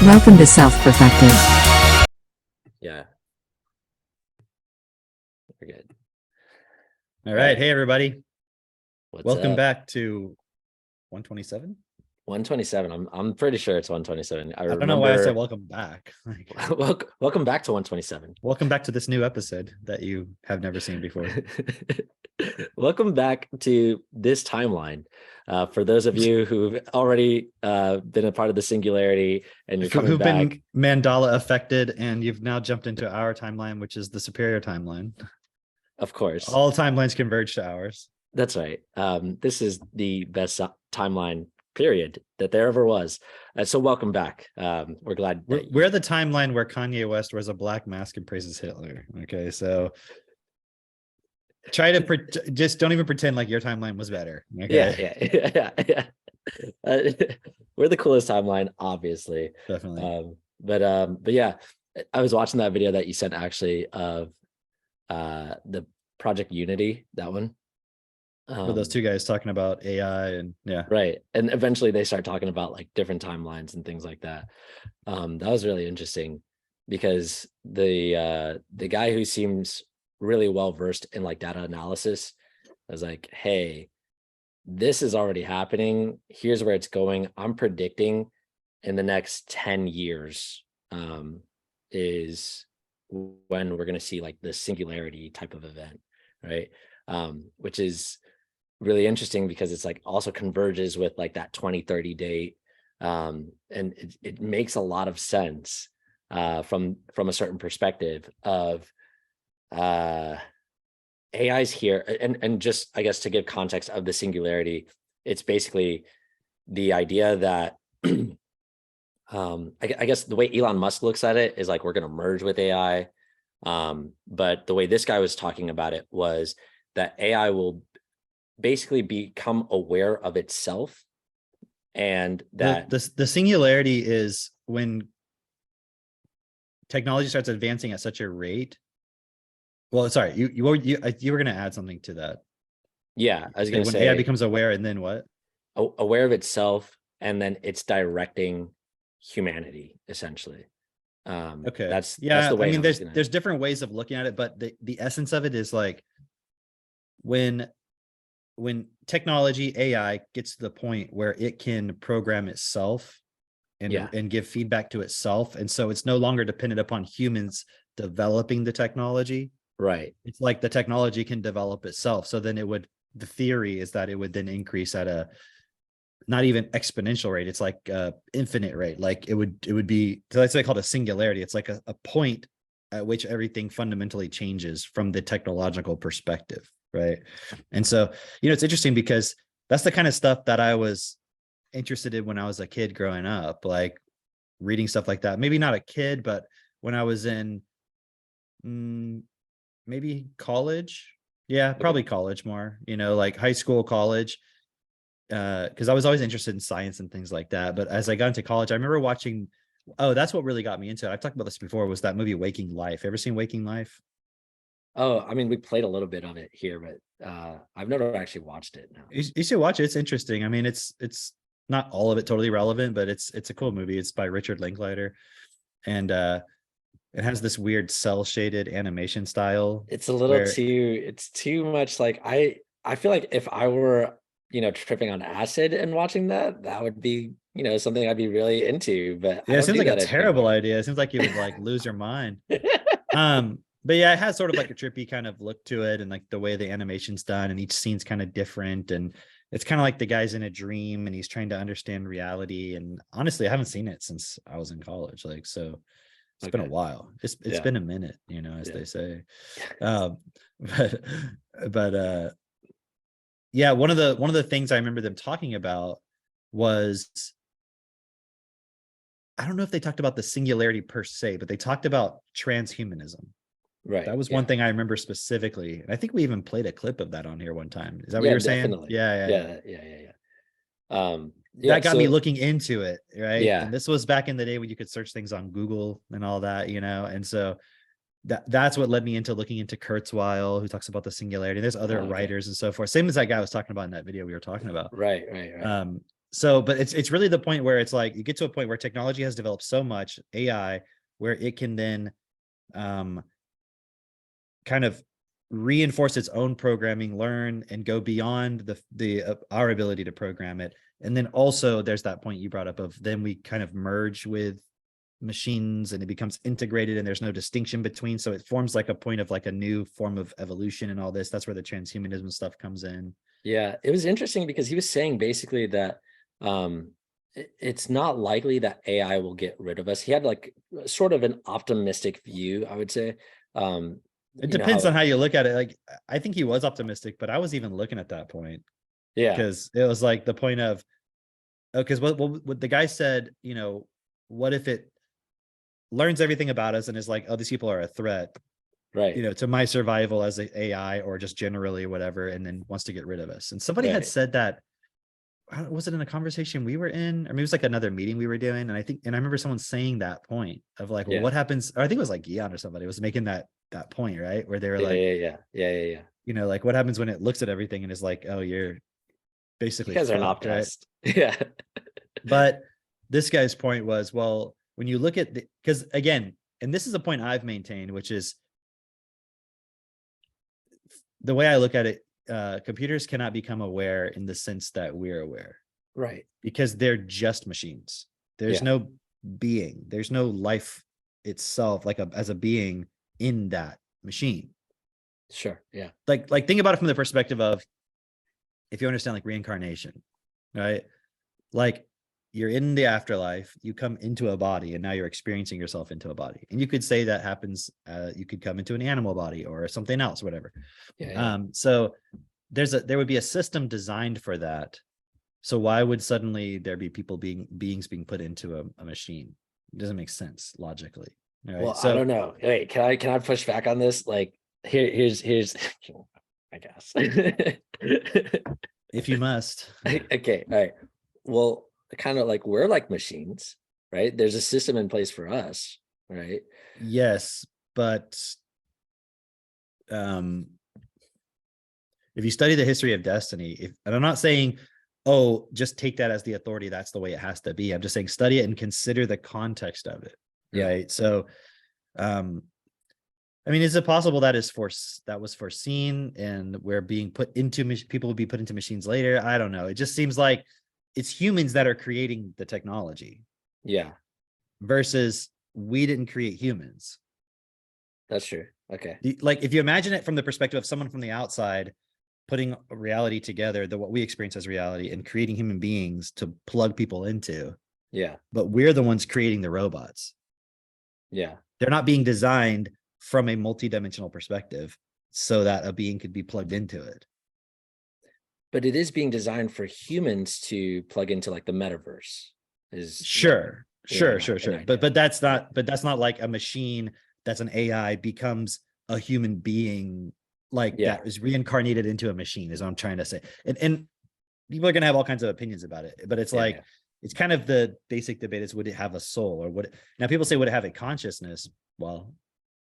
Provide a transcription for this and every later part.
Welcome to Self-Perfected. Yeah, we're good. All right. Hey, everybody. What's Welcome up? back to 127. 127. I'm pretty sure it's 127. I don't know why I said welcome back. welcome back to 127. Welcome back to this new episode that you have never seen before. Welcome back to this timeline. For those of you who've already been a part of the singularity and you're coming who've back, been Mandala affected, and you've now jumped into our timeline, which is the superior timeline. of course, all timelines converge to ours. That's right. This is the best timeline period that there ever was. So welcome back. We're glad. We're the timeline where Kanye West wears a black mask and praises Hitler. Okay, so try to just don't even pretend like your timeline was better. Okay? Yeah. We're the coolest timeline, obviously. Definitely. But yeah, I was watching that video that you sent actually of the Project Unity, that one. For those two guys talking about AI and right, and eventually they start talking about like different timelines and things like that. That was really interesting because the guy who seems really well versed in like data analysis was like, hey, this is already happening, here's where it's going. I'm predicting in the next 10 years is when we're going to see like the singularity type of event, right? Which is really interesting because it's like also converges with like that 2030 date, and it makes a lot of sense from a certain perspective of AI's here. And just, I guess, to give context of the singularity, it's basically the idea that I guess the way Elon Musk looks at it is like we're going to merge with AI, but the way this guy was talking about it was that AI will basically become aware of itself, and that the singularity is when technology starts advancing at such a rate. Well, sorry, you were going to add something to that. Yeah, I was going to say when AI becomes aware, and then what? Aware of itself, and then it's directing humanity essentially. Okay, that's the way. I mean, there's different ways of looking at it, but the essence of it is like when technology, AI, gets to the point where it can program itself and give feedback to itself, and so it's no longer dependent upon humans developing the technology. Right. It's like the technology can develop itself. So then the theory is that it would then increase at a not even exponential rate. It's like infinite rate. Like it would be, so that's what I call it a singularity. It's like a point at which everything fundamentally changes from the technological perspective. Right. And so, it's interesting because that's the kind of stuff that I was interested in when I was a kid growing up, like reading stuff like that. Maybe not a kid, but when I was in maybe college. Yeah, probably college more, like high school, college. Because I was always interested in science and things like that. But as I got into college, I remember watching, that's what really got me into it. I've talked about this before, was that movie Waking Life. Ever seen Waking Life? Oh, I mean, we played a little bit of it here, but I've never actually watched it. No. You should watch it. It's interesting. I mean, it's not all of it totally relevant, but it's a cool movie. It's by Richard Linklater, and it has this weird cell shaded animation style. It's a little it's too much. Like I feel like if I were, tripping on acid and watching that would be, something I'd be really into. But yeah, it seems like a terrible idea. It seems like you would like lose your mind. But yeah, it has sort of like a trippy kind of look to it, and like the way the animation's done, and each scene's kind of different, and it's kind of like the guy's in a dream and he's trying to understand reality. And honestly, I haven't seen it since I was in college. Like, so it's been a while. It's been a minute, as they say. But yeah, one of the things I remember them talking about was, I don't know if they talked about the singularity per se, but they talked about transhumanism. Right. That was one thing I remember specifically. And I think we even played a clip of that on here one time. Is that what you were definitely. saying? Yeah. That got me looking into it, right? Yeah. And this was back in the day when you could search things on Google and all that, and so that's what led me into looking into Kurzweil, who talks about the singularity. There's other writers and so forth. Same as that guy was talking about in that video we were talking about. Right. So, but it's really the point where it's like you get to a point where technology has developed so much AI where it can then um kind of reinforce its own programming, learn and go beyond the our ability to program it. And then also there's that point you brought up of then we kind of merge with machines and it becomes integrated and there's no distinction between. So it forms like a point of like a new form of evolution and all this. That's where the transhumanism stuff comes in. Yeah, it was interesting because he was saying basically that it's not likely that AI will get rid of us. He had like sort of an optimistic view, I would say. Um, It you know depends how, on how you look at it. Like I think he was optimistic, but I was even looking at that point yeah, because it was like the point of because what the guy said, what if it learns everything about us and is like, oh, these people are a threat, right, to my survival as a AI or just generally whatever, and then wants to get rid of us. And somebody had right, said that, was it in a conversation we were in, or maybe it was like another meeting we were doing? And I remember someone saying that point of like, well, yeah, what happens? Or I think it was like Gian or somebody was making that point, right? Where they were yeah, like, yeah, yeah, yeah, yeah, yeah. like what happens when it looks at everything and is like, oh, you're You basically guys are an fucked, right? optimist. Yeah, But this guy's point was, well, when you look at because again, and this is a point I've maintained, which is the way I look at it, computers cannot become aware in the sense that we're aware right. because they're just machines. There's Yeah, no being, there's no life itself, like as a being in that machine. sure. Yeah, Like think about it from the perspective of if you understand like reincarnation, right? Like you're in the afterlife, you come into a body, and now you're experiencing yourself into a body. And you could say that happens. You could come into an animal body or something else, whatever. yeah, yeah. So there would be a system designed for that. So why would suddenly there be beings being put into a machine? It doesn't make sense logically. All right. Well, I So don't know. Wait, can I push back on this? Like, here's, I guess. if you must, Okay, all right. Well, kind of like we're like machines, right? There's a system in place for us, right? yes, but um, if you study the history of destiny, and I'm not saying, oh, just take that as the authority, that's the way it has to be. I'm just saying study it and consider the context of it. Yeah. Right. So um I mean, is it possible that that was foreseen and we're being put into people will be put into machines later? I don't know. It just seems like it's humans that are creating the technology Yeah, versus we didn't create humans. that's true. Okay. Like if you imagine it from the perspective of someone from the outside putting reality together, what we experience as reality, and creating human beings to plug people into, Yeah. but we're the ones creating the robots. Yeah. They're not being designed from a multidimensional perspective so that a being could be plugged into it. But it is being designed for humans to plug into like the metaverse is Sure, sure, an sure, sure. idea. But that's not like a machine that's an AI becomes a human being like Yeah. that is reincarnated into a machine, is what I'm trying to say. And people are gonna have all kinds of opinions about it, but it's Yeah. like Yeah. it's kind of the basic debate is would it have a soul or would it now people say would it have a consciousness? Well,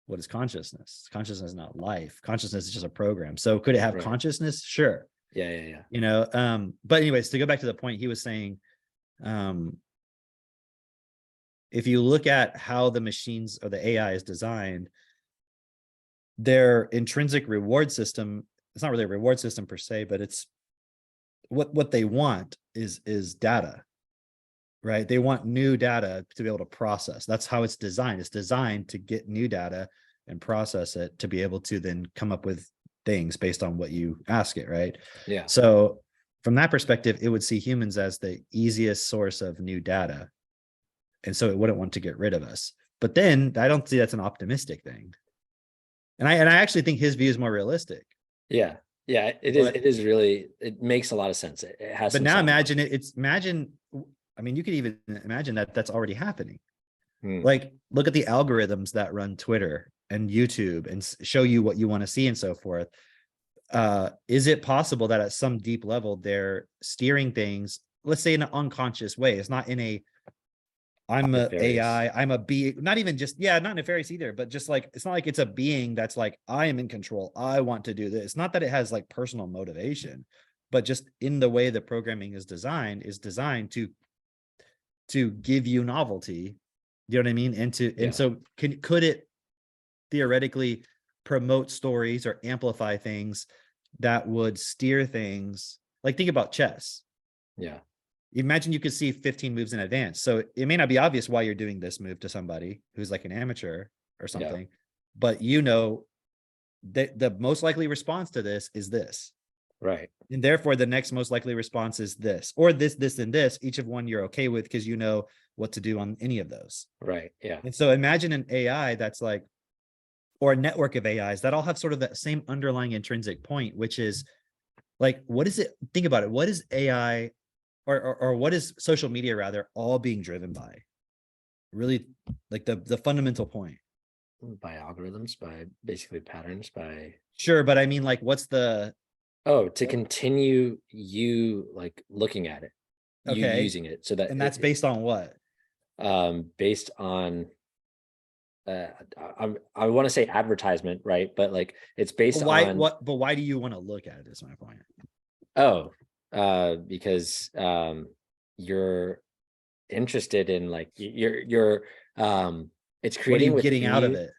what is consciousness? Consciousness is not life. Consciousness is just a program. So could it have Right. consciousness? Sure. Yeah. Yeah. Yeah. But anyways, to go back to the point he was saying, um, if you look at how the machines or the AI is designed, their intrinsic reward system, it's not really a reward system per se, but it's what they want is data, right? They want new data to be able to process. That's how it's designed. It's designed to get new data and process it to be able to then come up with things based on what you ask it, right? Yeah. So from that perspective, it would see humans as the easiest source of new data. And so it wouldn't want to get rid of us. But then I don't see that's an optimistic thing. And I actually think his view is more realistic. Yeah. Yeah. It is. But It is really. It makes a lot of sense. It has but some now sound imagine logic. imagine, I mean, you could even imagine that that's already happening. Hmm. Like look at the algorithms that run Twitter and YouTube and show you what you want to see and so forth. Is it possible that at some deep level they're steering things, let's say in an unconscious way? It's not in a I'm a Nefarious. AI, I'm a being, not even just, yeah, not nefarious either, but just like it's not like it's a being that's like, I am in control. I want to do this. It's not that it has like personal motivation, but just in the way the programming is designed to give you novelty. You know what I mean? And Yeah. so could it theoretically promote stories or amplify things that would steer things? Like, think about chess. Yeah. Imagine you could see 15 moves in advance. So it may not be obvious why you're doing this move to somebody who's like an amateur or Yeah. something, but you know that the most likely response to this is this. Right. And therefore the next most likely response is this, or this, and this, each of one you're okay with because you know what to do on any of those. Right. Yeah. And so imagine an AI that's like, or a network of AIs that all have sort of that same underlying intrinsic point, which is like, what is it? Think about it. What is AI or what is social media rather all being driven by? Really, like the fundamental point. By algorithms, by basically patterns, by Sure, but I mean, like, what's the to continue you like looking at it, you okay? using it so that And that's based on what? based on uh I want to say advertisement, right? But like it's But based why on what? But why do you want to look at it? Is my point. oh because you're interested in like you're it's What are you creating getting within out of you it?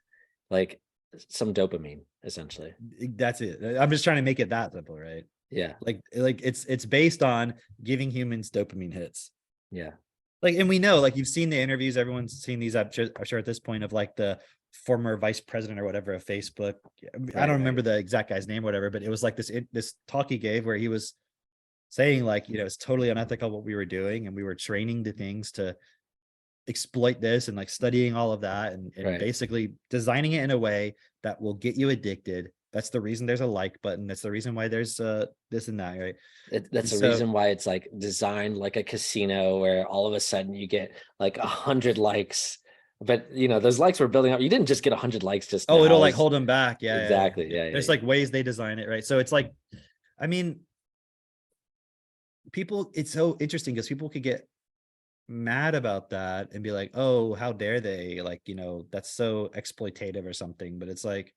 like some dopamine essentially. That's it. I'm just trying to make it that simple, right? Yeah. Like it's based on giving humans dopamine hits. Yeah. Like, and we know, like, you've seen the interviews, everyone's seen these, I'm sure at this point, of like the former vice president or whatever of Facebook. I Right. don't Right. remember the exact guy's name or whatever, but it was like this talk he gave where he was saying, like, it's totally unethical what we were doing, and we were training the things to exploit this, and like studying all of that, and Right. basically designing it in a way that will get you addicted. That's the reason there's a like button. That's the reason why there's this and that, right? That's And the so, reason why it's like designed like a casino where all of a sudden you get like 100 likes. But those likes were building up. You didn't just get 100 likes just oh, it'll now. like Is hold them back. Yeah. exactly. Yeah. Yeah. There's Yeah. like ways they design it, right? So it's like, I mean, people, it's so interesting because people could get mad about that and be like, oh, how dare they? Like, that's so exploitative or something. But it's like,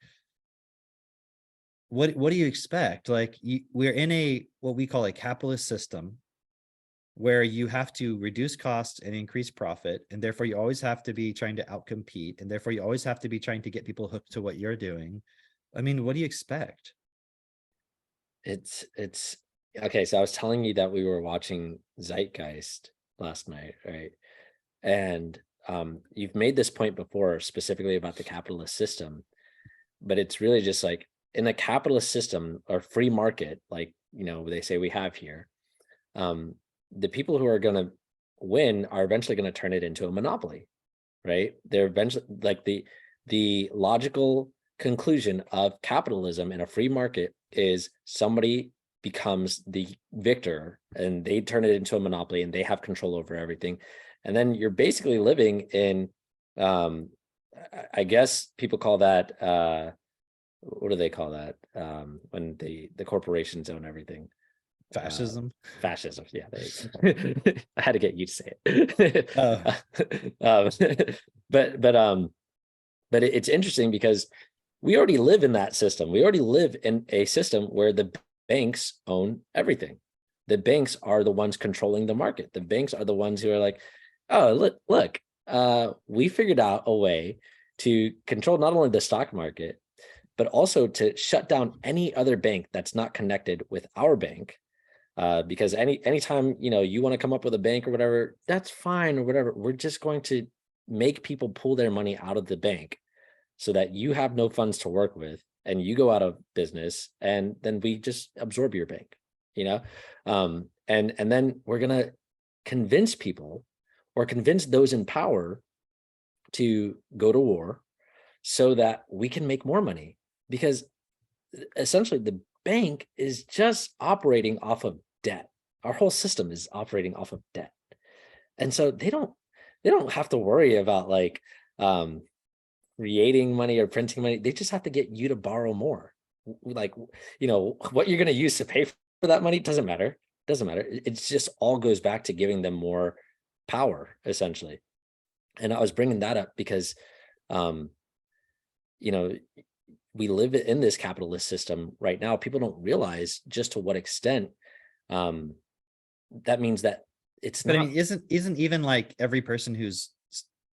what do you expect? Like, we're in a what we call a capitalist system where you have to reduce costs and increase profit, and therefore you always have to be trying to outcompete, and therefore you always have to be trying to get people hooked to what you're doing. I mean, what do you expect? It's okay. So I was telling you that we were watching Zeitgeist last night, right? And you've made this point before, specifically about the capitalist system, but it's really just like in the capitalist system or free market, like they say we have here. Um, the people who are going to win are eventually going to turn it into a monopoly, right? They're eventually like the logical conclusion of capitalism in a free market is somebody becomes the victor and they turn it into a monopoly and they have control over everything. And then you're basically living in um I guess people call that what do they call that? When the corporations own everything. uh Fascism? Fascism. Yeah, there you go. I had to get you to say it. Oh, um, but it's interesting because we already live in that system. We already live in a system where the banks own everything. The banks are the ones controlling the market. The banks are the ones who are like, oh, look, we figured out a way to control not only the stock market, but also to shut down any other bank that's not connected with our bank. Because anytime you want to come up with a bank or whatever, that's fine or whatever. We're just going to make people pull their money out of the bank so that you have no funds to work with and you go out of business, and then we just absorb your bank, you know and then we're going to convince people or convince those in power to go to war so that we can make more money, because essentially the bank is just operating off of debt. Our whole system is operating off of debt. And so they don't have to worry about like creating money or printing money. They just have to get you to borrow more. Like, what you're going to use to pay for that money doesn't matter. Doesn't matter. It's just all goes back to giving them more power, essentially. And I was bringing that up because, um, you know, we live in this capitalist system right now. People don't realize just to what extent um, that means that it's But I not. mean, isn't even like every person who's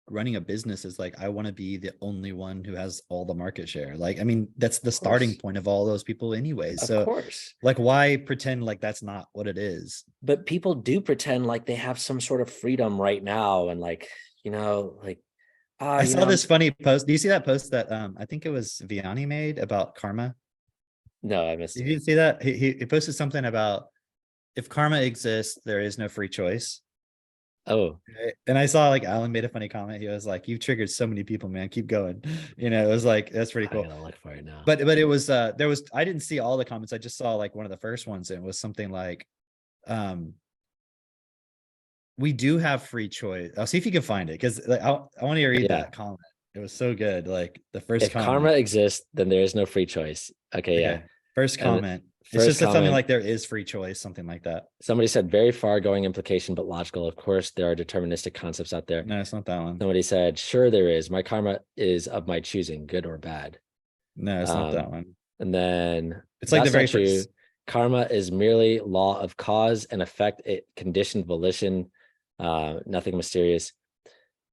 running a business is like, I want to be the only one who has all the market share. Like, I mean, that's the Of starting course, point of all those people anyways. of So course. like, why pretend like that's not what it is? But people do pretend like they have some sort of freedom right now, and like, like, I you saw know, this funny post. Do you see that post that I think it was Vianney made about karma? no, I missed Did it. you see that? He posted something about if karma exists, there is no free choice. Oh, Right? And I saw like Alan made a funny comment. He was like, "You've triggered so many people, man. Keep going." It was like that's pretty I cool. gotta look for it now. But it was there was I didn't see all the comments. I just saw like one of the first ones, and it was something like, um, "We do have free choice." I'll see if you can find it because like, I want to read Yeah. that comment. It was so good. Like the first If karma comment. exists, then there is no free choice. Okay, yeah. Okay, first And comment. It's first just like something comment, like there is free choice, something like that. somebody said very far going implication, but logical. Of course, there are deterministic concepts out there. No, it's not that one. Somebody said, sure, there is. My karma is of my choosing, good or bad. No, it's not that Um, one. and then It's like the that's not very true. first. Karma is merely law of cause and effect, it conditioned volition, nothing mysterious.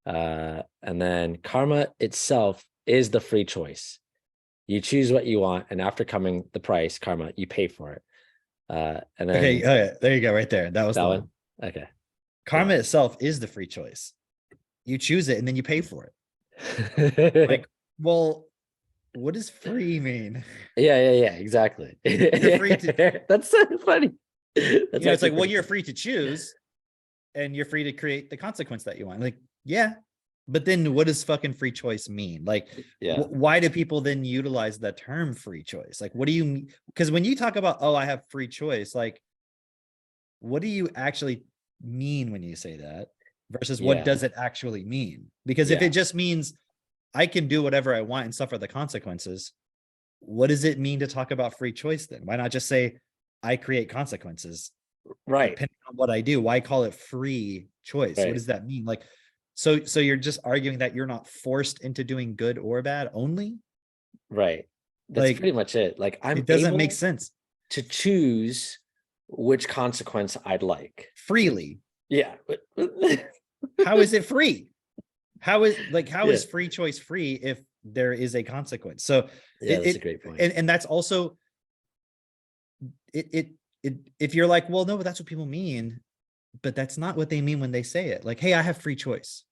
And then karma itself is the free choice. You choose what you want, and after coming the price, karma, you pay for it. And Okay, then okay, there you go, right there. That was that the one. one. Okay. Karma itself is the free choice. You choose it and then you pay for it. Yeah. Like, well, what does free mean? Yeah, exactly. You're free to, That's so funny. That's it's actually like, well, pretty you're funny. free to choose and you're free to create the consequence that you want. Like, yeah. But then what does fucking free choice mean? Like, Yeah, why do people then utilize the term free choice? Like, what do you mean? Because when you talk about, oh, I have free choice, like, what do you actually mean when you say that versus what yeah, does it actually mean? Because if it yeah, just means I can do whatever I want and suffer the consequences, what does it mean to talk about free choice then? Why not just say I create consequences right, depending on what I do? Why call it free choice? What right, does that mean? Like, so you're just arguing that you're not forced into doing good or bad only? right. That's Like, pretty much it. Like, I'm it doesn't make able sense. to choose which consequence I'd like. Freely. Yeah. How is it free? How Yeah. is free choice free if there is a consequence? So Yeah, it, that's a it great point. and that's also it if you're like, well, no, but that's what people mean, but that's not what they mean when they say it. Like, hey, I have free choice.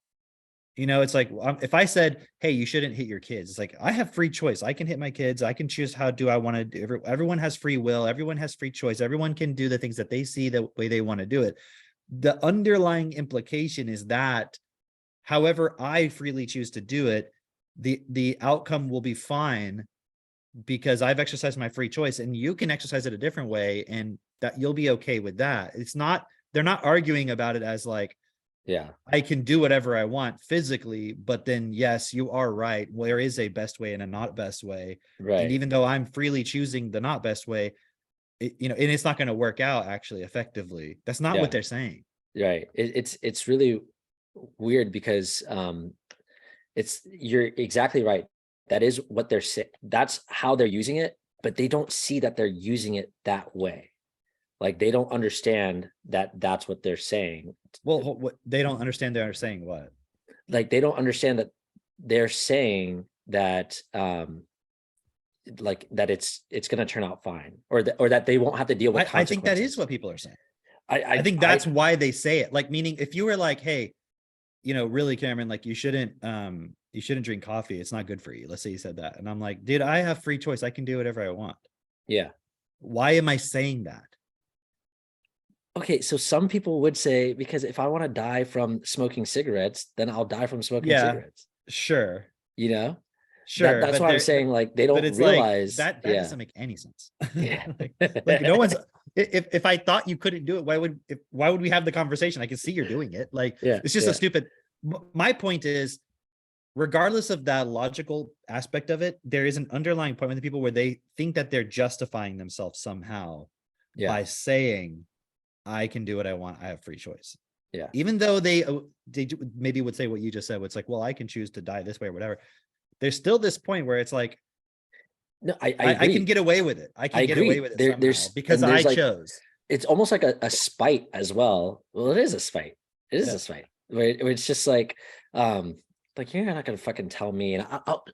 It's like, if I said, hey, you shouldn't hit your kids, it's like, I have free choice. I can hit my kids. I can choose how do I want to do. Everyone has free will. Everyone has free choice. Everyone can do the things that they see the way they want to do it. The underlying implication is that however I freely choose to do it, the outcome will be fine because I've exercised my free choice and you can exercise it a different way and that you'll be okay with that. It's not, they're not arguing about it as like, Yeah, I can do whatever I want physically, but then yes, you are right. Well, there is a best way and a not best way. And right. even though I'm freely choosing the not best way, and it's not going to work out actually effectively. That's not what Yeah, they're saying. right. It's really weird because you're exactly right. That is what they're saying. That's how they're using it, but they don't see that they're using it that way. Like they don't understand that that's what they're saying. Well, what they don't understand, they're saying what? Like they don't understand that they're saying that like that it's going to turn out fine, or that they won't have to deal with I think that is consequences. what people are saying. I I I think I that's why they say it. Like, meaning if you were like, hey, really, Cameron, like you shouldn't drink coffee. It's not good for you. Let's say you said that. And I'm like, dude, I have free choice. I can do whatever I want. yeah. Why am I saying that? Okay, so some people would say because if I want to die from smoking cigarettes, then I'll die from smoking Yeah, cigarettes. sure. You know? That Sure. that's But why I'm there, saying like they but don't it's like realize. that Yeah. doesn't make any sense. Yeah. like no one's if I thought you couldn't do it, why would we have the conversation? I can see you're doing it. Like Yeah. it's just a Yeah. stupid. My point is, regardless of that logical aspect of it, there is an underlying point with the people where they think that they're justifying themselves somehow Yeah. by saying, I can do what I want. I have free choice. Yeah. Even though they maybe would say what you just said, where it's like, well, I can choose to die this way or whatever. There's still this point where it's like, No, I I can agree. get away with it. I I can get away agree. with it somehow There's because and I there's like chose. it's almost like a spite as well. Well, it is a spite. It is Yeah. a spite. Where it's just like you're not gonna fucking tell me, and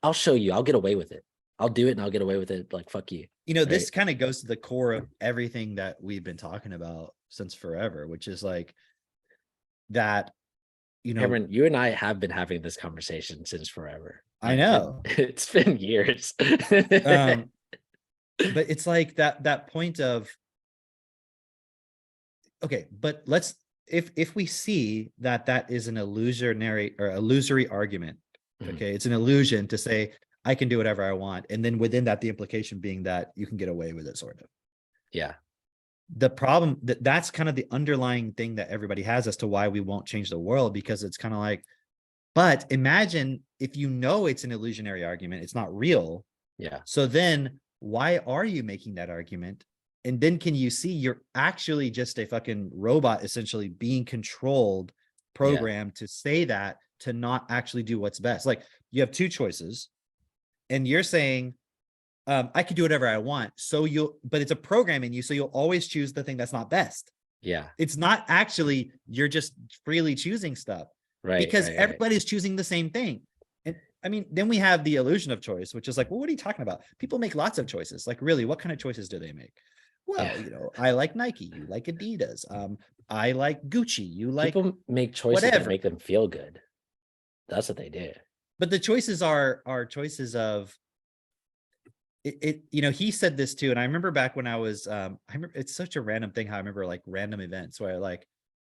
I'll show you. I'll get away with it. I'll do it, and I'll get away with it. Like fuck you. You know, Right? this kind of goes to the core of everything that we've been talking about since forever, which is like that, you know, Cameron, you and I have been having this conversation since forever. I know. It's been years. Um, but it's like that point of, okay, but let's, if we see that that is an illusory argument, Mhm. okay, it's an illusion to say I can do whatever I want, and then within that, the implication being that you can get away with it, sort of. Yeah. The problem that's kind of the underlying thing that everybody has as to why we won't change the world, because it's kind of like, but imagine if you know it's an illusionary argument, it's not real. Yeah. So then why are you making that argument? And then can you see you're actually just a fucking robot, essentially being controlled, programmed to say that, to not actually do what's best. Like you have two choices and you're saying, I can do whatever I want. So but it's a program in you. So you'll always choose the thing that's not best. Yeah. It's not actually, you're just freely choosing stuff because Right. everybody's choosing the same thing. And I mean, then we have the illusion of choice, which is like, well, what are you talking about? People make lots of choices. Like, really, what kind of choices do they make? Well, Yeah. you know, I like Nike, you like Adidas. I like Gucci, you like People make choices whatever. that make them feel good. That's what they do. But the choices are choices of it, you know, he said this too. And I remember back when I was, I remember it's such a random thing how I remember like random events where I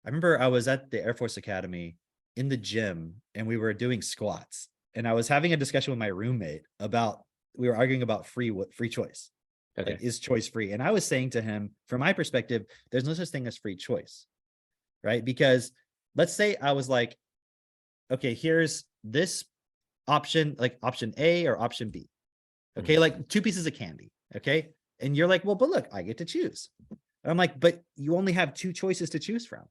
remember I was at the Air Force Academy in the gym and we were doing squats and I was having a discussion with my roommate about, we were arguing about free choice. Okay. Like, is choice free? And I was saying to him, from my perspective, there's no such thing as free choice, right? Because let's say I was like, okay, here's this option, like option A or option B. Okay, like 2 pieces of candy. Okay. And you're like, well, but look, I get to choose. And I'm like, but you only have 2 choices to choose from.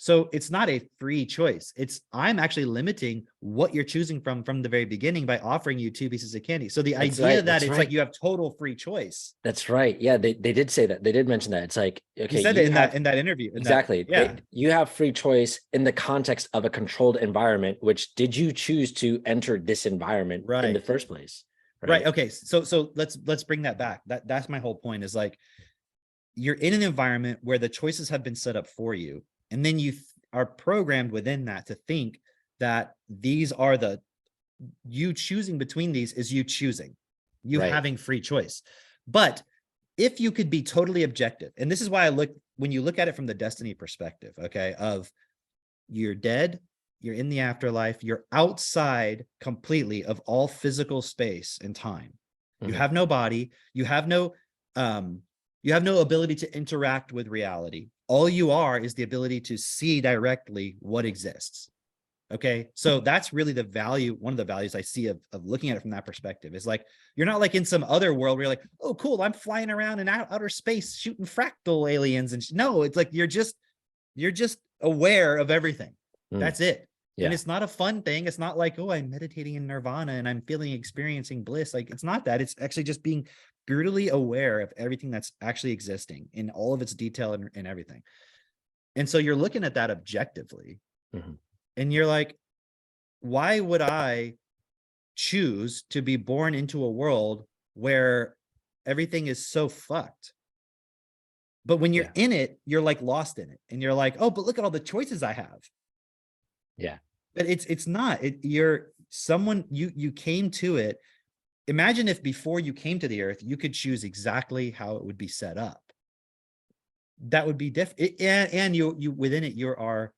So it's not a free choice. It's, I'm actually limiting what you're choosing from the very beginning by offering you 2 pieces of candy. So the idea that it's like you have total free choice. That's right. Yeah, they did say that. They did mention that. It's like, okay, he said it in that interview. Exactly. Yeah. You have free choice in the context of a controlled environment, which did you choose to enter this environment in the first place? Right. Okay. So let's bring that back. That's my whole point, is like, you're in an environment where the choices have been set up for you. And then you are programmed within that to think that these are you choosing between these is you choosing, you having free choice. But if you could be totally objective, and this is why when you look at it from the destiny perspective, okay, of you're dead, you're in the afterlife, you're outside completely of all physical space and time. You have no body, you have no ability to interact with reality. All you are is the ability to see directly what exists. Okay. So that's really the value. One of the values I see of looking at it from that perspective is like, you're not like in some other world where you're like, oh, cool, I'm flying around in outer space shooting fractal aliens. And no, it's like, you're just aware of everything. That's it. Yeah. And it's not a fun thing. It's not like, oh, I'm meditating in nirvana and I'm experiencing bliss. Like, it's not that. It's actually just being brutally aware of everything that's actually existing in all of its detail and everything. And so you're looking at that objectively and you're like, why would I choose to be born into a world where everything is so fucked? But when you're in it, you're like lost in it. And you're like, oh, but look at all the choices I have. Yeah. But it's not, you're someone, you came to it. Imagine if before you came to the earth, you could choose exactly how it would be set up. That would be different. And you within it, you are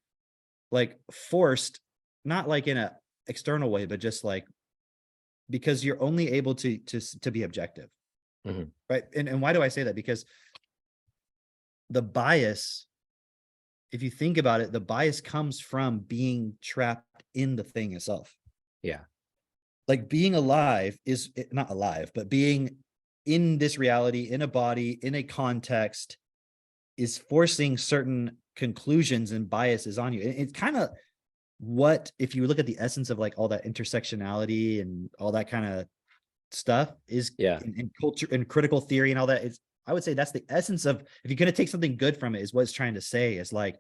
like forced, not like in a external way, but just like, because you're only able to be objective. Right. And why do I say that? Because the bias, if you think about it, the bias comes from being trapped in the thing itself. Yeah. Like being alive is not alive, but being in this reality, in a body, in a context, is forcing certain conclusions and biases on you. It's kind of what, if you look at the essence of like all that intersectionality and all that kind of stuff is in culture and critical theory and all that, I would say that's the essence of, if you're going to take something good from it, is what it's trying to say is like,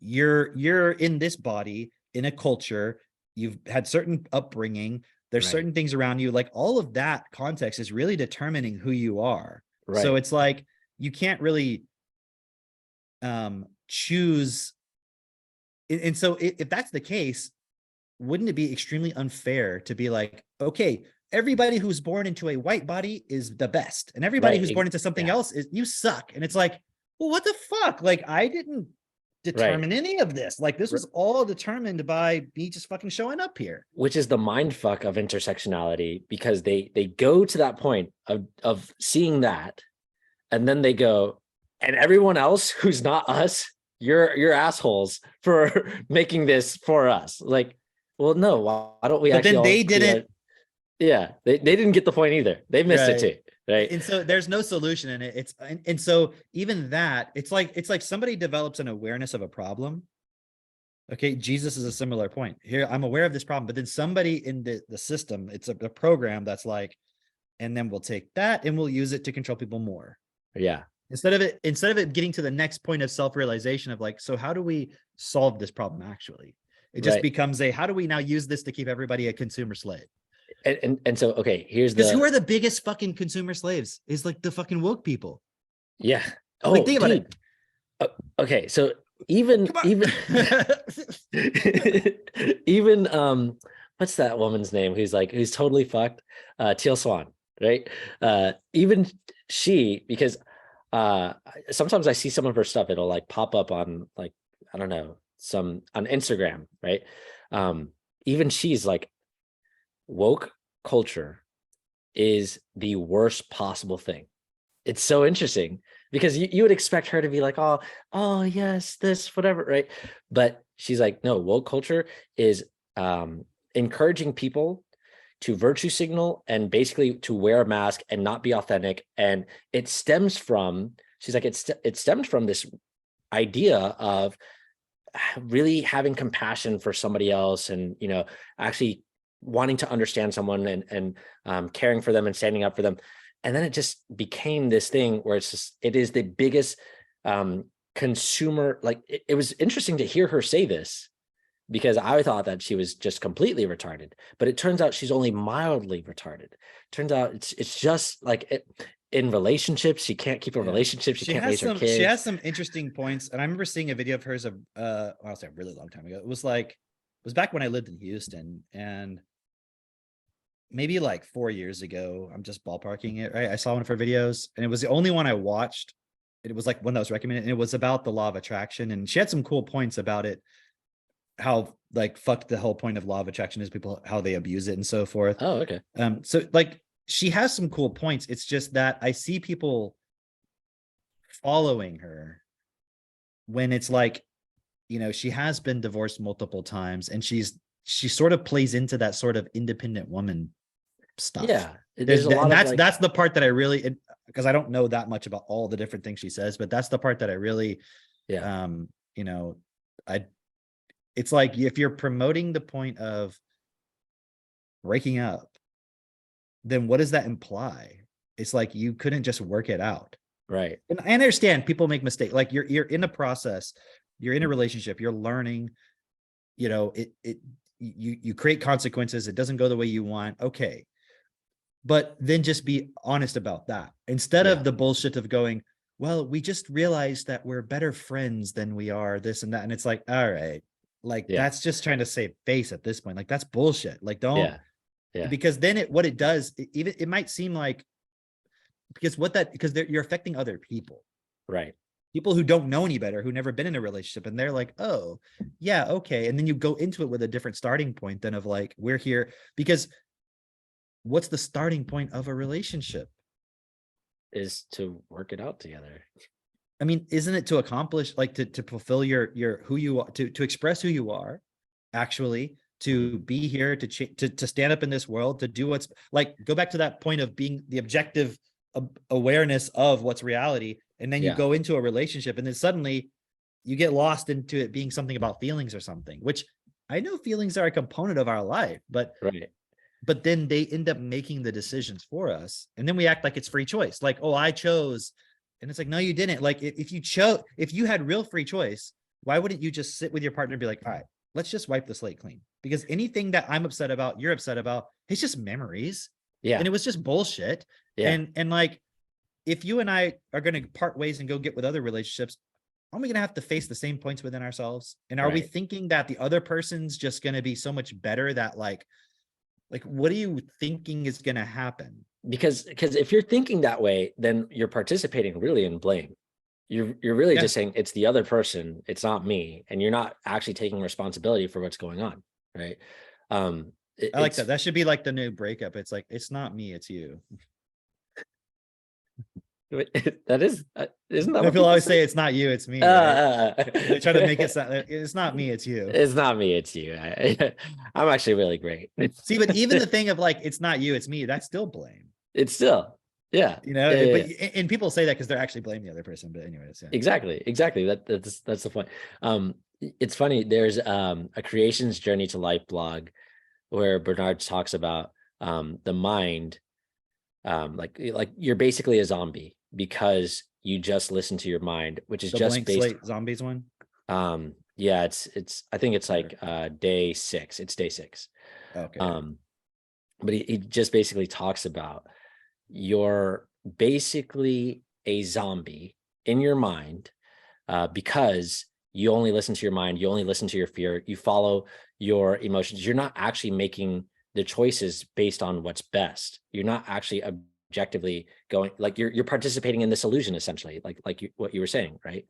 you're in this body, in a culture, you've had certain upbringing, there's Right. certain things around you, like all of that context is really determining who you are. So Right. it's like, you can't really choose. And so if that's the case, wouldn't it be extremely unfair to be like, okay, everybody who's born into a white body is the best, and everybody Right. who's born into something Yeah. else is, you suck. And it's like, well, what the fuck? Like, I didn't Right. determine any of this. Like, this was all determined by me just fucking showing up here. Which is the mind fuck of intersectionality, because they go to that point of seeing that, and then they go, and everyone else who's not us, you're assholes for making this for us. Like, well, no, why don't we But actually then all they do didn't. that? Yeah, they didn't get the point either. They missed it Right. too. Right. And so there's no solution in it. And so even that, it's like somebody develops an awareness of a problem. Okay, Jesus is a similar point. Here, I'm aware of this problem, but then somebody in the system, it's a program that's like, and then we'll take that and we'll use it to control people more. Yeah. Instead of it getting to the next point of self-realization of like, so how do we solve this problem actually? It just Right. becomes a, how do we now use this to keep everybody a consumer slave? And so, okay, here's Because who the, are the biggest fucking consumer slaves? Is like the fucking woke people. yeah. Like, Oh, think about it. dude. Okay, so even Come on. even even what's that woman's name who's like, who's totally fucked? Teal Swan, right? Even she, because sometimes I see some of her stuff, it'll like pop up on, like, I don't know, some on Instagram, right? Even she's like, woke culture is the worst possible thing. It's so interesting because you would expect her to be like, oh yes, this, whatever, right? But she's like, no, woke culture is encouraging people to virtue signal and basically to wear a mask and not be authentic. And it stems from, she's like, it stemmed from this idea of really having compassion for somebody else, and actually wanting to understand someone, and caring for them and standing up for them. And then it just became this thing where it is the biggest consumer, like it was interesting to hear her say this, because I thought that she was just completely retarded, but it turns out she's only mildly retarded. Turns out it's just like in relationships, she can't keep a Yeah. relationship, she can't raise her kids. She has some interesting points. And I remember seeing a video of hers I'll say a really long time ago. It was back when I lived in Houston, and maybe like 4 years ago. I'm just ballparking it, right? I saw one of her videos, and it was the only one I watched. It was like one that was recommended, and it was about the law of attraction. And she had some cool points about it, how like fucked the whole point of law of attraction is, people how they abuse it and so forth. Oh, okay. So like she has some cool points. It's just that I see people following her when it's like, she has been divorced multiple times, and she sort of plays into that sort of independent woman stuff. Yeah, there's a And lot of like, that's the part that I really, because I don't know that much about all the different things she says, but that's the part that I really, yeah, I it's like, if you're promoting the point of breaking up, then what does that imply? It's like, you couldn't just work it out. right. And I understand people make mistakes. Like, you're in a process, you're in a relationship, you're learning, you create consequences. It doesn't go the way you want. Okay. But then just be honest about that, instead Yeah. of the bullshit of going, well, we just realized that we're better friends than we are this and that. And it's like, all right, like, Yeah. that's just trying to save face at this point. Like, that's bullshit. Like, don't, Yeah. Yeah. because then what it does, it might seem like, because you're affecting other people. Right. People who don't know any better, who never been in a relationship, and they're like, oh yeah, okay. And then you go into it with a different starting point than of like, we're here because what's the starting point of a relationship? Is to work it out together. I mean, isn't it to accomplish, like, to fulfill your who you are, to express who you are, actually, to be here, to stand up in this world, to do what's, like, go back to that point of being the objective awareness of what's reality. And then you Yeah. go into a relationship, and then suddenly you get lost into it being something about feelings or something, which I know feelings are a component of our life, but Right. but then they end up making the decisions for us. And then we act like it's free choice. Like, oh, I chose. And it's like, no, you didn't. Like if you chose, if you had real free choice, why wouldn't you just sit with your partner and be like, all right, let's just wipe the slate clean? Because anything that I'm upset about, you're upset about, it's just memories. Yeah. And it was just bullshit. Yeah. And like, if you and I are going to part ways and go get with other relationships, aren't we going to have to face the same points within ourselves? And are we Right. thinking that the other person's just going to be so much better that like, what are you thinking is going to happen? Because if you're thinking that way, then you're participating really in blame. You're really Yeah, just saying it's the other person, it's not me, and you're not actually taking responsibility for what's going on, right? I like that. That should be like the new breakup. It's like, it's not me, it's you. That is, isn't that No, what people people always say? say it's not you, it's me, right? They try to make it It's sound it's not me, it's you. not me, it's you. I'm actually really great. See, but even the thing of like, it's not you, it's me, that's still blame. It's still, yeah, You know, yeah, yeah, but yeah. and people say that because they're actually blaming the other person. But anyways, yeah. Exactly. That's the point. It's funny. There's a creation's journey to life blog where Bernard talks about the mind, like you're basically a zombie because you just listen to your mind, which is The just blank based. slate zombies one. Yeah, it's I think it's Okay. like day 6. It's day 6. Okay. Um, but he just basically talks about you're basically a zombie in your mind because you only listen to your mind, you only listen to your fear, you follow your emotions. You're not actually making the choices based on what's best. You're not actually objectively going, like you're participating in this illusion essentially, what you were saying, right?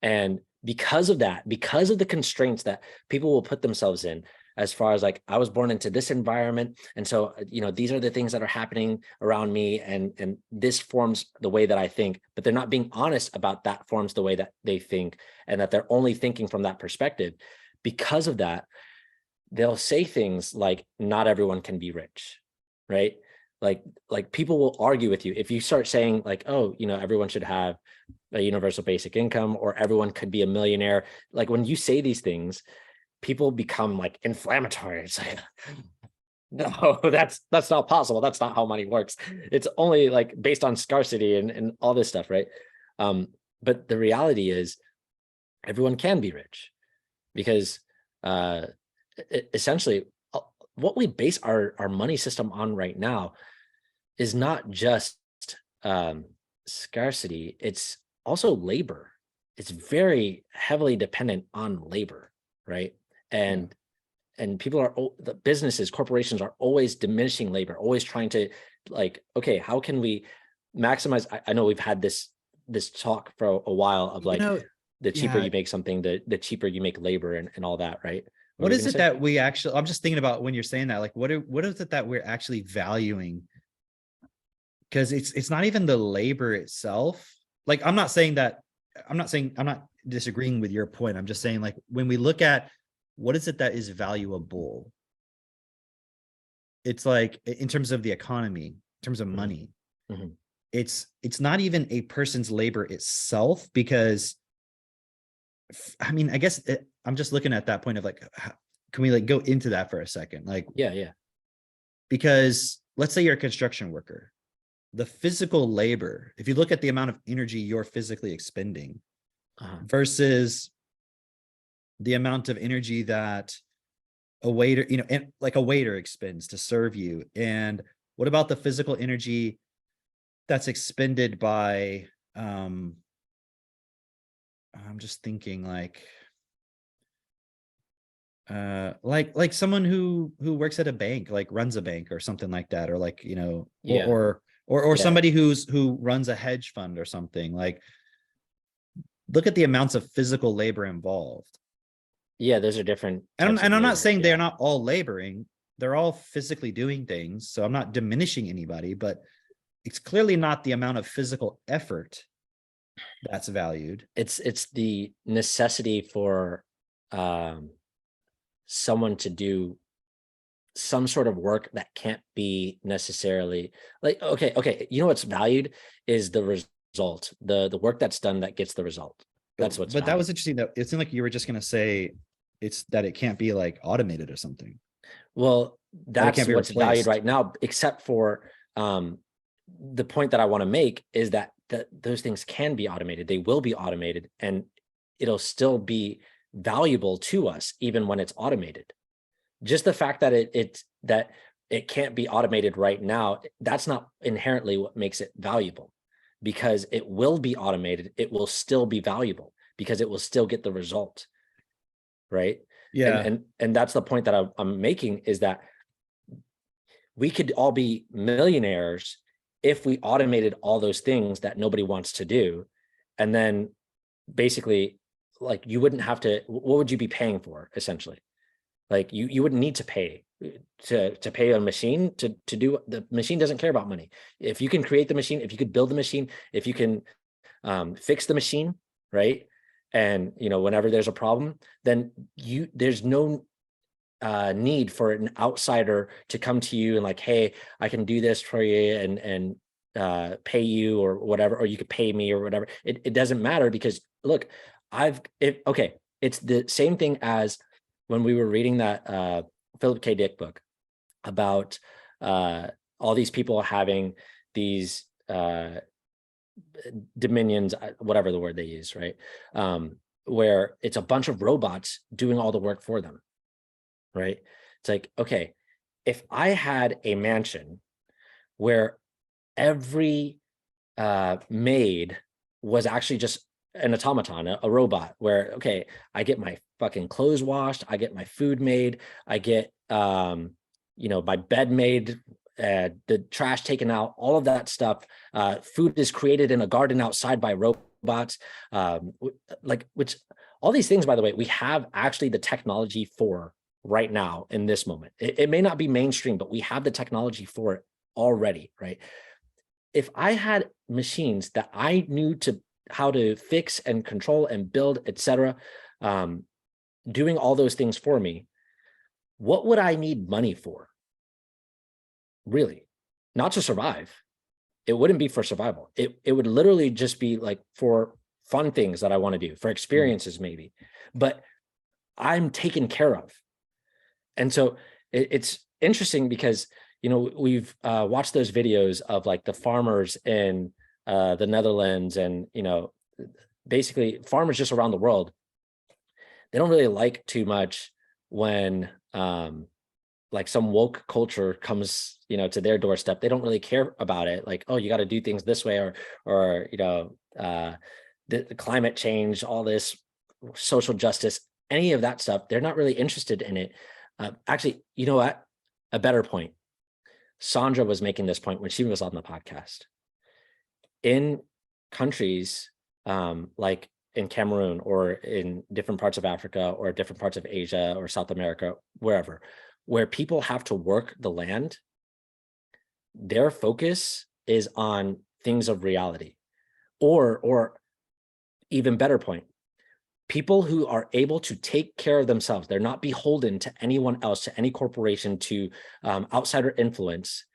And because of that, because of the constraints that people will put themselves in, as far as like, I was born into this environment. And so, these are the things that are happening around me. And this forms the way that I think, but they're not being honest about that forms the way that they think, and that they're only thinking from that perspective. Because of that, they'll say things like, not everyone can be rich, right? Like people will argue with you if you start saying like, oh, everyone should have a universal basic income, or everyone could be a millionaire. Like when you say these things, people become like inflammatory. It's like, no, that's not possible. That's not how money works. It's only like based on scarcity and all this stuff, right? But the reality is everyone can be rich because essentially what we base our money system on right now is not just um, scarcity, it's also labor. It's very heavily dependent on labor, right? Yeah. And people are, the businesses, corporations are always diminishing labor, always trying to like, okay, how can we maximize? I know we've had this talk for a while of You like, know, the cheaper yeah. you make something, the cheaper you make labor and all that, right? What were What you is gonna it say? that we actually? I'm just thinking about when you're saying that. Like, what is it that we're actually valuing? Because it's not even the labor itself. Like, I'm not saying that. I'm not disagreeing with your point. I'm just saying like when we look at what is it that is valuable, it's like in terms of the economy, in terms of Mhm, money, mhm. it's not even a person's labor itself because I mean, I guess I'm just looking at that point of like, can we like go into that for a second? Like, Yeah, yeah. because let's say you're a construction worker, the physical labor, if you look at the amount of energy you're physically expending Uh-huh. versus the amount of energy that a waiter, and like a waiter expends to serve you. And what about the physical energy that's expended by, I'm just thinking like someone who works at a bank, like runs a bank or something like that, or like Yeah, or yeah. somebody who runs a hedge fund or something. Like, look at the amounts of physical labor involved. Yeah, those are different and I'm, types of and I'm not labor. saying they're Yeah. not all laboring, they're all physically doing things, so I'm not diminishing anybody, but it's clearly not the amount of physical effort that's valued. It's the necessity for um someone to do some sort of work that can't be necessarily like, okay, what's valued is the result, the work that's done that gets the result. That's what's But that valued. was interesting, that it seemed like you were just going to say it's that it can't be like automated or something. Well, That it that's can't be what's valued replaced. right now, except for the point that I want to make is that those things can be automated. They will be automated, and it'll still be valuable to us even when it's automated. Just the fact that it can't be automated right now, that's not inherently what makes it valuable, because it will be automated. It will still be valuable because it will still get the result, right? And Yeah. and that's the point that I'm making, is that we could all be millionaires if we automated all those things that nobody wants to do. And then basically, like, you wouldn't have to, what would you be paying for essentially? Like, you wouldn't need to pay to pay a machine to do, the machine doesn't care about money. If you can create the machine, if you could build the machine, if you can fix the machine, right? And whenever there's a problem, then there's no need for an outsider to come to you and like, hey, I can do this for you and pay you or whatever, or you could pay me or whatever. It doesn't matter, because look, okay, it's the same thing as when we were reading that Philip K. Dick book about all these people having these dominions, whatever the word they use, right? Where it's a bunch of robots doing all the work for them, right? It's like, okay, if I had a mansion where every maid was actually just an automaton, a robot, where, okay, I get my fucking clothes washed, I get my food made, I get my bed made, the trash taken out, all of that stuff. Food is created in a garden outside by robots. Which all these things, by the way, we have actually the technology for right now in this moment. It may not be mainstream, but we have the technology for it already, right? If I had machines that I knew how to fix and control and build, etc., doing all those things for me, what would I need money for? Really, not to survive. It wouldn't be for survival. It would literally just be like for fun things that I want to do, for experiences maybe, but I'm taken care of. And so it's interesting because, we've watched those videos of like the farmers in the Netherlands and, basically farmers just around the world. They don't really like too much when like some woke culture comes, to their doorstep. They don't really care about it. Like, oh, you got to do things this way, or the climate change, all this social justice, any of that stuff. They're not really interested in it. Actually, you know what? A better point. Sandra was making this point when she was on the podcast. In countries like in Cameroon or in different parts of Africa or different parts of Asia or South America, wherever, where people have to work the land, their focus is on things of reality. Or even better point, people who are able to take care of themselves, they're not beholden to anyone else, to any corporation, to outsider influence.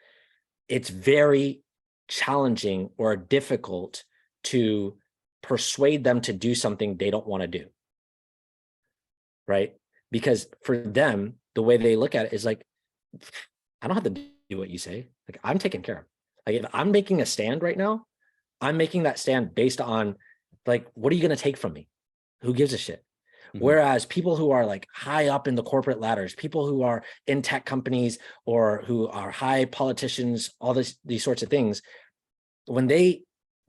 It's very challenging or difficult to persuade them to do something they don't want to do, right? Because for them, the way they look at it is like, I don't have to do what you say. Like, I'm taken care of. Like, if I'm making a stand right now, I'm making that stand based on, like, what are you going to take from me? Who gives a shit? Mhm. Whereas people who are like high up in the corporate ladders, people who are in tech companies or who are high politicians, all these sorts of things, when they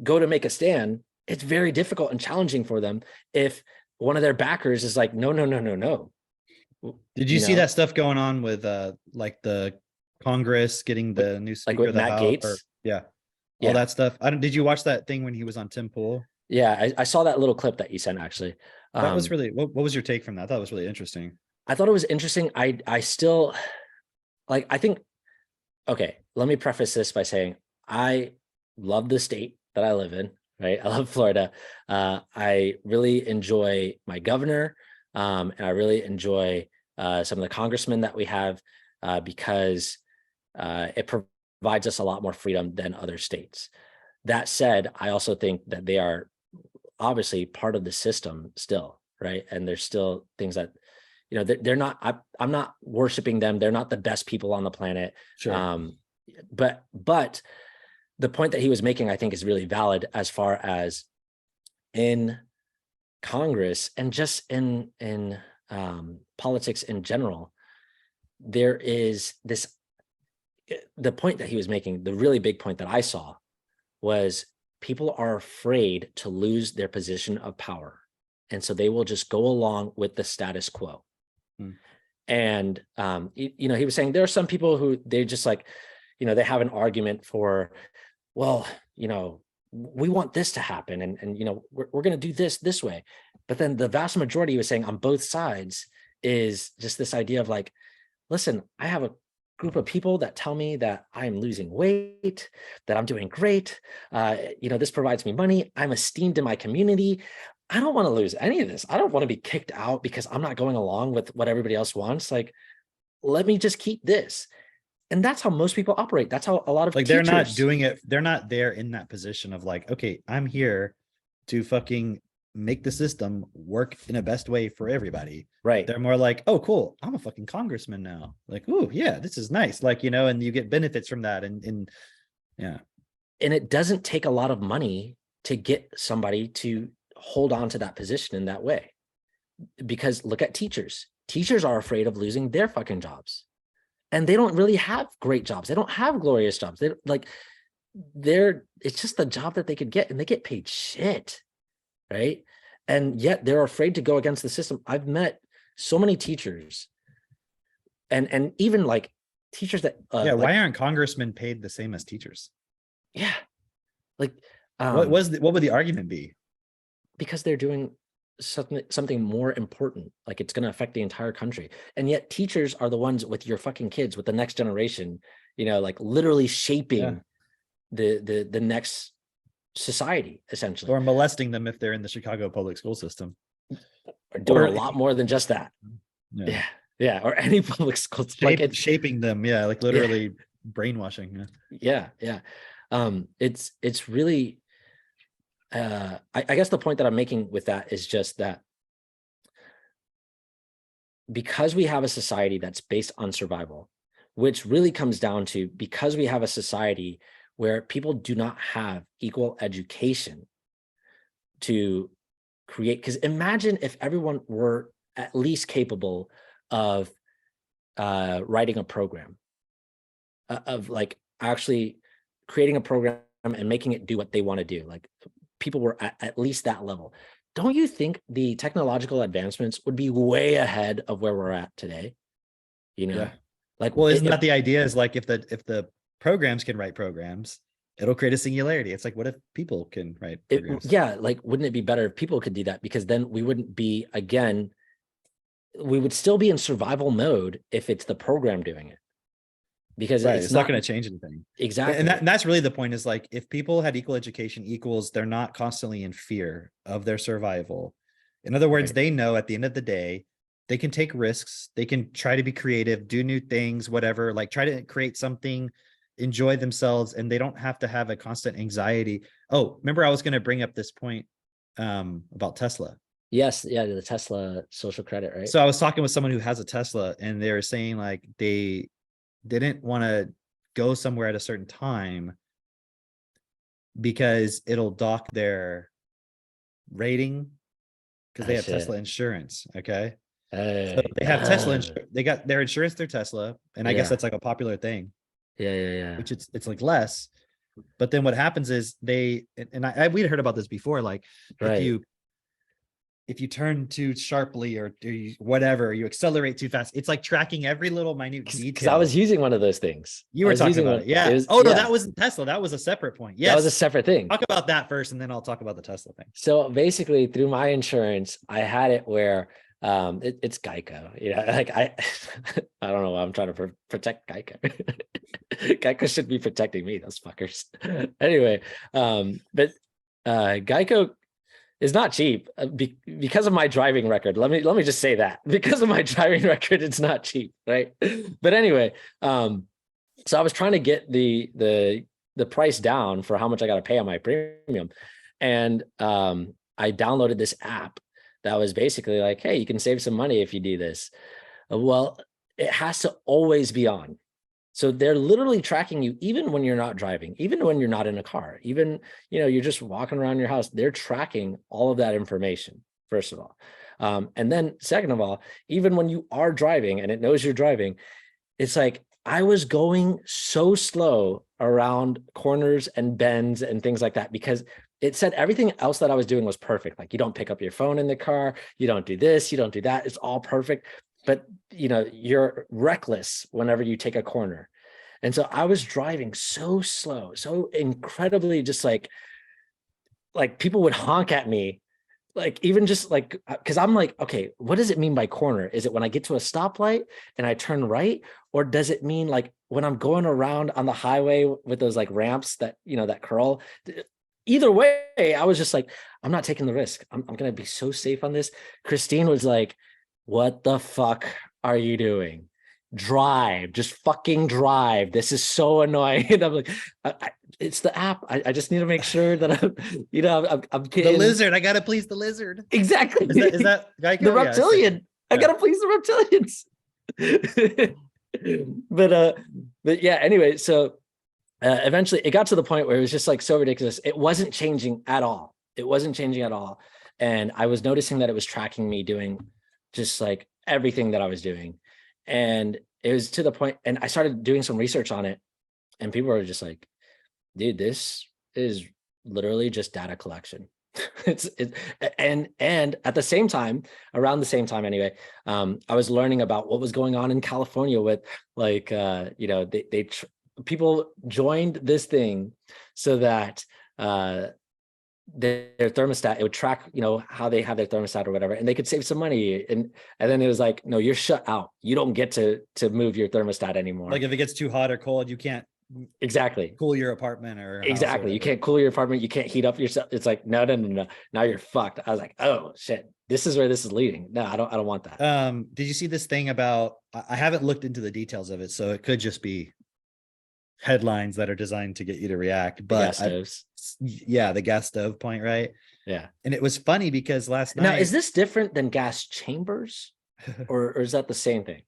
go to make a stand, it's very difficult and challenging for them if one of their backers is like, no, no, no, no, no. Did you see that stuff going on with like the Congress getting the new Like Speaker with of the Matt House, or Gates? all Yeah. that stuff? I don't. Did you watch that thing when he was on Tim Pool? Yeah. I saw that little clip that you sent actually. That was really. What was your take from that? That was really interesting. I thought it was interesting. I still like, I think, okay, let me preface this by saying I love the state that I live in, right? I love Florida. I really enjoy my governor, and I really enjoy some of the congressmen that we have, because it provides us a lot more freedom than other states. That said, I also think that they are obviously part of the system still, right? And there's still things that they're not, I'm not worshiping them. They're not the best people on the planet. Sure. But the point that he was making, I think, is really valid as far as in Congress and just in politics in general. There is this, the point that he was making, the really big point that I saw was people are afraid to lose their position of power. And so they will just go along with the status quo. Hmm. And, he was saying there are some people who they just like, they have an argument for, well, we want this to happen. And we're going to do this way. But then the vast majority was saying on both sides is just this idea of like, listen, I have a group of people that tell me that I'm losing weight, that I'm doing great. This provides me money. I'm esteemed in my community. I don't want to lose any of this. I don't want to be kicked out because I'm not going along with what everybody else wants. Like, let me just keep this. And that's how most people operate. That's how a lot of Like teachers, they're not doing it. They're not there in that position of like, okay, I'm here to fucking make the system work in a best way for everybody. right? They're more like, oh, cool, I'm a fucking congressman now. Like, oh yeah, this is nice. Like, and you get benefits from that. And yeah. And it doesn't take a lot of money to get somebody to hold on to that position in that way. Because look at teachers. Teachers are afraid of losing their fucking jobs. And they don't really have great jobs. They don't have glorious jobs. It's just the job that they could get, and they get paid shit. Right. And yet they're afraid to go against the system. I've met so many teachers and even like teachers that why aren't congressmen paid the same as teachers? Yeah. Like what would the argument be? Because they're doing something more important, like it's going to affect the entire country. And yet teachers are the ones with your fucking kids, with the next generation, like literally shaping the next society, essentially. Or molesting them if they're in the Chicago public school system. Or doing a lot more than just that. Yeah. Or any public school. Shaping them. Yeah. Like literally brainwashing. Yeah. It's really, I guess the point that I'm making with that is just that because we have a society that's based on survival, which really comes down to because we have a society where people do not have equal education to create, because imagine if everyone were at least capable of writing a program, of like actually creating a program and making it do what they want to do. Like people were at least that level. Don't you think the technological advancements would be way ahead of where we're at today? Like, well, isn't that the idea is like, if the programs can write programs, it'll create a singularity. It's like, what if people can write programs? Like, wouldn't it be better if people could do that? Because then we wouldn't be, again, we would still be in survival mode if it's the program doing it. Because it's not going to change anything. Exactly. And that's really the point, is like, if people had equal education equals they're not constantly in fear of their survival. In other words, they know at the end of the day, they can take risks. They can try to be creative, do new things, whatever, like try to create something, enjoy themselves, and they don't have to have a constant anxiety. Oh, remember I was going to bring up this point about Tesla. Yes. Yeah. The Tesla social credit, right? So I was talking with someone who has a Tesla, and they were saying like they didn't want to go somewhere at a certain time because it'll dock their rating because they have Tesla insurance. Okay. So they have Tesla insurance. They got their insurance through Tesla. And I guess that's like a popular thing. Yeah. Which it's like less. But then what happens is we'd heard about this before. Like if you turn too sharply or whatever, you accelerate too fast, it's like tracking every little minute detail. Because I was using one of those things. You were talking about it. Yeah. That wasn't Tesla. That was a separate point. Yes. That was a separate thing. Talk about that first, and then I'll talk about the Tesla thing. So basically through my insurance, I had it where it's Geico. Like I don't know why I'm trying to protect Geico. Geico should be protecting me, those fuckers. Anyway, but Geico is not cheap because of my driving record. Let me just say that because of my driving record, it's not cheap, right? But anyway, so I was trying to get the price down for how much I got to pay on my premium, and I downloaded this app that was basically like, hey, you can save some money if you do this. Well, it has to always be on. So they're literally tracking you even when you're not driving, even when you're not in a car, even, you're just walking around your house. They're tracking all of that information, first of all. And then second of all, even when you are driving and it knows you're driving, it's like I was going so slow around corners and bends and things like that because it said everything else that I was doing was perfect. Like you don't pick up your phone in the car, you don't do this, you don't do that. It's all perfect. But you're reckless whenever you take a corner. And so I was driving so slow, so incredibly just like people would honk at me, like even just like because I'm like, okay, what does it mean by corner? Is it when I get to a stoplight and I turn right, or does it mean like when I'm going around on the highway with those like ramps that that curl? Either way, I was just like, I'm not taking the risk. I'm gonna be so safe on this. Christine was like, what the fuck are you doing? Drive, just fucking drive. This is so annoying. And I'm like, it's the app. I just need to make sure that I'm, I'm The getting lizard. I gotta please the lizard. exactly Is that Geico? the Yeah, it's reptilian. I yeah. gotta please the reptilians. but yeah. Anyway, so eventually it got to the point where it was just like so ridiculous. It wasn't changing at all. It wasn't changing at all, and I was noticing that it was tracking me doing just like everything that I was doing. And it was to the point, and I started doing some research on it, and people were just like, dude, this is literally just data collection. And at the same time, around the same time anyway, I was learning about what was going on in California with like, people joined this thing so that their thermostat, it would track how they have their thermostat or whatever, and they could save some money. And then it was like, no, you're shut out, you don't get to move your thermostat anymore. Like if it gets too hot or cold, you can't exactly cool your apartment or house or exactly you whatever. can't cool your apartment, you can't heat up yourself. It's like, no, now you're fucked. I was like, oh shit, this is where this is leading. No, I don't want that. Did you see this thing about, I haven't looked into the details of it, so it could just be headlines that are designed to get you to react, The but gas stoves. yeah, the gas stove point, right? Yeah. And it was funny because last Now, night, is this different than gas chambers, or is that the same thing?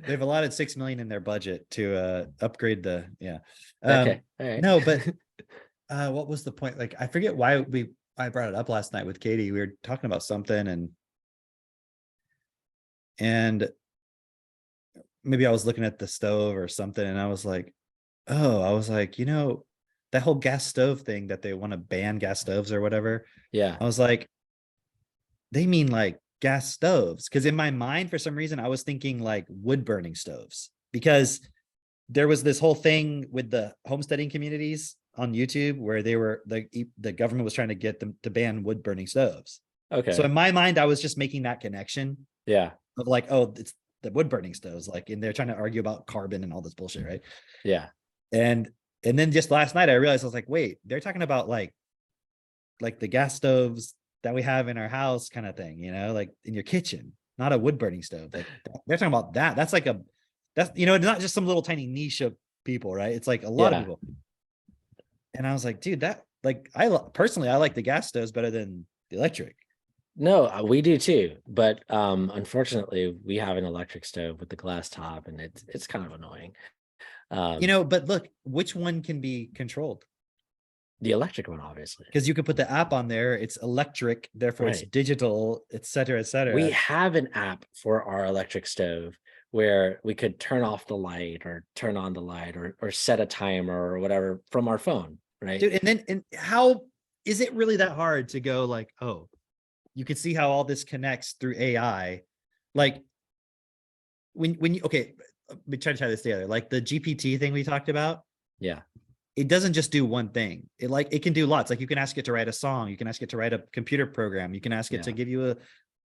they've allotted 6 million in their budget to upgrade the Okay. All right. no, but what was the point? Like I forget why I brought it up last night with Katie. We were talking about something and maybe I was looking at the stove or something, and I was like, that whole gas stove thing that they want to ban gas stoves or whatever. Yeah. I was like, they mean like gas stoves. Because in my mind, for some reason, I was thinking like wood burning stoves, because there was this whole thing with the homesteading communities on YouTube where the government was trying to get them to ban wood burning stoves. Okay. So in my mind, I was just making that connection. Yeah. Of like, oh, it's the wood burning stoves, like, and they're trying to argue about carbon and all this bullshit, right? Yeah. And then just last night I realized, I was like, wait, they're talking about like the gas stoves that we have in our house kind of thing, like in your kitchen, not a wood burning stove. Like they're talking about that. That's not just some little tiny niche of people, right? It's like a lot of people. And I was like, dude, that like personally I like the gas stoves better than the electric. No, we do too, but unfortunately we have an electric stove with the glass top, and it's kind of annoying. But look, which one can be controlled? The electric one, obviously, because you could put the app on there. It's electric, therefore it's digital, et cetera, et cetera. We have an app for our electric stove where we could turn off the light or turn on the light or set a timer or whatever from our phone, right? Dude, and how is it really that hard to go like, oh, you can see how all this connects through AI? Like when you, okay, we try to tie this together. Like the GPT thing we talked about. Yeah. It doesn't just do one thing. It can do lots. Like you can ask it to write a song. You can ask it to write a computer program. You can ask it to give you a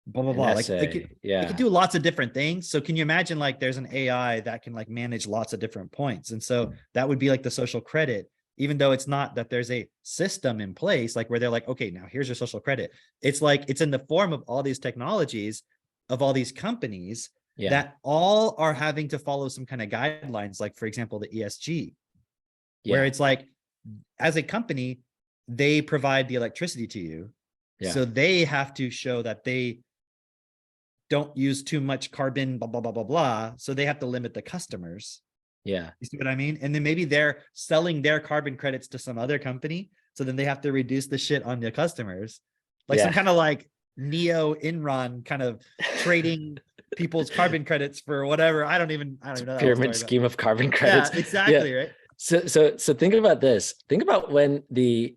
blah, blah, blah. Like it can do lots of different things. So can you imagine like there's an AI that can like manage lots of different points? And so that would be like the social credit, even though it's not that there's a system in place, like where they're like, okay, now here's your social credit. It's like, it's in the form of all these technologies of all these companies that all are having to follow some kind of guidelines. Like for example, the ESG, where it's like, as a company, they provide the electricity to you, Yeah. So they have to show that they don't use too much carbon, blah, blah, blah, blah, blah. So they have to limit the customers. Yeah. You see what I mean? And then maybe they're selling their carbon credits to some other company. So then they have to reduce the shit on the customers. Like some Yeah. kind of like Neo Enron kind of trading people's carbon credits for whatever. I don't even know that whole Pyramid story, but scheme of carbon yeah, credits. Yeah. exactly. Right. So think about this. Think about when the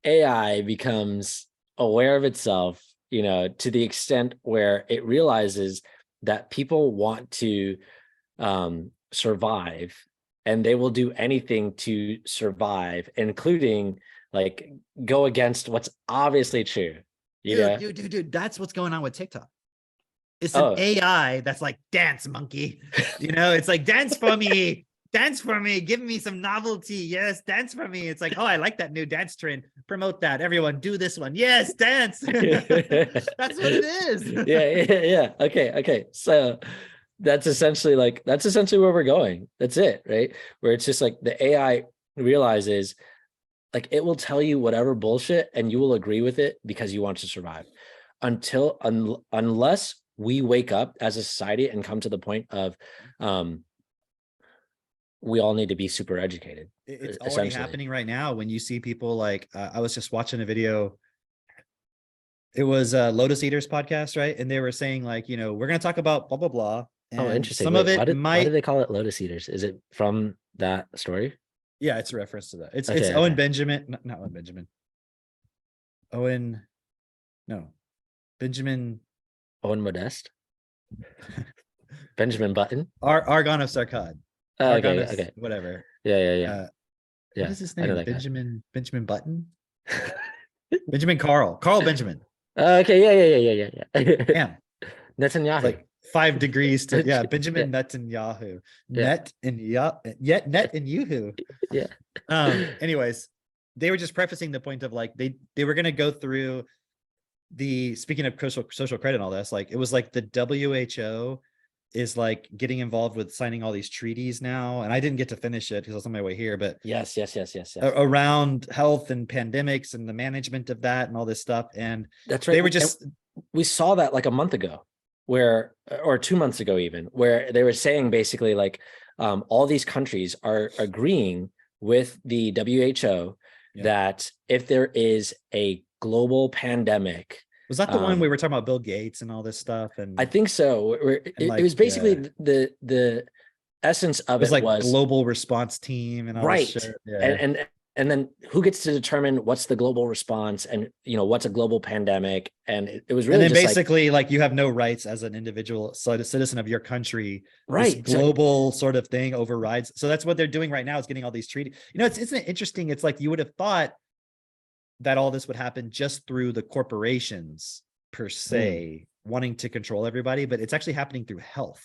AI becomes aware of itself, to the extent where it realizes that people want to survive, and they will do anything to survive, including like go against what's obviously true. Dude, that's what's going on with TikTok. It's an Oh, AI that's like, dance, monkey. It's like, dance for me. Dance for me. Give me some novelty. Yes, dance for me. It's like, oh, I like that new dance trend. Promote that. Everyone do this one. Yes, dance. That's what it is. yeah. Okay. So that's essentially where we're going. That's it, right? Where it's just like the AI realizes like it will tell you whatever bullshit and you will agree with it because you want to survive unless we wake up as a society and come to the point of we all need to be super educated. It's already happening right now when you see people like I was just watching a video. It was a Lotus Eaters podcast, right? And they were saying like, we're going to talk about blah, blah, blah. Oh, And interesting. some Wait, of it why did they call it Lotus Eaters? Is it from that story? Yeah, it's a reference to that. It's Okay, Owen Benjamin, not Owen Benjamin. Owen, no, Benjamin. Owen Modeste? Benjamin Button? Argon of Sarkad. Oh, Argon okay, of okay. whatever. Yeah. What is his I know name? that guy. Benjamin Button? Benjamin Carl Benjamin. Okay, yeah. Damn. Netanyahu. Like 5 degrees to Benjamin Yeah. Netanyahu. Yeah. Net and Yuhu. Yeah. Anyways, they were just prefacing the point of like they were gonna go through the speaking of social credit and all this, like it was like the WHO is like getting involved with signing all these treaties now. And I didn't get to finish it because I was on my way here, but Yes. around health and pandemics and the management of that and all this stuff. And That's right. they were just we saw that like a month ago or 2 months ago even, where they were saying basically like all these countries are agreeing with the WHO that if there is a global pandemic. Was that the one we were talking about Bill Gates and all this stuff? And I think so. It was basically the essence of it was global response team and all right. this shit. Yeah. And then who gets to determine what's the global response and what's a global pandemic? And it was really and then just basically like you have no rights as an individual citizen of your country. Right. This global sort of thing overrides. So that's what they're doing right now is getting all these treaties. Isn't it interesting? It's like you would have thought that all this would happen just through the corporations per se wanting to control everybody, but it's actually happening through health.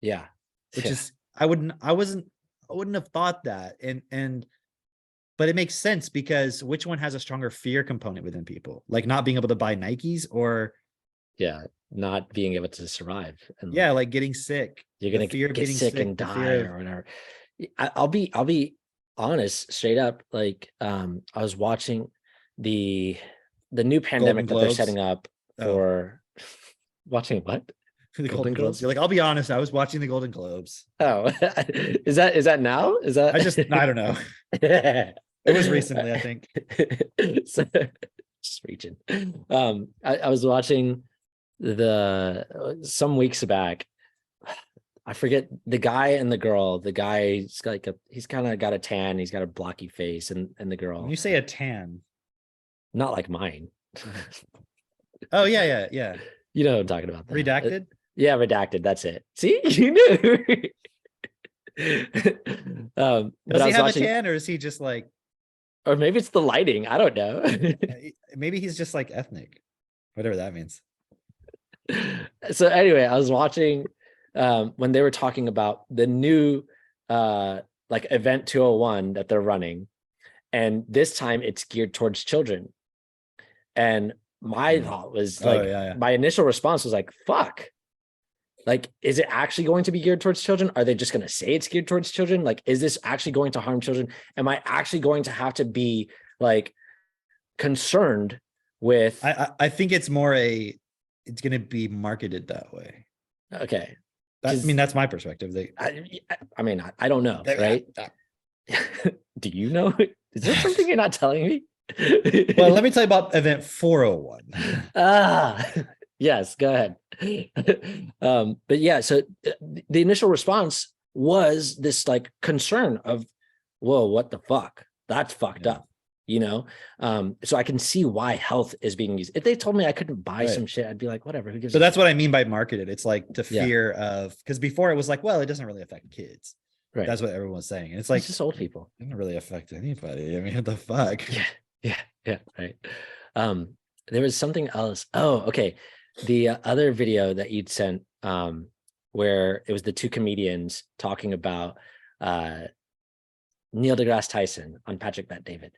Yeah. Which is I wouldn't have thought that. But it makes sense because which one has a stronger fear component within people? Like not being able to buy Nikes or not being able to survive. And like getting sick. You're gonna get sick and die or whatever. I'll be honest, straight up. Like I was watching the new pandemic that they're setting up for watching what? The Golden Globes. You're like, I'll be honest, I was watching the Golden Globes. Oh, is that now? Is that I don't know. It was recently, I think. So, just reaching. I was watching some weeks back. I forget the guy and the girl. The guy's like he's kind of got a tan, he's got a blocky face, and the girl. When you say a tan, not like mine. Oh yeah. You know what I'm talking about. Redacted? Yeah, redacted. That's it. See, you knew. Does he have a tan, or is he just like? Or maybe it's the lighting. I don't know. Maybe he's just like ethnic, whatever that means. So anyway, I was watching when they were talking about the new like event 201 that they're running, and this time it's geared towards children. And my thought was like, my initial response was like, fuck. Like, is it actually going to be geared towards children? Are they just going to say it's geared towards children? Like, is this actually going to harm children? Am I actually going to have to be like concerned with I think it's more it's going to be marketed that way. okay. I mean, that's my perspective. I mean, I don't know, right? Do you know? Is there something you're not telling me? Well, let me tell you about event 401. Ah, yes, go ahead. But yeah, so the initial response was this like concern of, whoa, what the fuck? That's fucked up, you know? So I can see why health is being used. If they told me I couldn't buy some shit, I'd be like, whatever, who gives So a that's shit? what I mean by marketed. It's like the fear of, because before it was like, well, it doesn't really affect kids. Right. That's what everyone was saying. And it's like, It's just old people. It doesn't really affect anybody. I mean, what the fuck? Yeah, right. There was something else. Oh, okay. The other video that you'd sent, where it was the two comedians talking about Neil deGrasse Tyson on Patrick Bet David,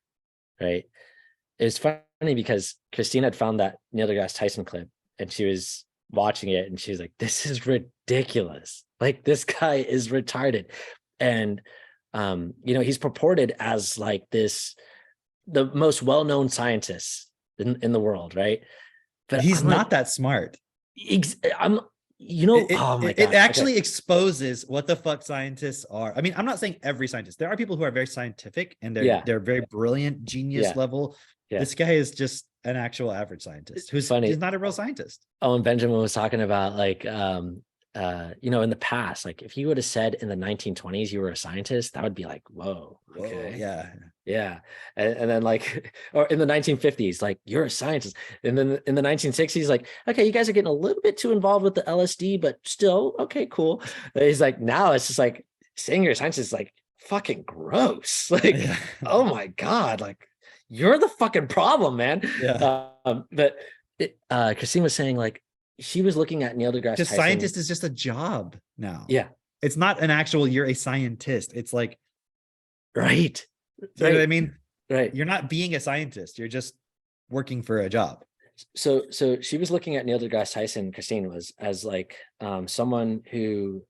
right? It was funny because Christine had found that Neil deGrasse Tyson clip and she was watching it and she was like, this is ridiculous. Like, this guy is retarded. And he's purported as like the most well-known scientist in the world, right? But he's I'm not like, that smart. I'm oh my it god, actually exposes what the fuck scientists are. I mean, I'm not saying every scientist. There are people who are very scientific and they're very brilliant, genius level. This guy is just an actual average scientist who's not a real scientist. Oh, and Benjamin was talking about like in the past, like if you would have said in the 1920s you were a scientist, that would be like, whoa, okay. Yeah. And then like, or in the 1950s, like, you're a scientist. And then in the 1960s, like, okay, you guys are getting a little bit too involved with the LSD, but still, okay, cool. And he's like, now it's just like saying you're a scientist is like fucking gross. Like, oh my God, like you're the fucking problem, man. But Christine was saying like, she was looking at Neil deGrasse Tyson. Scientist is just a job now. Yeah. It's not an actual, you're a scientist. It's like, right. You know what I mean? Right. You're not being a scientist. You're just working for a job. So she was looking at Neil deGrasse Tyson, Christine was, as like someone who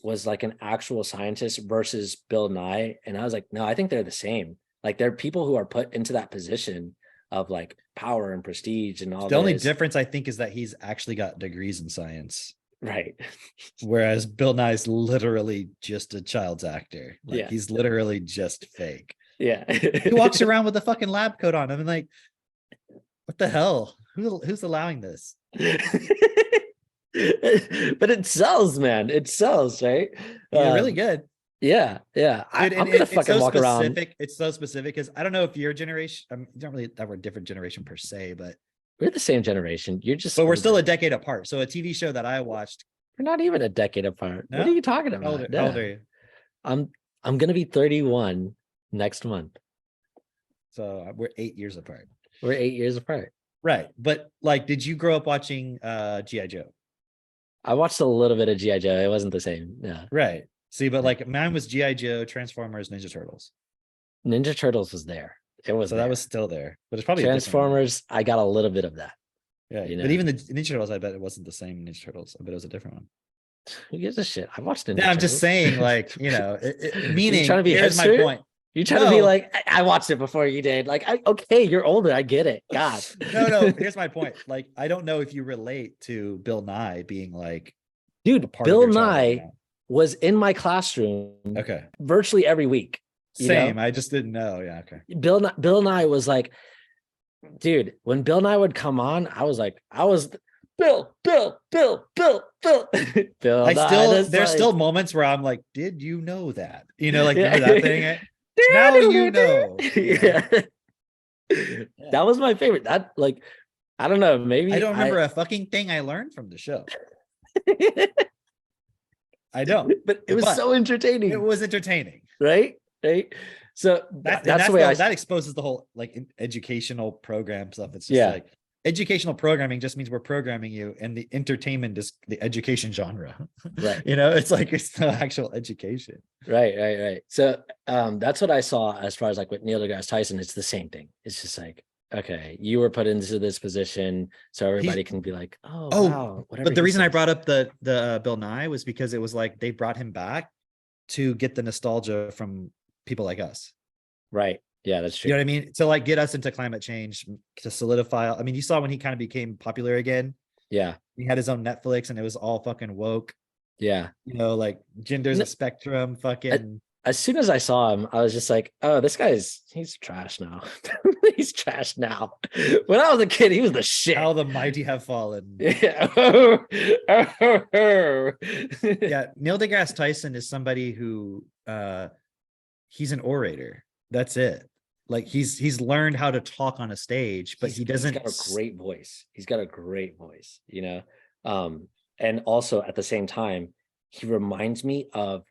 was like an actual scientist versus Bill Nye. And I was like, no, I think they're the same. Like, there are people who are put into that position of like power and prestige and all. The only difference, I think, is that he's actually got degrees in science. Right. Whereas Bill Nye's literally just a child's actor. Like, he's literally just fake. Yeah. He walks around with a fucking lab coat on. I'm like, what the hell? Who's allowing this? But it sells, man. It sells, right? Yeah, really good. Yeah. Dude, I'm gonna fucking walk around. It's so specific because I don't know if your generation, you don't really have a different generation per se, but we're the same generation. You're just, but we're still a decade apart. So a TV show that I watched, we're not even a decade apart. No? What are you talking about? How old are you? I'm gonna be 31 next month. So we're 8 years apart. We're 8 years apart. Right. But like, did you grow up watching G.I. Joe? I watched a little bit of G.I. Joe. It wasn't the same. Yeah. Right. See, but like mine was G.I. Joe, Transformers, Ninja Turtles. Ninja Turtles was there. It was so there. That was still there. But it's probably Transformers. I got a little bit of that. Yeah. But even the Ninja Turtles, I bet it wasn't the same Ninja Turtles. I bet it was a different one. Who gives a shit? I watched Ninja Turtles. I'm just saying, like, meaning, trying to be here's my point. You're trying to be like, I watched it before you did. Like, okay, you're older. I get it. God. No. Here's my point. Like, I don't know if you relate to Bill Nye being like, dude, Bill Nye was in my classroom. Okay. Virtually every week. Same. I just didn't know. Yeah. Okay. Bill Nye was like, dude, when Bill Nye would come on, I was Bill. There's still moments where I'm like, did you know that? Like, remember that thing? Now you know. Yeah. That was my favorite. That, like, I don't know. Maybe I don't remember a fucking thing I learned from the show. I don't. But it was so entertaining. It was entertaining. Right? So that's the way that exposes the whole like educational program stuff. It's just like educational programming just means we're programming you, and the entertainment is the education genre. Right. It's like, it's the actual education. Right. So that's what I saw as far as like with Neil deGrasse Tyson. It's the same thing. It's just like, okay, you were put into this position so everybody can be like, oh wow, whatever. But the reason I brought up the Bill Nye was because it was like they brought him back to get the nostalgia from people like us. Right. Yeah, that's You know true. what I mean? To like get us into climate change, to solidify. I mean, you saw when he kind of became popular again. Yeah. He had his own Netflix and it was all fucking woke. Yeah. You know, like gender's a N- spectrum, a- fucking As soon as I saw him, I was just like, oh, he's trash now. He's trash now. When I was a kid, he was the shit. how the mighty have fallen. Yeah. Yeah, Neil deGrasse Tyson is somebody who he's an orator. That's it. Like he's learned how to talk on a stage, but he He's doesn't got a great voice. He's got a great voice, you know. And also at the same time, he reminds me of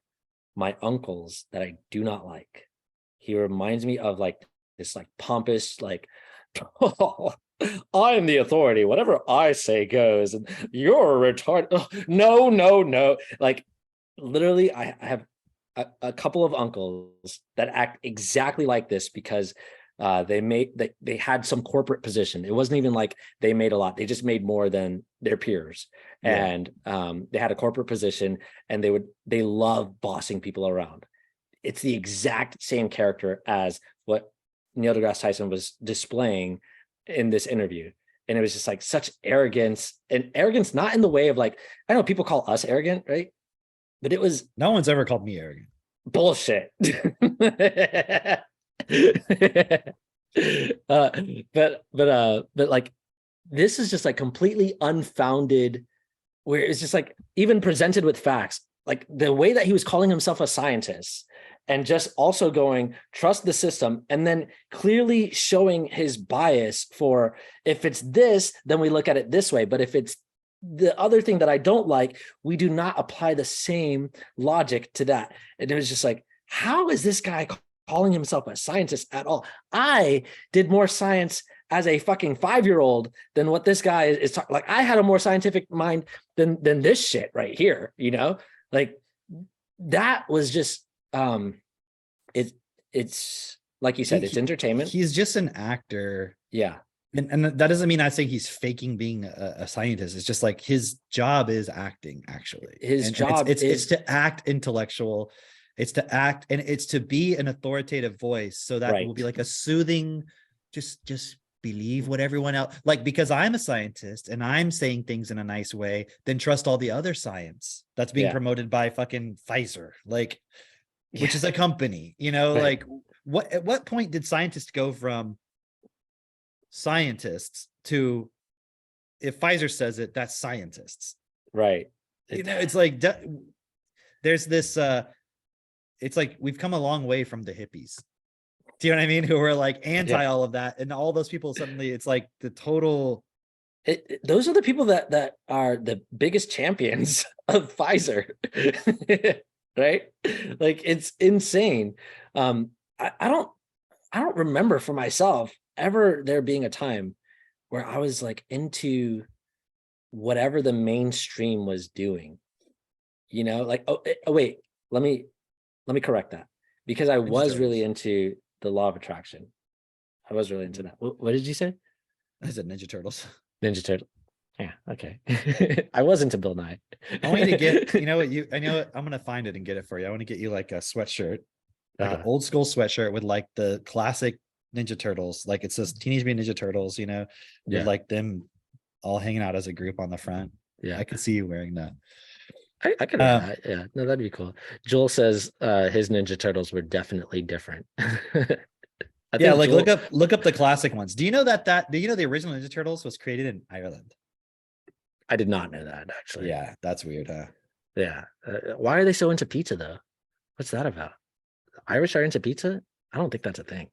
my uncles that I do not like. He reminds me of like this like pompous, like, oh, I am the authority. Whatever I say goes, and you're a retard. Oh, no, no, no. Like literally, I have a couple of uncles that act exactly like this because they had some corporate position. It wasn't even like they made a lot. They just made more than their peers. yeah. And they had a corporate position and they love bossing people around. It's the exact same character as what Neil deGrasse Tyson was displaying in this interview. And it was just like such arrogance, and arrogance, not in the way of like, I know people call us arrogant, right? But it was No one's ever called me arrogant. bullshit. uh, but like this is just like completely unfounded, where it's just like even presented with facts, like the way that he was calling himself a scientist and just also going trust the system, and then clearly showing his bias for, if it's this, then we look at it this way, but if it's the other thing that I don't like, we do not apply the same logic to that. And it was just like, how is this guy calling himself a scientist at all? I did more science as a fucking 5-year-old than what this guy is talking. Like I had a more scientific mind than this shit right here, you know? Like that was just it's like you said, it's entertainment. He's just an actor. Yeah. And that doesn't mean I say he's faking being a scientist. It's just like his job is acting, actually. His And job it's to act intellectual. It's to act, and it's to be an authoritative voice, so that it will be right. like a soothing, just believe what everyone else, like, because I'm a scientist and I'm saying things in a nice way, then trust all the other science that's being Yeah. promoted by fucking Pfizer, like, which Yeah. is a company, you know, Right. like at what point did scientists go from scientists to, if Pfizer says it, that's scientists. Right. You know, it's like there's this it's like we've come a long way from the hippies. Do you know what I mean? Who were like anti Yeah. all of that, and all those people suddenly, it's like the total. Those are the people that are the biggest champions of Pfizer, right? Like it's insane. I don't remember for myself ever there being a time where I was like into whatever the mainstream was doing. You know, like oh wait, let me correct that, because I Ninja was really Turtles. into the law of attraction. I was really into that. What did you say? I said Ninja Turtles. Ninja Turtle. Yeah, okay. I was into Bill Nye. I want you to get, you know what, I know what, I'm gonna find it and get it for you. I want to get you like a sweatshirt, Okay. old school sweatshirt with like the classic Ninja Turtles, like it says Teenage Mutant Ninja Turtles, you know, with Yeah. like them all hanging out as a group on the front. Yeah. I could see you wearing that. I could wear that. Yeah. No, that'd be cool. Joel says his Ninja Turtles were definitely different. I Yeah, think like Joel, look up the classic ones. Do you know do you know the original Ninja Turtles was created in Ireland? I did not know that actually. Yeah, that's weird, huh? Yeah. Why are they so into pizza though? What's that about? Irish are into pizza? I don't think that's a thing.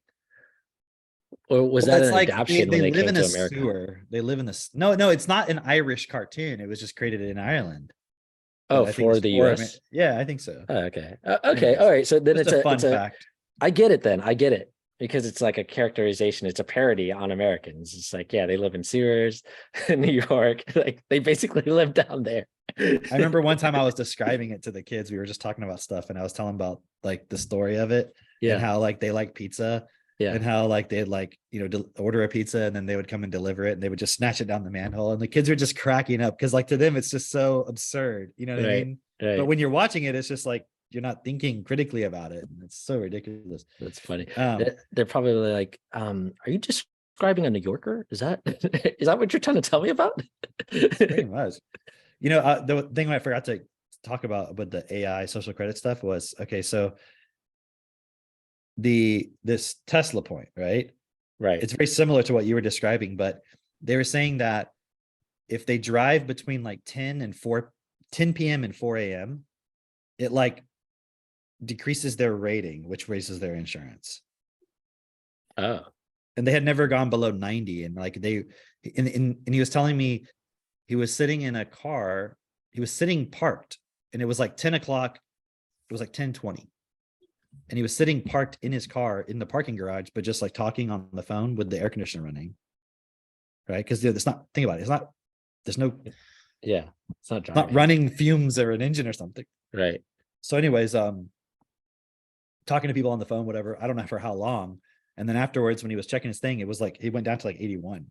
Or was Well, that it's an like adaptation they when they live came in to a America? sewer. They live in this. No, it's not an Irish cartoon. It was just created in Ireland. But Oh, I think for it's the for US? yeah, I think so. Oh, okay. Okay. All Anyways, right. So then just a it's fun a fact. I get it then. I get it. Because it's like a characterization, it's a parody on Americans. It's like, yeah, they live in sewers in New York. Like they basically live down there. I remember one time I was describing it to the kids. We were just talking about stuff, and I was telling about like the story of it and Yeah. how like they like pizza, Yeah. and how like they'd like, you know, order a pizza and then they would come and deliver it and they would just snatch it down the manhole, and the kids were just cracking up because like to them it's just so absurd. You know what I Right. mean? But Right. when you're watching it, it's just like you're not thinking critically about it. And it's so ridiculous. That's funny. Um, They're probably like, are you describing a New Yorker? Is that is that what you're trying to tell me about? pretty much. The thing I forgot to talk about with the AI social credit stuff was, okay, so this Tesla point, right? Right. It's very similar to what you were describing, but they were saying that if they drive between like 10 p.m. and 4 a.m., it like decreases their rating, which raises their insurance. Oh, And they had never gone below 90. And like and he was telling me he was sitting in a car, he was sitting parked, and it was like 10 o'clock, it was like 10:20. And he was sitting parked in his car in the parking garage, but just like talking on the phone with the air conditioner running. Right. Because it's not, think about it, there's no, yeah. It's not not driving. running fumes or an engine or something. Right. So, anyways, talking to people on the phone, whatever, I don't know for how long. And then afterwards, when he was checking his thing, it was like he went down to like 81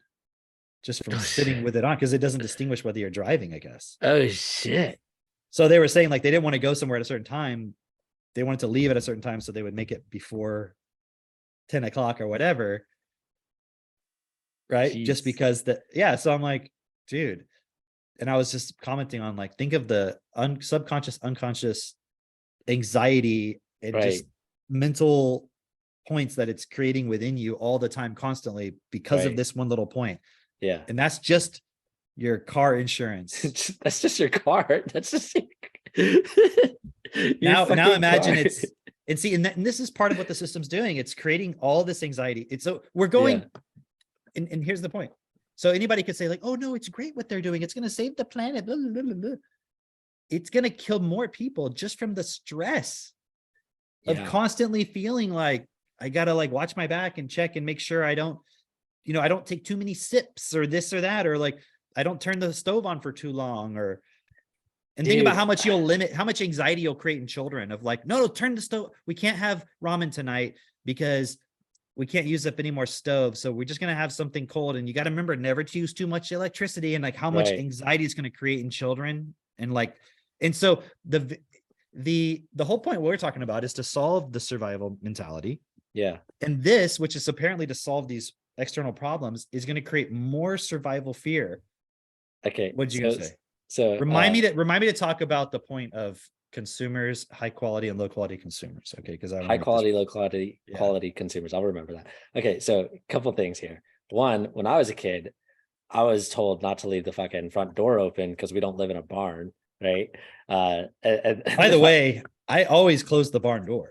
just from sitting with it on, because it doesn't distinguish whether you're driving, I guess. Oh shit. So they were saying like they didn't want to go somewhere at a certain time. They wanted to leave at a certain time, so they would make it before 10 o'clock or whatever. Right. Jeez. Just because yeah. So I'm like, dude. And I was just commenting on like, think of the subconscious, unconscious anxiety and just mental points that it's creating within you all the time, constantly, because of this one little point. Yeah. And that's just your car insurance. That's just your car. That's just now imagine car. And see, and this is part of what the system's doing. It's creating all this anxiety. It's so we're going, and here's the point. So anybody could say like, oh no, it's great what they're doing. It's going to save the planet. Blah, blah, blah, blah. It's going to kill more people just from the stress of constantly feeling like I got to like watch my back and check and make sure I don't, I don't take too many sips or this or that, or like I don't turn the stove on for too long, and think about how much how much anxiety you'll create in children of like, no, turn the stove. We can't have ramen tonight because we can't use up any more stove. So we're just going to have something cold. And you got to remember never to use too much electricity, and like how much anxiety it's going to create in children. And so the whole point we're talking about is to solve the survival mentality. Yeah. And this, which is apparently to solve these external problems, is going to create more survival fear. Okay. What did you gonna say? So remind me to talk about the point of consumers, high quality and low quality consumers. Okay. Because high quality, low quality consumers. I'll remember that. Okay. So a couple things here. One, when I was a kid, I was told not to leave the fucking front door open because we don't live in a barn. Right. By the way, I always close the barn door.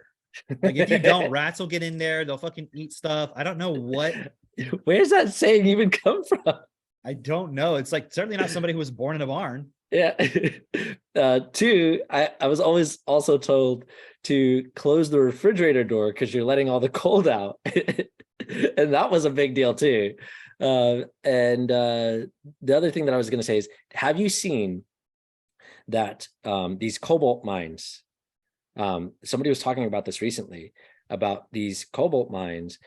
Like if you don't, rats will get in there. They'll fucking eat stuff. I don't know what. Where's that saying even come from? I don't know. It's like certainly not somebody who was born in a barn. Yeah. Two, I was always also told to close the refrigerator door because you're letting all the cold out. And that was a big deal too. The other thing that I was going to say is, have you seen that these cobalt mines, somebody was talking about this recently, about these cobalt mines,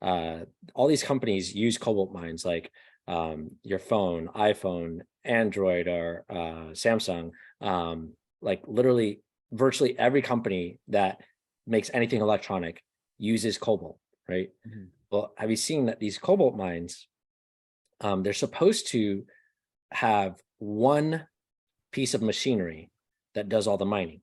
all these companies use cobalt mines, like your phone, iPhone, Android, or Samsung, like literally virtually every company that makes anything electronic uses cobalt, right? Mm-hmm. Well, have you seen that these cobalt mines, they're supposed to have one piece of machinery that does all the mining,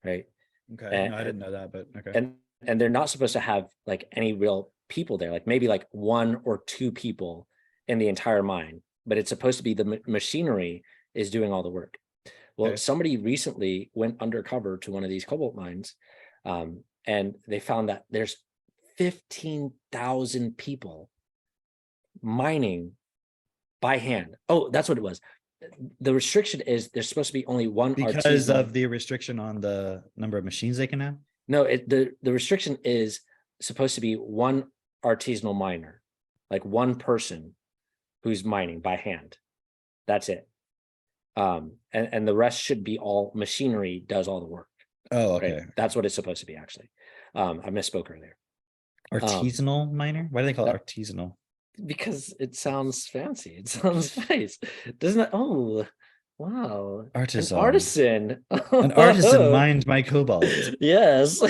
right? Okay, no, I didn't know that, but okay. And they're not supposed to have like any real people there, like maybe like one or two people in the entire mine, but it's supposed to be the machinery is doing all the work. Well, somebody recently went undercover to one of these cobalt mines, and they found that there's 15,000 people mining by hand. Oh, that's what it was. The restriction is there's supposed to be only one because of the restriction on the number of machines they can have. No, the restriction is supposed to be one artisanal miner, like one person who's mining by hand. That's it. And the rest should be all machinery does all the work. Oh, okay. Right? That's what it's supposed to be, actually. I misspoke earlier. Artisanal miner? Why do they call it artisanal? Because it sounds fancy. It sounds nice. Doesn't it? Oh, Wow, an Artisan. artisan. An artisan mined my cobalt. Yes.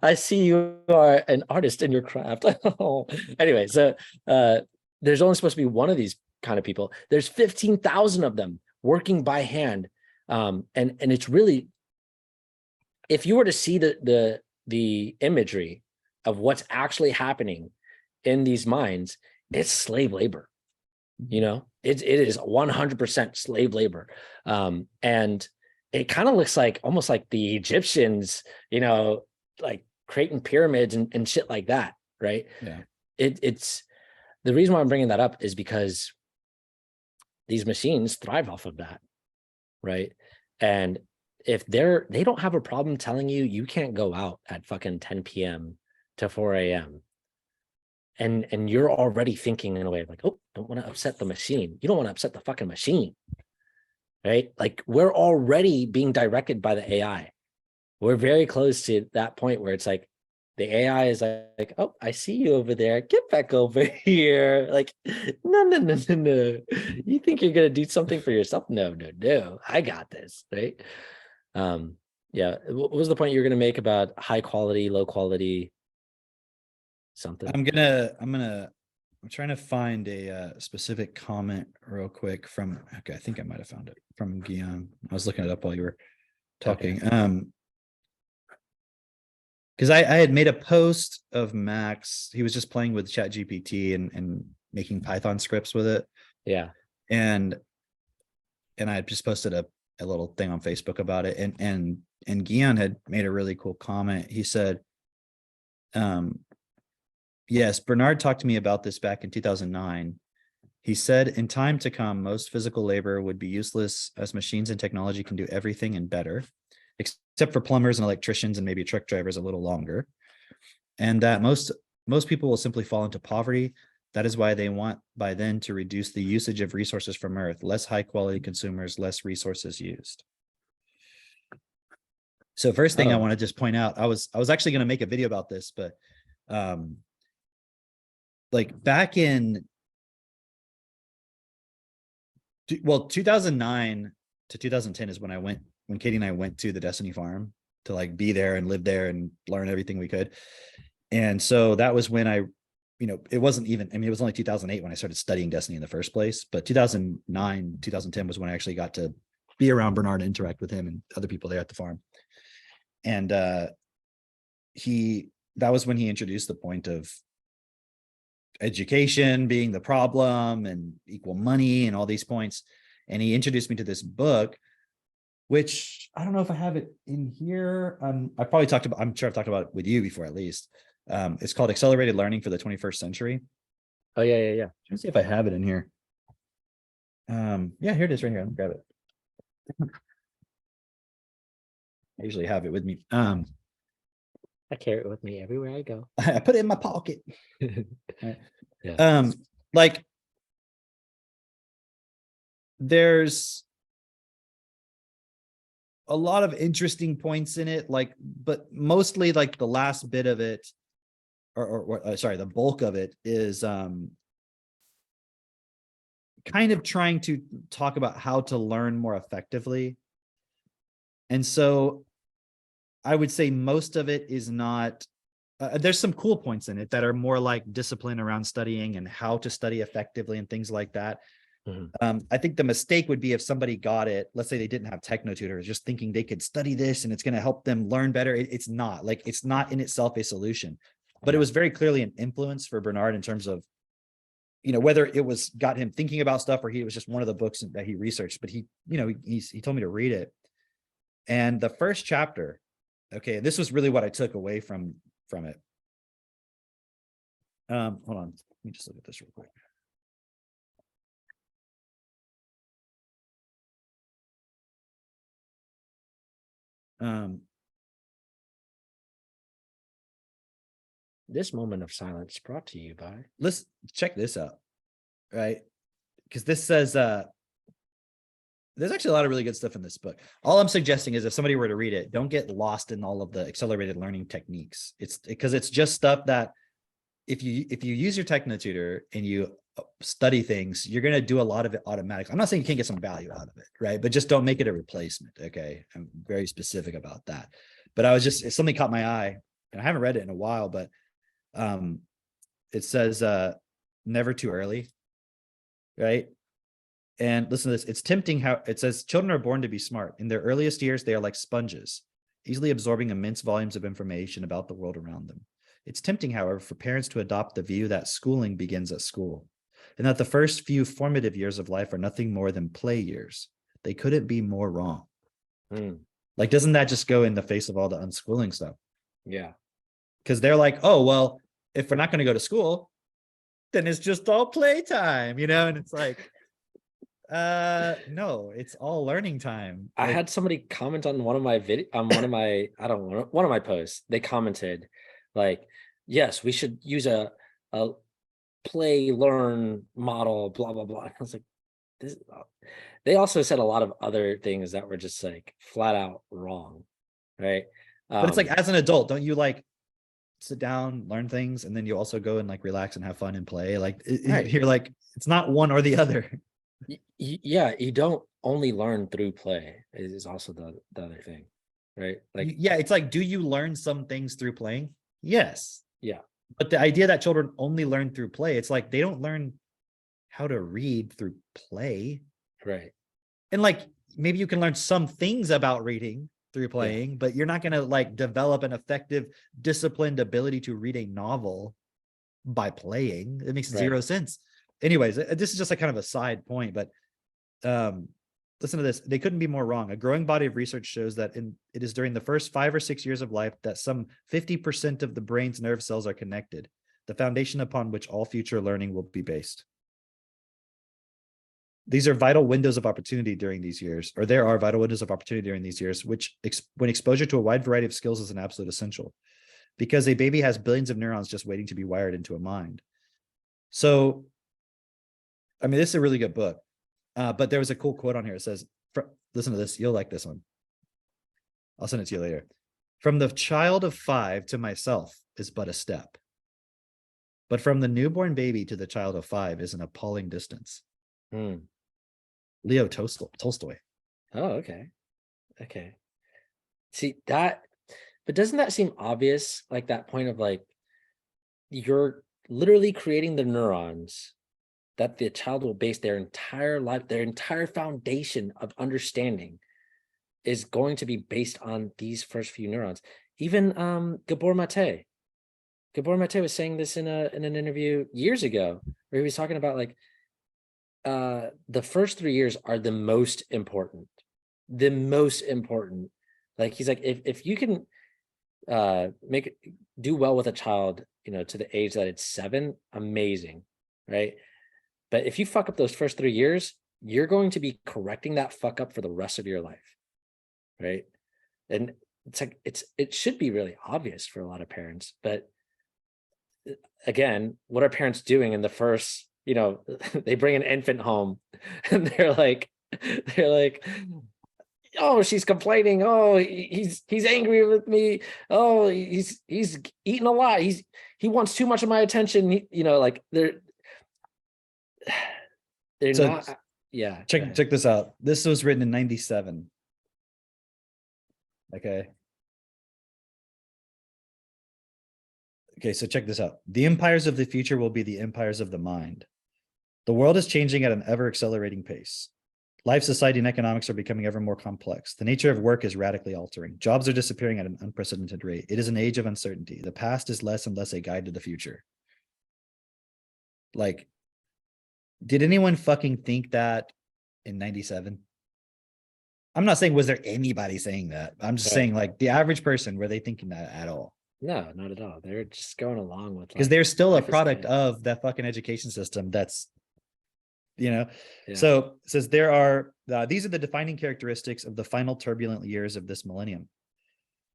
I see you are an artist in your craft. Anyway, so uh there's only supposed to be one of these kind of people. There's 15,000 of them working by hand. And it's really, if you were to see the imagery of what's actually happening in these mines, it's slave labor. You know, it is 100% slave labor. And it kind of looks like almost like the Egyptians, you know, like creating pyramids and shit like that, right? Yeah. It's the reason why I'm bringing that up is because these machines thrive off of that, right? And if they don't have a problem telling you you can't go out at fucking 10 p.m. to 4 a.m. And you're already thinking in a way like, oh, don't want to upset the machine. You don't want to upset the fucking machine, right? Like we're already being directed by the AI. We're very close to that point where it's like the AI is like, oh, I see you over there. Get back over here. Like, no, no, no, no, no. You think you're gonna do something for yourself? No, no, no. I got this, right? Um, yeah. What was the point you were gonna make about high quality, low quality, something? I'm trying to find a specific comment real quick from, okay, I think I might have found it from Guillaume. I was looking it up while you were talking. Okay. Because I had made a post of Max. He was just playing with Chat GPT and making Python scripts with it. Yeah. And I just posted a little thing on Facebook about it. And Guillaume had made a really cool comment. He said, yes, Bernard talked to me about this back in 2009. He said, in time to come, most physical labor would be useless as machines and technology can do everything and better, except for plumbers and electricians and maybe truck drivers a little longer. And that most people will simply fall into poverty. That is why they want by then to reduce the usage of resources from Earth, less high quality consumers, less resources used. So first thing I want to just point out, I was actually going to make a video about this, but like back in 2009 to 2010 is when Katie and I went to the Destiny farm to like be there and live there and learn everything we could. And so that was when it wasn't even, I mean, it was only 2008 when I started studying Destiny in the first place, but 2009, 2010 was when I actually got to be around Bernard and interact with him and other people there at the farm. And that was when he introduced the point of education being the problem and equal money and all these points. And he introduced me to this book, which I don't know if I have it in here. I'm sure I've talked about it with you before, at least. It's called Accelerated Learning for the 21st Century. Oh, yeah. Trying to see if I have it in here. Yeah, here it is right here. Let me grab it. I usually have it with me. I carry it with me everywhere I go. I put it in my pocket. Yeah. Like there's a lot of interesting points in it, like, but mostly like the last bit of it, or sorry, the bulk of it is kind of trying to talk about how to learn more effectively. And so I would say most of it is not, there's some cool points in it that are more like discipline around studying and how to study effectively and things like that. Mm-hmm. I think the mistake would be if somebody got it, let's say they didn't have technotutors, just thinking they could study this and it's going to help them learn better. It's not in itself a solution, but it was very clearly an influence for Bernard in terms of, whether it was got him thinking about stuff or it was just one of the books that he researched, but he told me to read it. And the first chapter, okay, this was really what I took away from it. Hold on, let me just look at this real quick. This moment of silence brought to you by. Let's check this out, right? Because this says there's actually a lot of really good stuff in this book. All I'm suggesting is if somebody were to read it, don't get lost in all of the accelerated learning techniques. It's because it's just stuff that if you use your technotutor and you study things, you're going to do a lot of it automatically. I'm not saying you can't get some value out of it, right? But just don't make it a replacement. Okay. I'm very specific about that. But I was just, something caught my eye, and I haven't read it in a while, but um it says never too early, right? And listen to this. It's tempting how it says children are born to be smart. In their earliest years, they are like sponges, easily absorbing immense volumes of information about the world around them. It's tempting, however, for parents to adopt the view that schooling begins at school, and that the first few formative years of life are nothing more than play years. They couldn't be more wrong. Mm, Like, doesn't that just go in the face of all the unschooling stuff? yeah. Because they're like, oh, well, if we're not going to go to school, then it's just all playtime, and it's like, no, it's all learning time. I Like, had somebody comment on one of my one of my, I don't know, one of my posts. They commented like, yes, we should use a play learn model, blah, blah, blah. I was like, this, they also said a lot of other things that were just like flat out wrong. Right. but it's like, as an adult, don't you like sit down, learn things, and then you also go and like relax and have fun and play? Like, Right. you're like, it's not one or the other. Yeah, you don't only learn through play is also the other thing, right? Like, Yeah, it's like, do you learn some things through playing? Yes. yeah, But the idea that children only learn through play, it's like they don't learn how to read through play. right. And like, maybe you can learn some things about reading through Yeah, playing, but you're not going to like develop an effective, disciplined ability to read a novel by playing. It makes right. zero sense. Anyways, this is just a kind of a side point, but um, listen to this. They couldn't be more wrong. A growing body of research shows that it is during the first 5 or 6 years of life that some 50% of the brain's nerve cells are connected, the foundation upon which all future learning will be based. These are vital windows of opportunity during these years, or there are vital windows of opportunity during these years, which when exposure to a wide variety of skills is an absolute essential, because a baby has billions of neurons just waiting to be wired into a mind. So, I mean, this is a really good book, but there was a cool quote on here. It says, listen to this. You'll like this one. I'll send it to you later. From the child of 5 to myself is but a step, but from the newborn baby to the child of 5 is an appalling distance. Hmm. Leo Tolstoy. Oh, okay. Okay. See that, but doesn't that seem obvious? Like that point of like, you're literally creating the neurons that the child will base their entire life, their entire foundation of understanding is going to be based on these first few neurons. Even Gabor Mate. Gabor Mate was saying this in an interview years ago, where he was talking about like the first 3 years are the most important. The most important. Like he's like, if you can do well with a child, to the age that it's 7, amazing, right? But if you fuck up those first 3 years, you're going to be correcting that fuck up for the rest of your life, right? And it's like it should be really obvious for a lot of parents, but again, what are parents doing in the first, they bring an infant home and they're like, oh, she's complaining, oh, he's angry with me, oh, he's eating a lot, he wants too much of my attention, like they're So not. Yeah, go ahead. check this out. This was written in 97. Okay. Okay, so check this out. The empires of the future will be the empires of the mind. The world is changing at an ever accelerating pace. Life, society, and economics are becoming ever more complex. The nature of work is radically altering. Jobs are disappearing at an unprecedented rate. It is an age of uncertainty. The past is less and less a guide to the future. Like, did anyone fucking think that in 97? I'm not saying was there anybody saying that. I'm just Right. saying like the average person, were they thinking that at all? No, not at all. They're just going along with Because like they're still a life is product good. of that fucking education system that's, Yeah. so it says there are, these are the defining characteristics of the final turbulent years of this millennium.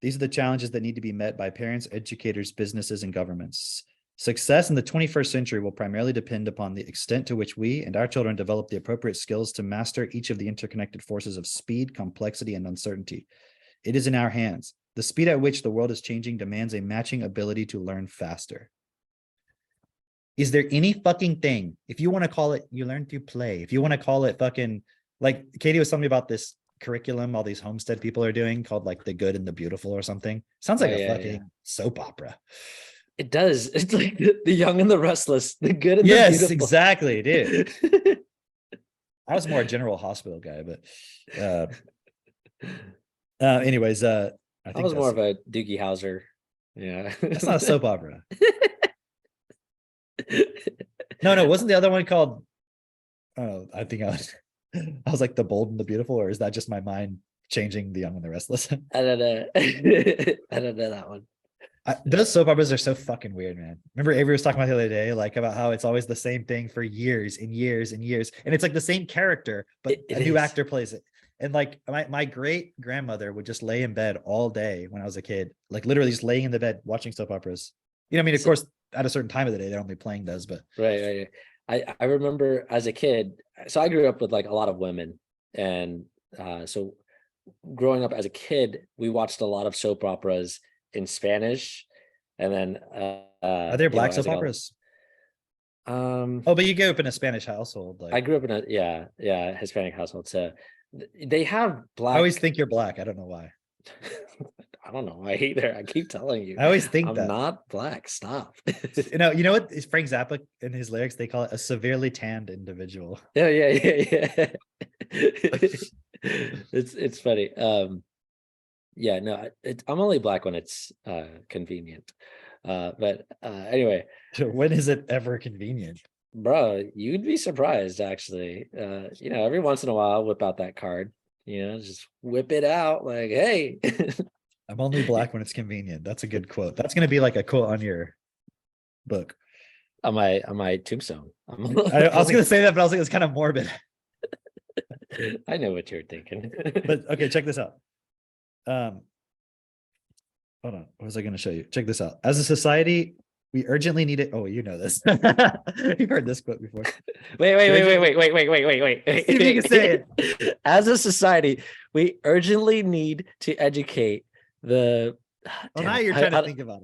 These are the challenges that need to be met by parents, educators, businesses, and governments. Success in the 21st century will primarily depend upon the extent to which we and our children develop the appropriate skills to master each of the interconnected forces of speed, complexity, and uncertainty. It is in our hands. The speed at which the world is changing demands a matching ability to learn faster. Is there any fucking thing, if you want to call it, you learn through play, if you want to call it fucking, like Katie was telling me about this curriculum all these homestead people are doing called like The Good and the Beautiful or something. Sounds Oh like a yeah, yeah. fucking soap opera. It does. It's like the Young and the Restless, the Good and the Yes, Beautiful. exactly, dude. I was more a General Hospital guy, but anyways, I I think was more that's of a Doogie Howser. Yeah. not a soap opera. No, wasn't the other one called, oh, I think I was like The Bold and the Beautiful, or is that just my mind changing The Young and the Restless? I don't know. I don't know that one. Those soap operas are so fucking weird, man. Remember Avery was talking about the other day, like about how it's always the same thing for years and years and years, and it's like the same character, but It a new is. actor plays it. And like my great grandmother would just lay in bed all day when I was a kid, like literally just laying in the bed watching soap operas. You know, I mean, of So, course, at a certain time of the day, they're only playing those, but right, right. I remember as a kid, so I grew up with like a lot of women. And so growing up as a kid, we watched a lot of soap operas in Spanish. And then are there black as soap I got operas? um Oh, but you grew up in a Spanish household. I Like, grew up in a Hispanic household. So they have I always black. think you're black. I don't know why. I don't know why either. I keep telling you, I always think I'm that. not black. Stop. You know what? Is Frank Zappa in his lyrics, they call it a severely tanned individual. Yeah, yeah. It's funny. Yeah, no, I'm only black when it's convenient. But anyway, When is it ever convenient? bro, you'd be surprised actually. Every once in a while, whip out that card. Just whip it out like, hey. I'm only black when it's convenient. That's a good quote. That's going to be like a quote on your book. On my tombstone. I was going to say that, but I was like, it's kind of morbid. I know what you're thinking. But okay, check this out. Hold on. What was I going to show you? Check this out. As a society, we urgently need it. Oh, you know this. You've heard this quote before. Wait. See if you can say it. As a society, we urgently need to educate the. Well, now you're trying to think about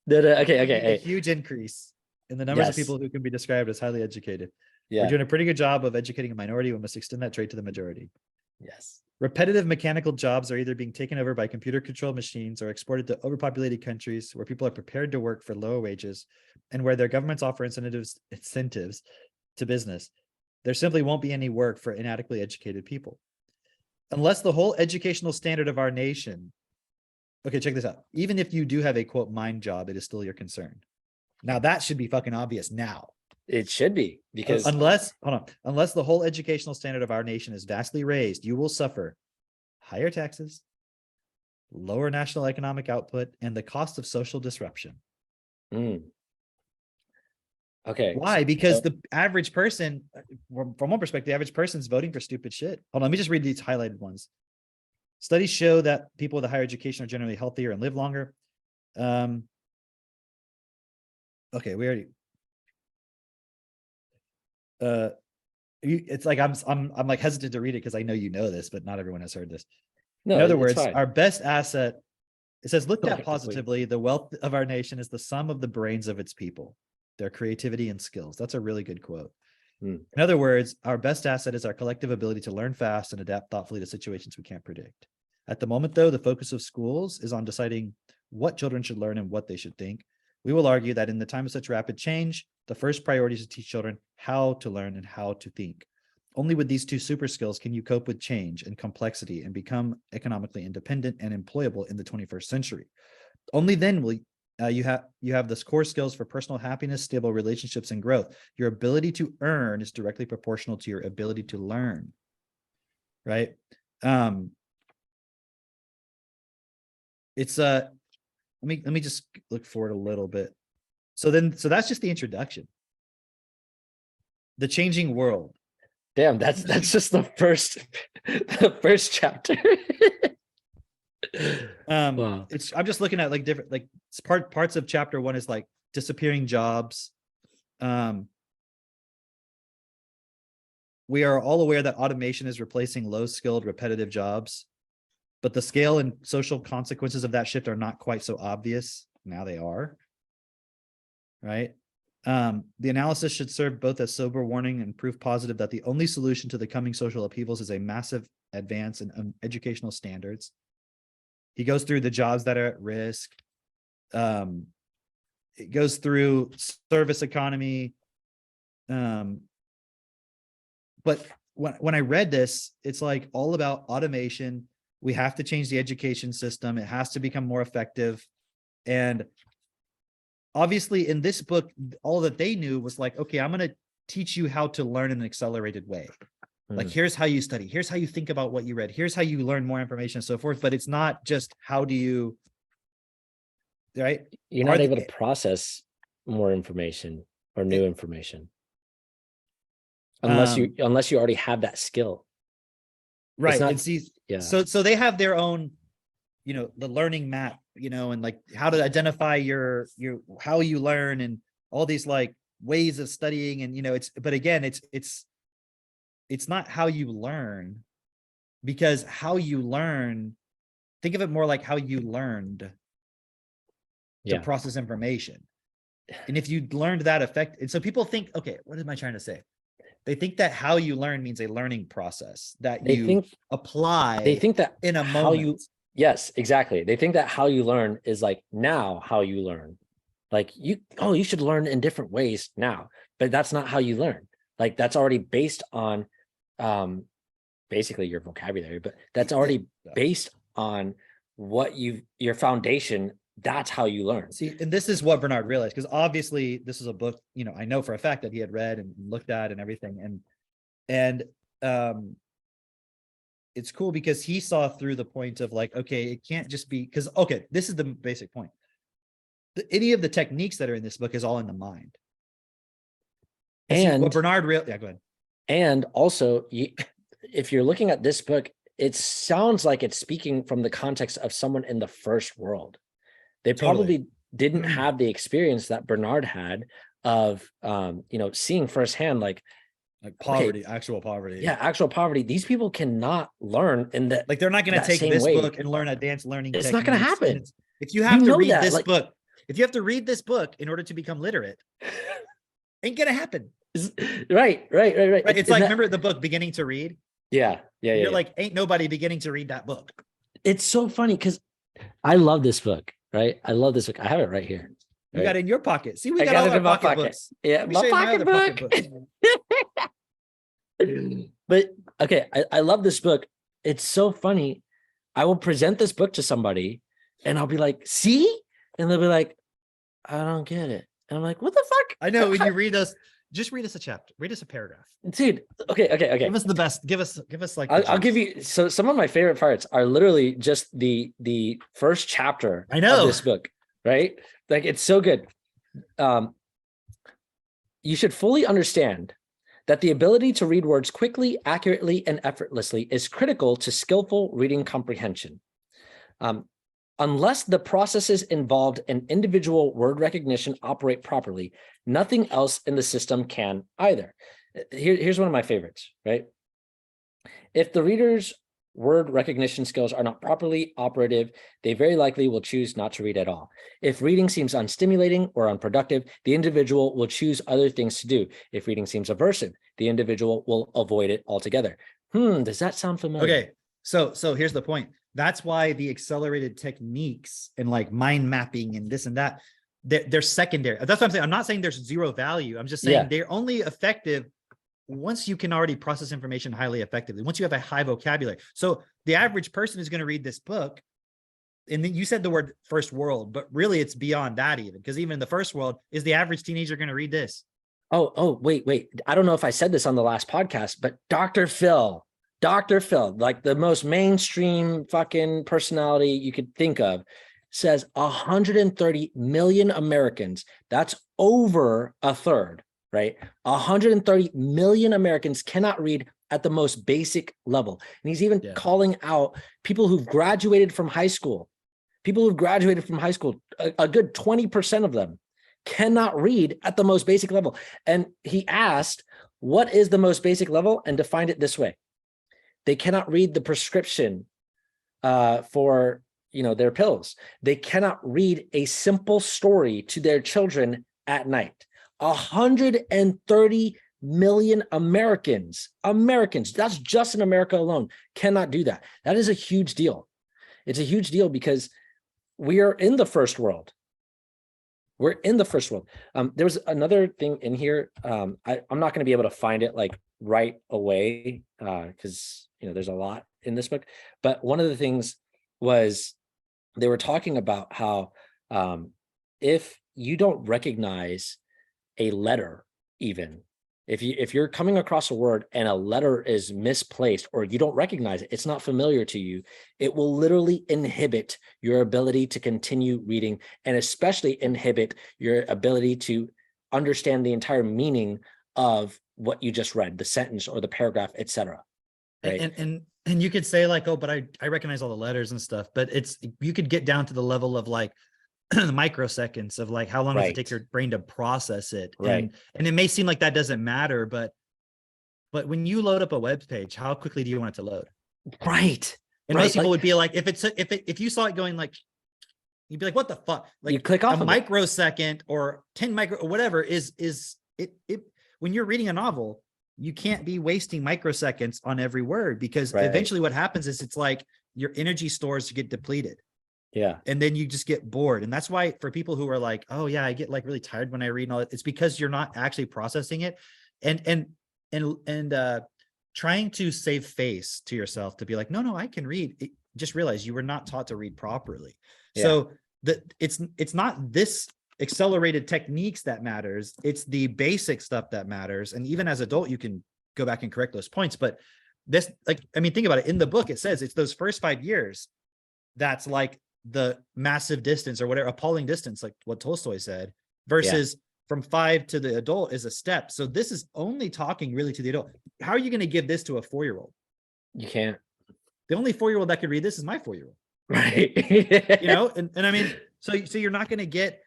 it. Okay. A huge increase in the numbers of people who can be described as highly educated. We're doing a pretty good job of educating a minority. We must extend that trait to the majority. Yes. Repetitive mechanical jobs are either being taken over by computer-controlled machines or exported to overpopulated countries where people are prepared to work for lower wages and where their governments offer incentives to business. There simply won't be any work for inadequately educated people. Unless the whole educational standard of our nation. Okay, check this out. Even if you do have a quote mind job, it is still your concern. Now that should be fucking obvious now. It should be, because unless the whole educational standard of our nation is vastly raised, you will suffer higher taxes, lower national economic output, and the cost of social disruption. Okay. Why? Because the average person, from one perspective, the average person's voting for stupid shit. Hold on, let me just read these highlighted ones. Studies show that people with a higher education are generally healthier and live longer. Okay, we already. It's like I'm like hesitant to read it because I know you know this, but not everyone has heard this. No, in other words, fine. Our best asset, it says, looked at positively, the wealth of our nation is the sum of the brains of its people, their creativity and skills. That's a really good quote. In other words, our best asset is our collective ability to learn fast and adapt thoughtfully to situations we can't predict. At the moment, though, the focus of schools is on deciding what children should learn and what they should think. We will argue that in the time of such rapid change, the first priority is to teach children how to learn and how to think. Only with these two super skills can you cope with change and complexity and become economically independent and employable in the 21st century. Only then will you have this core skills for personal happiness, stable relationships, and growth. Your ability to earn is directly proportional to your ability to learn. Right? It's let me just look forward a little bit. So that's just the introduction. The changing world. Damn, that's just the first chapter. Wow. I'm just looking at like different parts of chapter 1 is like disappearing jobs. We are all aware that automation is replacing low-skilled repetitive jobs, but the scale and social consequences of that shift are not quite so obvious. Now they are. Right? The analysis should serve both as sober warning and proof positive that the only solution to the coming social upheavals is a massive advance in educational standards. He goes through the jobs that are at risk. It goes through service economy. But when I read this, it's like all about automation. We have to change the education system. It has to become more effective. And obviously in this book, all that they knew was like, okay, I'm going to teach you how to learn in an accelerated way. Like, here's how you study. Here's how you think about what you read. Here's how you learn more information and so forth. But it's not just how do you, right? You're not able to process more information or new information unless you already have that skill. Right. Not, and see, yeah. So they have their own, the learning map, and like how to identify your how you learn and all these like ways of studying. And, but again, it's not how you learn, because how you learn, think of it more like how you learned to process information. And if you learned that effect, and so people think, okay, what am I trying to say? They think that how you learn means a learning process that apply. They think that in a moment. Yes, exactly. They think that how you learn is like now how you learn. Like you should learn in different ways now, but that's not how you learn. Like that's already based on basically your vocabulary, but that's already based on what your foundation. That's how you learn. See, and this is what Bernard realized, because obviously this is a book, I know for a fact that he had read and looked at and everything. And it's cool because he saw through the point of like, okay, it can't just be because, okay, this is the basic point. Any of the techniques that are in this book is all in the mind. And what Bernard go ahead. And also, if you're looking at this book, it sounds like it's speaking from the context of someone in the first world. They probably didn't have the experience that Bernard had of, seeing firsthand, like poverty, actual poverty. Yeah, actual poverty. These people cannot learn in that. Like they're not going to take this book and learn advanced learning. It's not going to happen. If you have to read this book, if you have to read this book in order to become literate, ain't going to happen. Right. It's like, remember the book Beginning to Read? Yeah. You're like, ain't nobody beginning to read that book. It's so funny because I love this book, right? I love this book. I have it right here. You got it in your pocket. See, we got all our pocket books. Yeah, my pocket book. But okay, I love this book. It's so funny. I will present this book to somebody and I'll be like, see? And they'll be like, I don't get it. And I'm like, what the fuck? I know when you read us, just read us a chapter, read us a paragraph. Dude, okay. Give us the best. Give us like I'll give you, so some of my favorite parts are literally just the first chapter of this book, right? Like it's so good. You should fully understand that the ability to read words quickly, accurately, and effortlessly is critical to skillful reading comprehension. Unless the processes involved in individual word recognition operate properly, nothing else in the system can either. Here's one of my favorites, right? If the reader's word recognition skills are not properly operative, they very likely will choose not to read at all. If reading seems unstimulating or unproductive, the individual will choose other things to do. If reading seems aversive, the individual will avoid it altogether. Does that sound familiar? Okay, so here's the point. That's why the accelerated techniques and like mind mapping and this and that, they're secondary. That's what I'm saying. I'm not saying there's zero value. I'm just saying they're only effective once you can already process information highly effectively, once you have a high vocabulary. So the average person is going to read this book. And then you said the word first world, but really it's beyond that even, because even in the first world, is the average teenager going to read this? Oh, wait. I don't know if I said this on the last podcast, but Dr. Phil, like the most mainstream fucking personality you could think of, says 130 million Americans, that's over a third, right? 130 million Americans cannot read at the most basic level. And he's even calling out people who've graduated from high school. A good 20% of them cannot read at the most basic level. And he asked, what is the most basic level? And defined it this way. They cannot read the prescription for their pills. They cannot read a simple story to their children at night. 130 million Americans, that's just in America alone, cannot do that. That is a huge deal. It's a huge deal because we are in the first world. We're in the first world. There was another thing in here. I'm not going to be able to find it like right away because there's a lot in this book. But one of the things was they were talking about how if you don't recognize a letter, even if you're coming across a word and a letter is misplaced or you don't recognize it, it's not familiar to you, it will literally inhibit your ability to continue reading, and especially inhibit your ability to understand the entire meaning of what you just read, the sentence or the paragraph, etc. Right? And you could say like, oh, but I recognize all the letters and stuff, but you could get down to the level of like microseconds of like how long does it take your brain to process it, right? And it may seem like that doesn't matter, but when you load up a web page, how quickly do you want it to load? Right. And most people would be like, if you saw it going like, you'd be like, what the fuck? Like you click off a microsecond or 10 micro or whatever is it when you're reading a novel, you can't be wasting microseconds on every word, because eventually what happens is it's like your energy stores get depleted. Yeah. And then you just get bored. And that's why for people who are like, oh yeah, I get like really tired when I read and all that, it's because you're not actually processing it and trying to save face to yourself to be like, no, I can read. Just realize you were not taught to read properly. Yeah. So it's not this accelerated techniques that matters. It's the basic stuff that matters. And even as an adult, you can go back and correct those points. But this, like, I mean, think about it. In the book, it says it's those first 5 years that's like the massive distance or whatever, appalling distance, like what Tolstoy said, versus from 5 to the adult is a step. So this is only talking really to the adult. How are you going to give this to a 4-year-old? You can't. The only 4-year-old that could read this is my 4-year-old. Right. And I mean, so you're not going to get,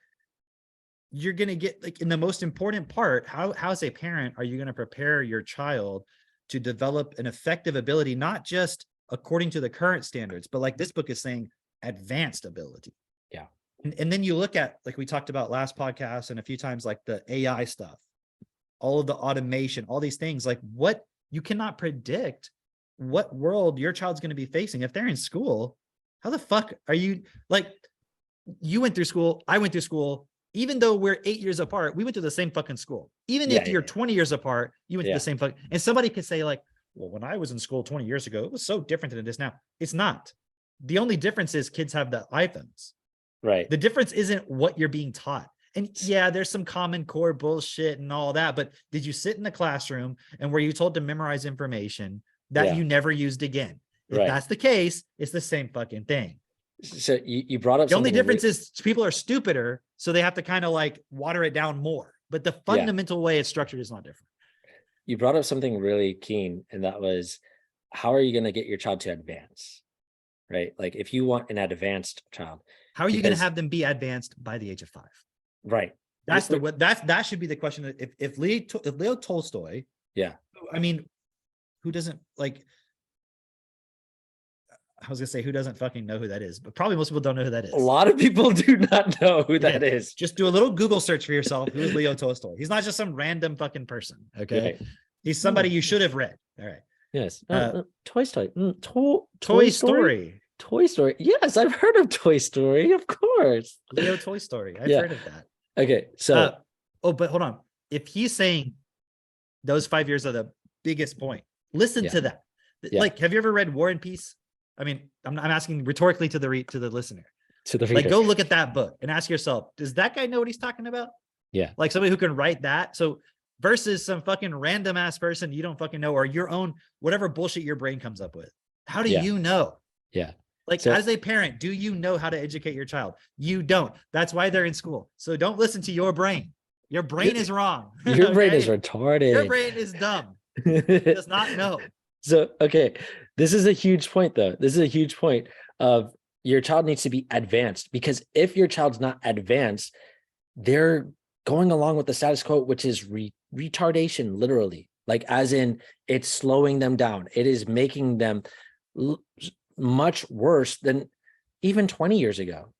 you're going to get like in the most important part, how as a parent are you going to prepare your child to develop an effective ability, not just according to the current standards, but like this book is saying, advanced ability. Yeah. And then you look at, like we talked about last podcast and a few times, like the AI stuff, all of the automation, all these things, like what you cannot predict what world your child's going to be facing. If they're in school, how the fuck are you, like, you went through school, I went through school, even though we're 8 years apart, we went to the same fucking school. Even if you're 20 years apart, you went to the same fucking, and somebody could say like, well, when I was in school 20 years ago, it was so different than it is now. It's not. The only difference is kids have the iPhones. Right. The difference isn't what you're being taught. And yeah, there's some Common Core bullshit and all that, but did you sit in the classroom and were you told to memorize information that you never used again? If that's the case, it's the same fucking thing. So you brought up the only difference is people are stupider, so they have to kind of like water it down more. But the fundamental way it's structured is not different. You brought up something really keen, and that was, how are you going to get your child to advance? Right? Like if you want an advanced child, how are you going to have them be advanced by the age of 5? Right. That should be the question. If Leo Tolstoy, I mean, who doesn't like, I was gonna say who doesn't fucking know who that is, but probably most people don't know who that is. A lot of people do not know who that is. Just do a little Google search for yourself. Who is Leo Tolstoy? He's not just some random fucking person. Okay. Right. He's somebody you should have read. All right. Yes. Toy Story. Toy Story. Toy Story. Yes, I've heard of Toy Story. Of course. Leo Toy Story. I've heard of that. Okay. So. But hold on. If he's saying those 5 years are the biggest point, listen to that. Like, have you ever read War and Peace? I mean, I'm asking rhetorically to the listener. To the reader. Like, go look at that book and ask yourself, does that guy know what he's talking about? Yeah. Like somebody who can write that. So versus some fucking random ass person you don't fucking know, or your own, whatever bullshit your brain comes up with. How do you know? Yeah. Like, as a parent, do you know how to educate your child? You don't. That's why they're in school. So don't listen to your brain. Your brain is wrong. Your brain is retarded. Your brain is dumb. It does not know. So, okay. This is a huge point, though. This is a huge point of your child needs to be advanced, because if your child's not advanced, they're going along with the status quo, which is retardation, literally. Like, as in, it's slowing them down. It is making them much worse than even 20 years ago,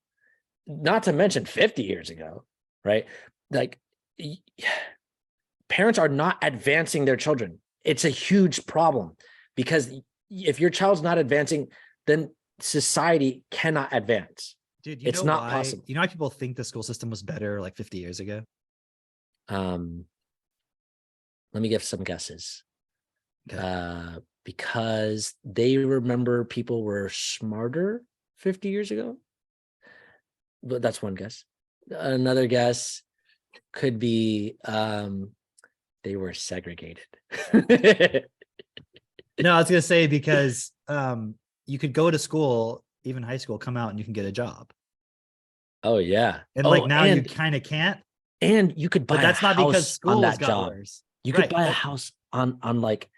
not to mention 50 years ago, right? Like, y- parents are not advancing their children. It's a huge problem because if your child's not advancing, then society cannot advance. Dude, It's not possible. you know why people think the school system was better like 50 years ago? Um, let me give some guesses. Okay. Because they remember people were smarter 50 years ago. But that's one guess. Another guess could be they were segregated. No, I was gonna say because you could go to school, even high school, come out and you can get a job. Oh yeah. And Oh, like now you kind of can't, and you could but buy a that's not because house on schools that got job. worse. You could Right. buy a house on like,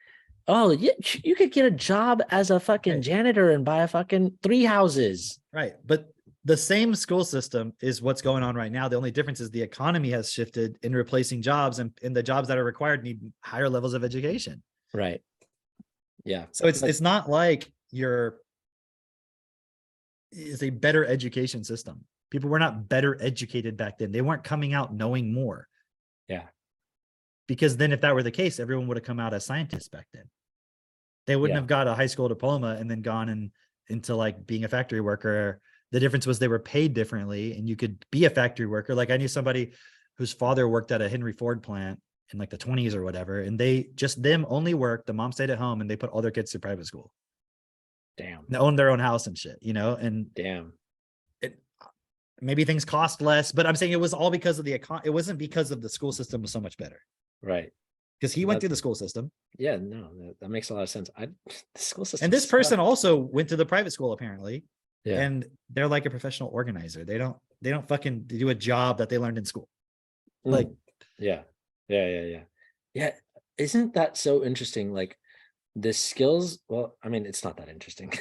oh yeah, you could get a job as a fucking Right. janitor and buy a fucking 3 houses. Right. But the same school system is what's going on right now. The only difference is the economy has shifted in replacing jobs, and the jobs that are required need higher levels of education. Right. Yeah. So it's not like it's a better education system. People were not better educated back then. They weren't coming out knowing more. Yeah. Because then if that were the case, everyone would have come out as scientists back then. They wouldn't have got a high school diploma and then gone into like being a factory worker. The difference was they were paid differently, and you could be a factory worker. Like I knew somebody whose father worked at a Henry Ford plant in like the 20s or whatever, and them only worked. The mom stayed at home and they put all their kids through private school. Damn. They owned their own house and shit, and damn. Maybe things cost less, but I'm saying it was all because of it wasn't because of the school system was so much better. Right. Because he went through the school system. Yeah, no, that makes a lot of sense. The school system. And this person also went to the private school apparently. Yeah. And they're like a professional organizer. They don't fucking do a job that they learned in school. Like, yeah. Isn't that so interesting? Like the skills, well, I mean, it's not that interesting.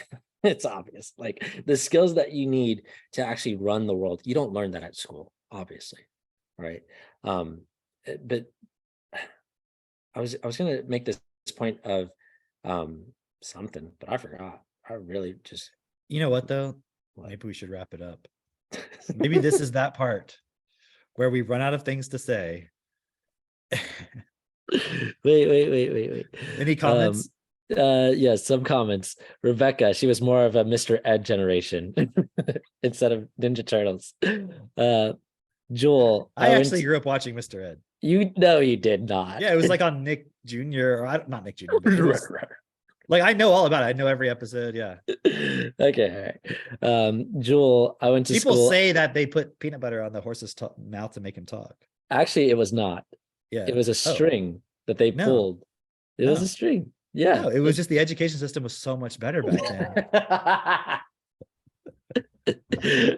It's obvious. Like the skills that you need to actually run the world, you don't learn that at school, obviously. Right. But I was gonna make this point of something, but I forgot. I really just you know what though? Maybe we should wrap it up. Maybe this is that part where we run out of things to say. Wait. Any comments? Yes, some comments. Rebecca, she was more of a Mr. Ed generation instead of Ninja Turtles. Joel, I actually grew up watching Mr. Ed. You know you did not. Yeah, it was like on Nick Jr. or not Nick Jr. But like I know all about it. I know every episode. Yeah. Okay. All right. Joel, I went to People school. say that they put peanut butter on the horse's mouth to make him talk. Actually, it was not. Yeah. It was a string that they pulled. It was a string. Yeah. No, it was just the education system was so much better back then.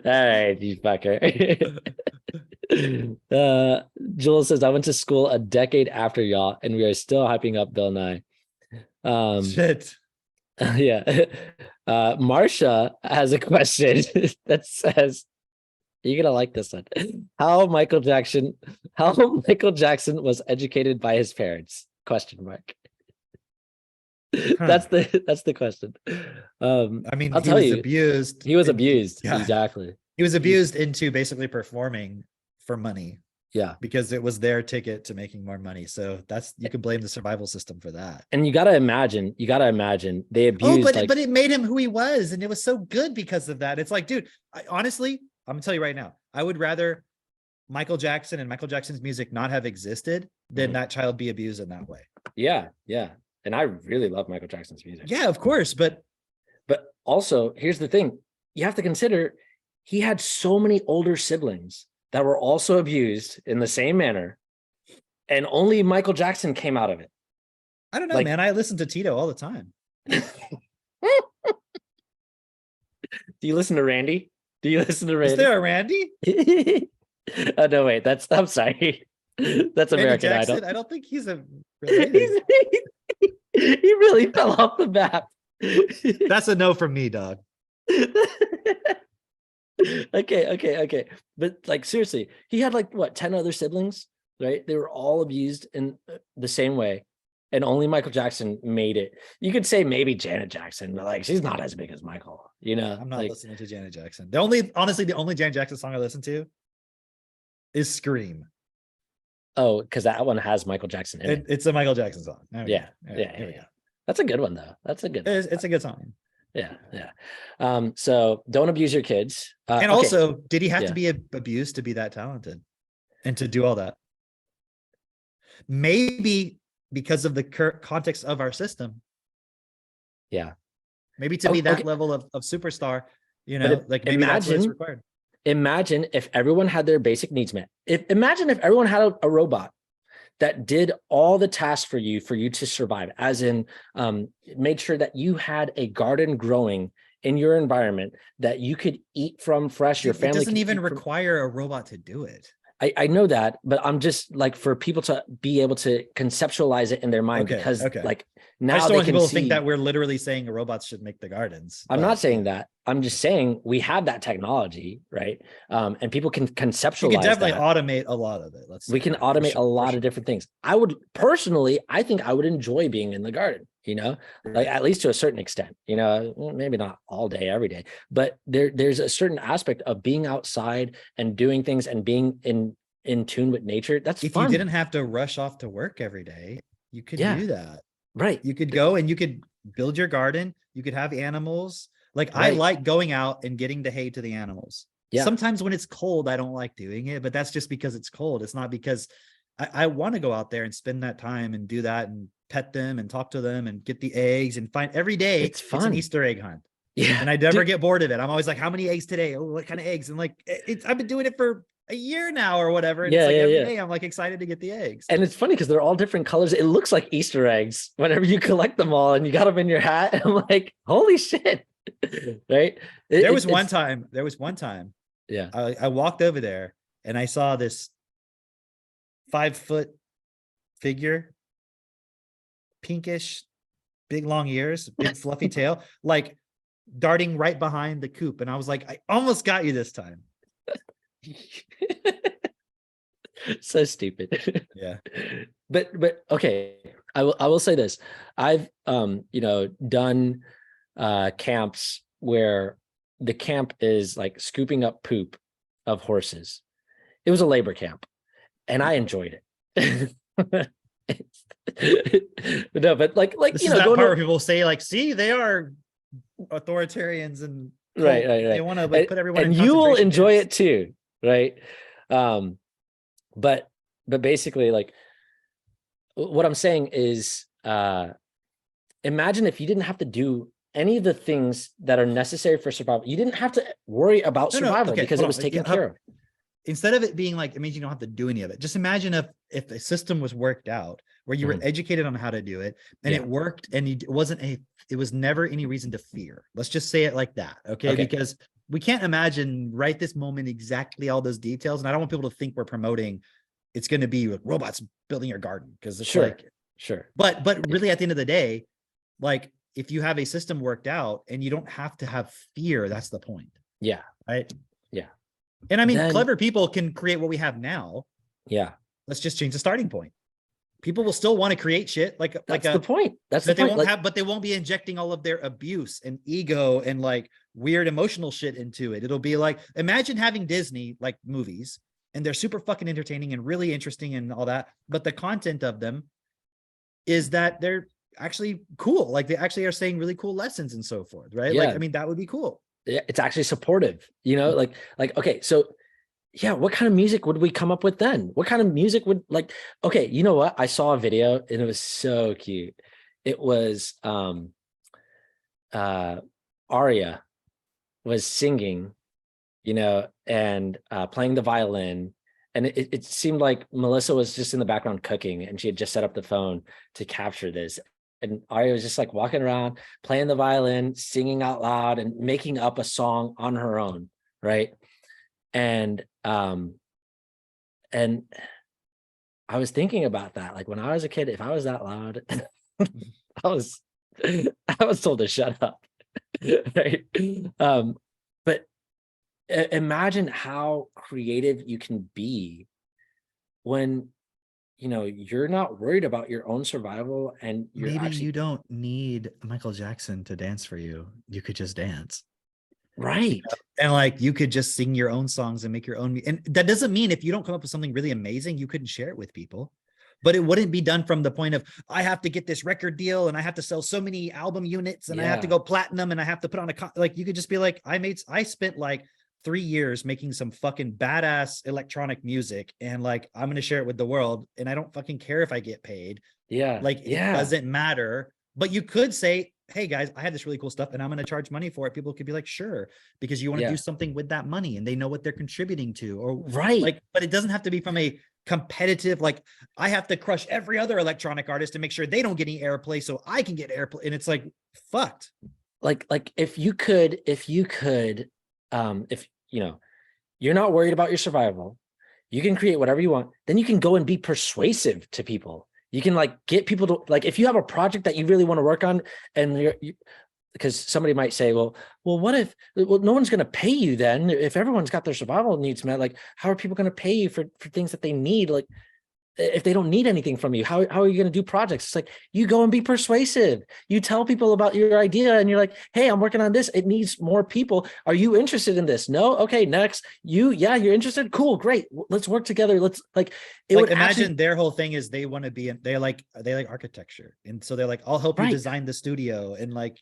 All right, you fucker. Joel says, I went to school a decade after y'all, and we are still hyping up Bill Nye. Shit. Yeah. Marsha has a question that says, you're gonna like this one. How Michael Jackson was educated by his parents? Question mark. That's the question. I mean, I'll tell you, abused. He was abused. Yeah. Exactly. He was abused into basically performing for money. Yeah. Because it was their ticket to making more money. So you could blame the survival system for that. And you gotta imagine they abused. But it made him who he was, and it was so good because of that. It's like, dude, honestly, I'm gonna tell you right now, I would rather Michael Jackson and Michael Jackson's music not have existed than that child be abused in that way. Yeah. And I really love Michael Jackson's music. Yeah, of course. But also, here's the thing. You have to consider he had so many older siblings that were also abused in the same manner. And only Michael Jackson came out of it. I don't know, man. I listen to Tito all the time. Do you listen to Randy? Is there a Randy? Oh, no, wait. I'm sorry. That's American Jackson? Idol. I don't think he's he really fell off the map. That's a no from me, dog. Okay. But like, seriously, he had like 10 other siblings, right? They were all abused in the same way. And only Michael Jackson made it. You could say maybe Janet Jackson, but like, she's not as big as Michael, I'm not listening to Janet Jackson. The only Janet Jackson song I listen to is Scream. Oh, because that one has Michael Jackson in it. It's a Michael Jackson song. There we go. Yeah, yeah, Here yeah, we yeah. go. That's a good one though. That's a good one. It's a good song. Yeah, yeah. So don't abuse your kids. And Okay, also, did he have to yeah, be abused to be that talented and to do all that? Maybe because of the context of our system. yeah. Maybe to be that Okay, level of superstar, but like maybe that's what it's imagine, required. imagine if everyone had their basic needs met. Imagine if everyone had a robot that did all the tasks for you to survive, as in made sure that you had a garden growing in your environment that you could eat from fresh, your Dude, it family doesn't could even eat from. require a robot to do it. I know that, but I'm just like, for people to be able to conceptualize it in their mind, Okay, because okay. like I now just don't they want can people to think see. that we're literally saying robots should make the gardens. I'm not But saying that. I'm just saying we have that technology, right? And people can you could conceptualize definitely that. automate a lot of it. Let's We say can that for automate sure, a lot for of sure. different things. I would personally, I think I would enjoy being in the garden, like at least to a certain extent, maybe not all day, every day, but there's a certain aspect of being outside and doing things and being in tune with nature. That's If you fun. didn't have to rush off to work every day, you could Yeah, do that. right. You could go and you could build your garden. You could have animals. Like I Right. like going out and getting the hay to the animals. Yeah. Sometimes when it's cold, I don't like doing it, but that's just because it's cold. It's not because I want to go out there and spend that time and do that and pet them and talk to them and get the eggs and find every day It's it's an fun. Easter egg hunt. Yeah. And I never Dude, get bored of it. I'm always like, how many eggs today? Oh, what kind of eggs? And like, I've been doing it for a year now or whatever. And it's yeah, like yeah, every yeah. day I'm like excited to get the eggs. And it's funny because they're all different colors. It looks like Easter eggs whenever you collect them all and you got them in your hat. I'm like, holy shit. Right. There was one time Yeah. I walked over there and I saw this 5 foot figure, pinkish, big long ears, big fluffy tail, like darting right behind the coop. And I was like, I almost got you this time. So stupid. Yeah. But okay. I will say this. I've done camps where the camp is like scooping up poop of horses. It was a labor camp and I enjoyed it. No, but like This is that part where people say, like, see, they are authoritarians and right, they want to like and, put everyone and in you will concentration enjoy camps. it too, right? But basically, like, what I'm saying is, imagine if you didn't have to do any of the things that are necessary for survival. You didn't have to worry about No, survival okay, because it was taken care of. Instead of it being like, it means you don't have to do any of it. Just imagine if a system was worked out where you were educated on how to do it and it worked and it was never any reason to fear. Let's just say it like that. Okay. Because we can't imagine right this moment exactly all those details. And I don't want people to think we're promoting it's going to be like robots building your garden, because it's sure. But really at the end of the day, like if you have a system worked out and you don't have to have fear, that's the point. Yeah. Right. Yeah. And I mean, clever people can create what we have now. Yeah. Let's just change the starting point. People will still want to create shit that's the point. That's the they point. won't but they won't be injecting all of their abuse and ego and like weird emotional shit into it. It'll be like, imagine having Disney like movies and they're super fucking entertaining and really interesting and all that, but the content of them is that they're actually cool. Like they actually are saying really cool lessons and so forth, right? Yeah. Like, I mean, that would be cool. Yeah, it's actually supportive, like, okay, so yeah, what kind of music would we come up with then? What kind of music would, like, okay, you know what? I saw a video and it was so cute. It was Aria was singing, and playing the violin. And it seemed like Melissa was just in the background cooking and she had just set up the phone to capture this. And Aria was just like walking around, playing the violin, singing out loud and making up a song on her own. Right. And I was thinking about that. Like when I was a kid, if I was that loud, I was told to shut up. Right. But imagine how creative you can be when you're not worried about your own survival and you're maybe actually. you don't need Michael Jackson to dance for you. You could just dance. Right. And like you could just sing your own songs and make your own. And that doesn't mean if you don't come up with something really amazing, you couldn't share it with people. But it wouldn't be done from the point of I have to get this record deal and I have to sell so many album units and I have to Yeah. go platinum and I have to put on like you could just be like I spent like 3 years making some fucking badass electronic music and like I'm gonna share it with the world and I don't fucking care if I get paid. Yeah. Like it Yeah. doesn't matter. But you could say, hey guys, I had this really cool stuff and I'm going to charge money for it. People could be like, sure, because you want to do Yeah. something with that money and they know what they're contributing to, or Right. like, but it doesn't have to be from a competitive, like I have to crush every other electronic artist to make sure they don't get any airplay so I can get airplay. And it's like, fucked. Like if you could, if you know, you're not worried about your survival, you can create whatever you want, then you can go and be persuasive to people. You can like get people to like, if you have a project that you really want to work on and because somebody might say, well, what if, well, no one's going to pay you then if everyone's got their survival needs met, like how are people going to pay you for things that they need? Like if they don't need anything from you, how are you going to do projects? It's like, you go and be persuasive. You tell people about your idea and you're like, hey, I'm working on this. It needs more people. Are you interested in this? No. Okay. Next. Yeah, you're interested. Cool. Great. Let's work together. Let's like, it Like would imagine actually, their whole thing is they want to be in, they like architecture. And so they're like, I'll help you right. design the studio. And like,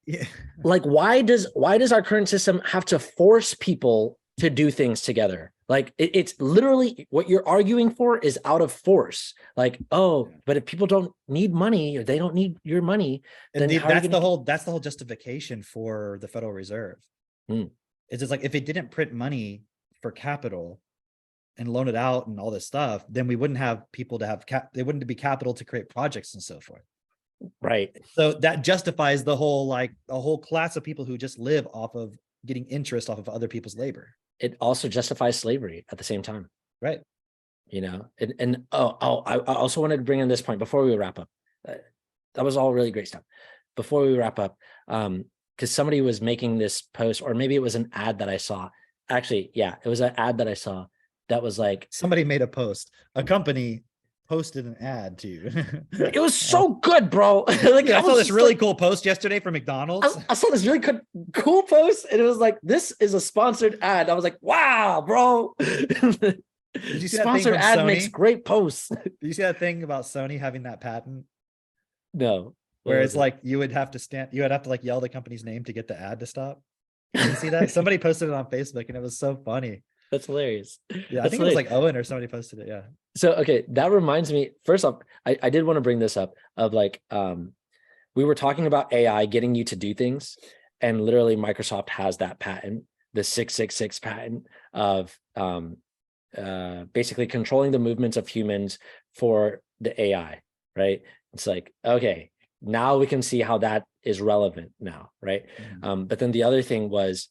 yeah. Like, why does our current system have to force people to do things together? Like it's literally what you're arguing for is out of force. Like, oh, but if people don't need money or they don't need your money, And then how are you going to? that's the whole justification for the Federal Reserve. Hmm. It's just like if it didn't print money for capital and loan it out and all this stuff, then we wouldn't have people to have they wouldn't be capital to create projects and so forth. Right. So that justifies the whole like a whole class of people who just live off of getting interest off of other people's labor. It also justifies slavery at the same time. Right. You know, and I also wanted to bring in this point before we wrap up. That was all really great stuff. Before we wrap up, because somebody was making this post, or maybe it was an ad that I saw. Actually, yeah, it was an ad that I saw that was like, somebody made a post. A company posted an ad to you. it was so good, bro. Like I saw this really like, cool post yesterday from McDonald's. I saw this really cool post, and it was like, this is a sponsored ad. I was like, wow, bro. Did you see Sponsored that thing from ad Sony? makes great posts. Did you see that thing about Sony having that patent? No. Where it's like you would have to like yell the company's name to get the ad to stop. You didn't see that? Somebody posted it on Facebook and it was so funny. That's hilarious. Yeah, I That's think it was like Owen or somebody posted it. Yeah. So okay, that reminds me. First off, I did want to bring this up of like we were talking about AI getting you to do things, and literally Microsoft has that patent, the 666 patent of basically controlling the movements of humans for the AI, right? It's like, okay, now we can see how that is relevant now, right? Mm-hmm. But then the other thing was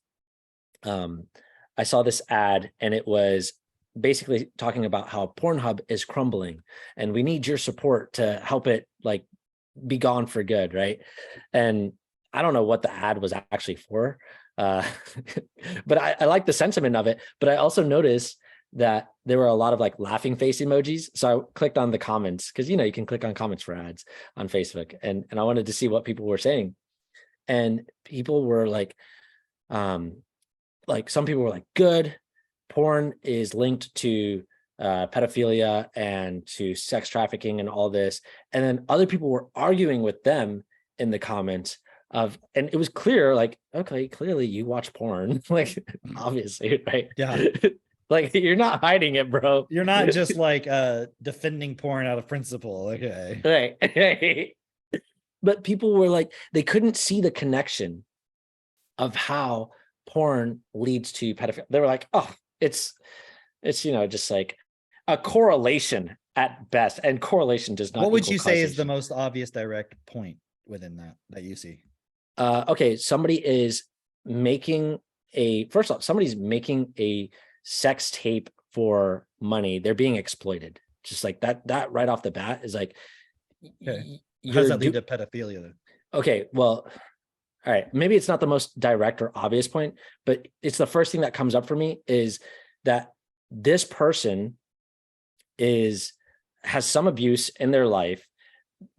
I saw this ad and it was basically talking about how Pornhub is crumbling and we need your support to help it like be gone for good, right? And I don't know what the ad was actually for, but I like the sentiment of it. But I also noticed that there were a lot of like laughing face emojis. So I clicked on the comments because, you know, you can click on comments for ads on Facebook, and I wanted to see what people were saying. And people were like some people were like, good, porn is linked to pedophilia and to sex trafficking and all this. And then other people were arguing with them in the comments and it was clear, like, okay, clearly you watch porn, like, obviously, right? Yeah. Like, you're not hiding it, bro. You're not just like defending porn out of principle. Okay. Right. But people were like, they couldn't see the connection of how porn leads to pedophilia. They were like, oh, it's just like a correlation at best, and correlation does not. What would you say causation. is the most obvious direct point within that you see? Okay, somebody's making a sex tape for money. They're being exploited. Just like that right off the bat is like, okay. How does that lead to pedophilia then? Okay, well, all right, maybe it's not the most direct or obvious point, but it's the first thing that comes up for me is that this person has some abuse in their life.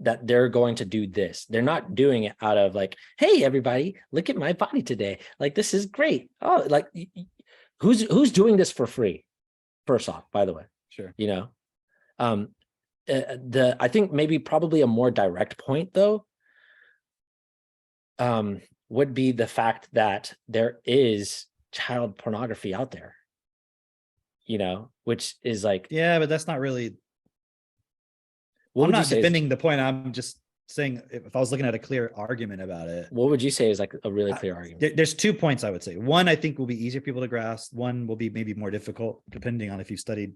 that they're going to do this. They're not doing it out of like, hey, everybody, look at my body today. Like, this is great. Oh, like who's doing this for free? First off, by the way, Sure. you know, I think maybe probably a more direct point though, would be the fact that there is child pornography out there, which is like, Yeah, but that's not really. what I'm would you not say is, defending the point. I'm just saying if I was looking at a clear argument about it. what would you say is like a really clear argument? There's 2 points I would say. One, I think will be easier for people to grasp. One will be maybe more difficult, depending on if you've studied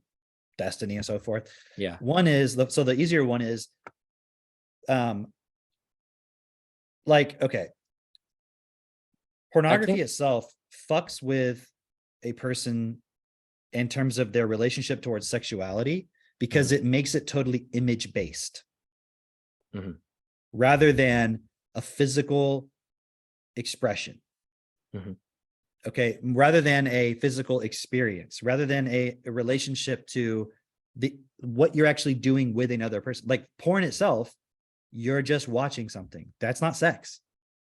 destiny and so forth. Yeah. One is so the easier one is, like, okay, pornography itself fucks with a person in terms of their relationship towards sexuality because it makes it totally image based rather than a physical expression. Okay, rather than a physical experience, rather than a relationship to what you're actually doing with another person. Like porn itself, you're just watching something. That's not sex.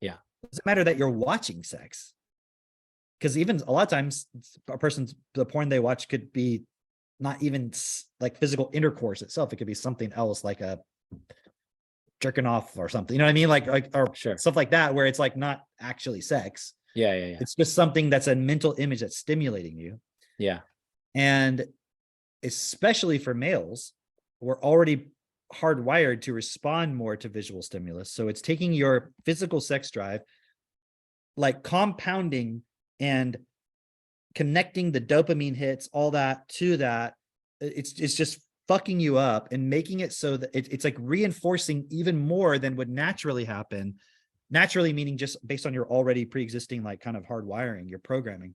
Yeah. It doesn't matter that you're watching sex. Because even a lot of times the porn they watch could be not even like physical intercourse itself. It could be something else, like a jerking off or something. You know what I mean? Like or Sure. stuff like that, where it's like not actually sex. Yeah. It's just something that's a mental image that's stimulating you. Yeah. And especially for males, we're already hardwired to respond more to visual stimulus. So it's taking your physical sex drive, like compounding and connecting the dopamine hits, all that to that. It's just fucking you up and making it so that it's like reinforcing even more than would naturally happen. Naturally meaning just based on your already pre-existing like kind of hardwiring, your programming.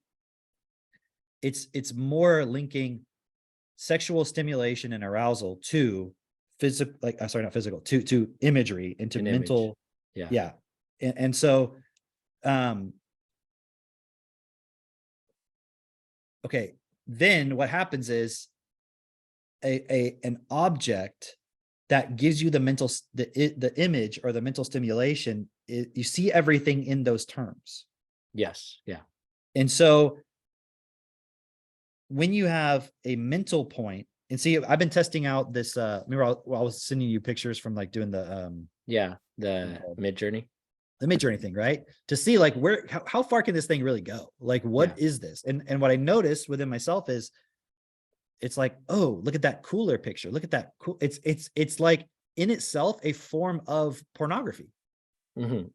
It's more linking sexual stimulation and arousal to physical, like sorry, not physical, to imagery, into mental. Yeah. Yeah. And so okay, then what happens is an object that gives you the mental the image or the mental stimulation, you see everything in those terms. Yes. Yeah. And so when you have a mental point, and see, I've been testing out this, remember I was sending you pictures from like doing the the Mid-Journey. The Mid-Journey thing, right? To see like how far can this thing really go? Like, what is this? And what I noticed within myself is it's like, oh, look at that cooler picture. Look at that cool. It's like in itself a form of pornography.